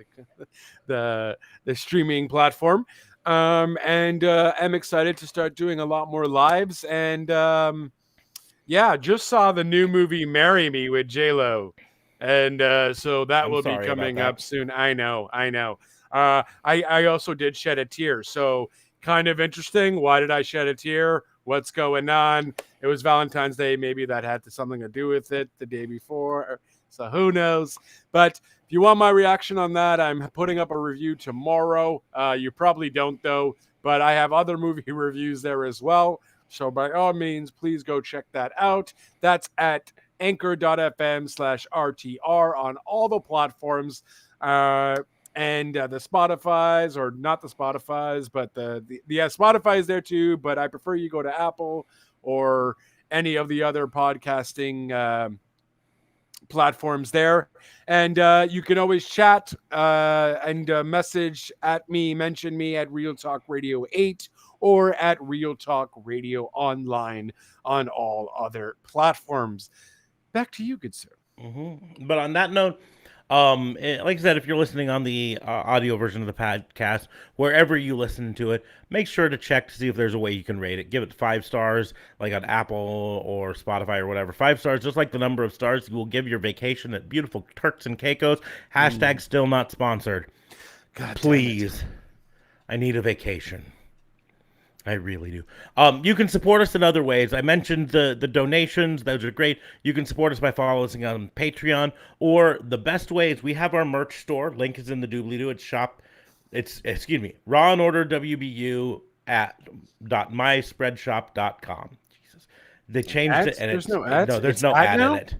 the streaming platform. And I'm excited to start doing a lot more lives. And just saw the new movie Marry Me with J-Lo. And so that will be coming up soon. I know. I also did shed a tear. So kind of interesting. Why did I shed a tear? What's going on? It was Valentine's Day. Maybe that had something to do with it the day before. So who knows? But if you want my reaction on that, I'm putting up a review tomorrow. You probably don't, though. But I have other movie reviews there as well. So by all means, please go check that out. That's at anchor.fm/RTR on all the platforms. And the Spotify's, or not the Spotify's, but the Spotify is there too. But I prefer you go to Apple or any of the other podcasting platforms there. And you can always chat and message at me, mention me at Real Talk Radio 8 or at Real Talk Radio Online on all other platforms. Back to you, good sir. Mm-hmm. But on that note, like I said, if you're listening on the audio version of the podcast, wherever you listen to it, make sure to check to see if there's a way you can rate it. Give it 5 stars, like on Apple or Spotify or whatever. 5 stars, just like the number of stars you will give your vacation at beautiful Turks and Caicos. Hashtag still not sponsored. God, please, I need a vacation. I really do. You can support us in other ways. I mentioned the donations. Those are great. You can support us by following us on Patreon, or the best way is we have our merch store. Link is in the doobly-doo. It's Raw and Order WBU at .myspreadshop.com. Jesus. They changed it, and there's no ads? No, there's no ad in it.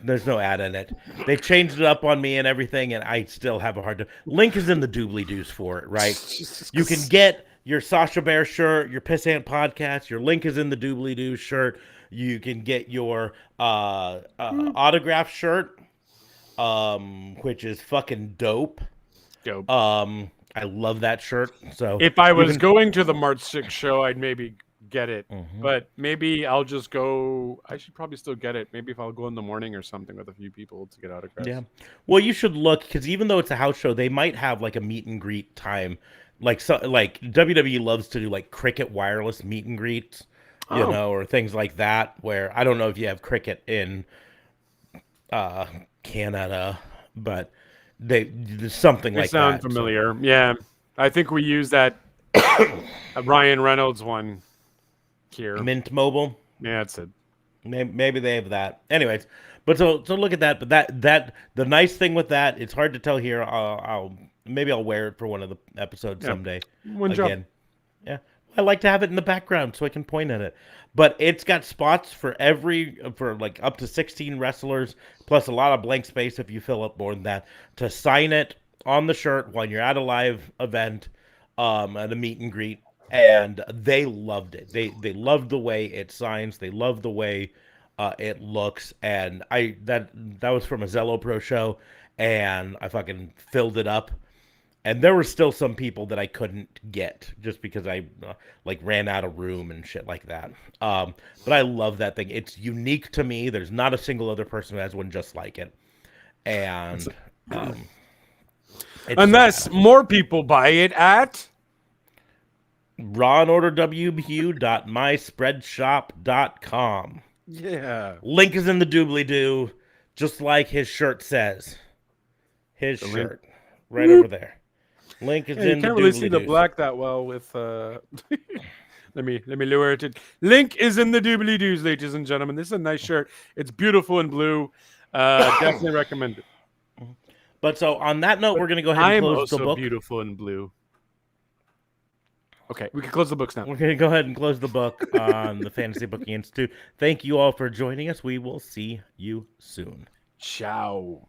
There's no ad in it. They changed it up on me and everything, and I still have a hard time. Link is in the doobly-doos for it, right? You can get your Sasha Bear shirt, your Pissant podcast. Your link is in the doobly-doo shirt. You can get your autograph shirt, which is fucking dope. Dope. I love that shirt. So if I was going to the March 6th show, I'd maybe get it. Mm-hmm. But maybe I'll just go. I should probably still get it. Maybe if I'll go in the morning or something with a few people to get autographs. Yeah. Well, you should look, because even though it's a house show, they might have like a meet and greet time. Like WWE loves to do like Cricket wireless meet and greets, you know, or things like that. Where I don't know if you have Cricket in Canada, but there's something like that. They sound familiar. So. Yeah, I think we use that Ryan Reynolds one here. Mint Mobile. Yeah, that's it. Maybe they have that. Anyways, but so look at that. But that the nice thing with that, it's hard to tell here. Maybe I'll wear it for one of the episodes someday. One job. Yeah. I like to have it in the background so I can point at it. But it's got spots for like up to 16 wrestlers, plus a lot of blank space if you fill up more than that, to sign it on the shirt when you're at a live event, at a meet and greet. And they loved it. They loved the way it signs. They loved the way it looks. And that was from a Zello Pro show, and I fucking filled it up. And there were still some people that I couldn't get just because I ran out of room and shit like that. But I love that thing. It's unique to me. There's not a single other person who has one just like it. And unless more people buy it at rawandorderwbu.myspreadshop.com. Yeah. Link is in the doobly-doo, just like his shirt says. His shirt. Right over there. Link is in the doobly-doo. You can't really see the black that well with... let me lower it. Link is in the doobly-doos, ladies and gentlemen. This is a nice shirt. It's beautiful in blue. Definitely recommend it. But so on that note, we're going to go ahead and close the book. I'm also beautiful in blue. Okay, we can close the books now. We're going to go ahead and close the book on the Fantasy Booking Institute. Thank you all for joining us. We will see you soon. Ciao.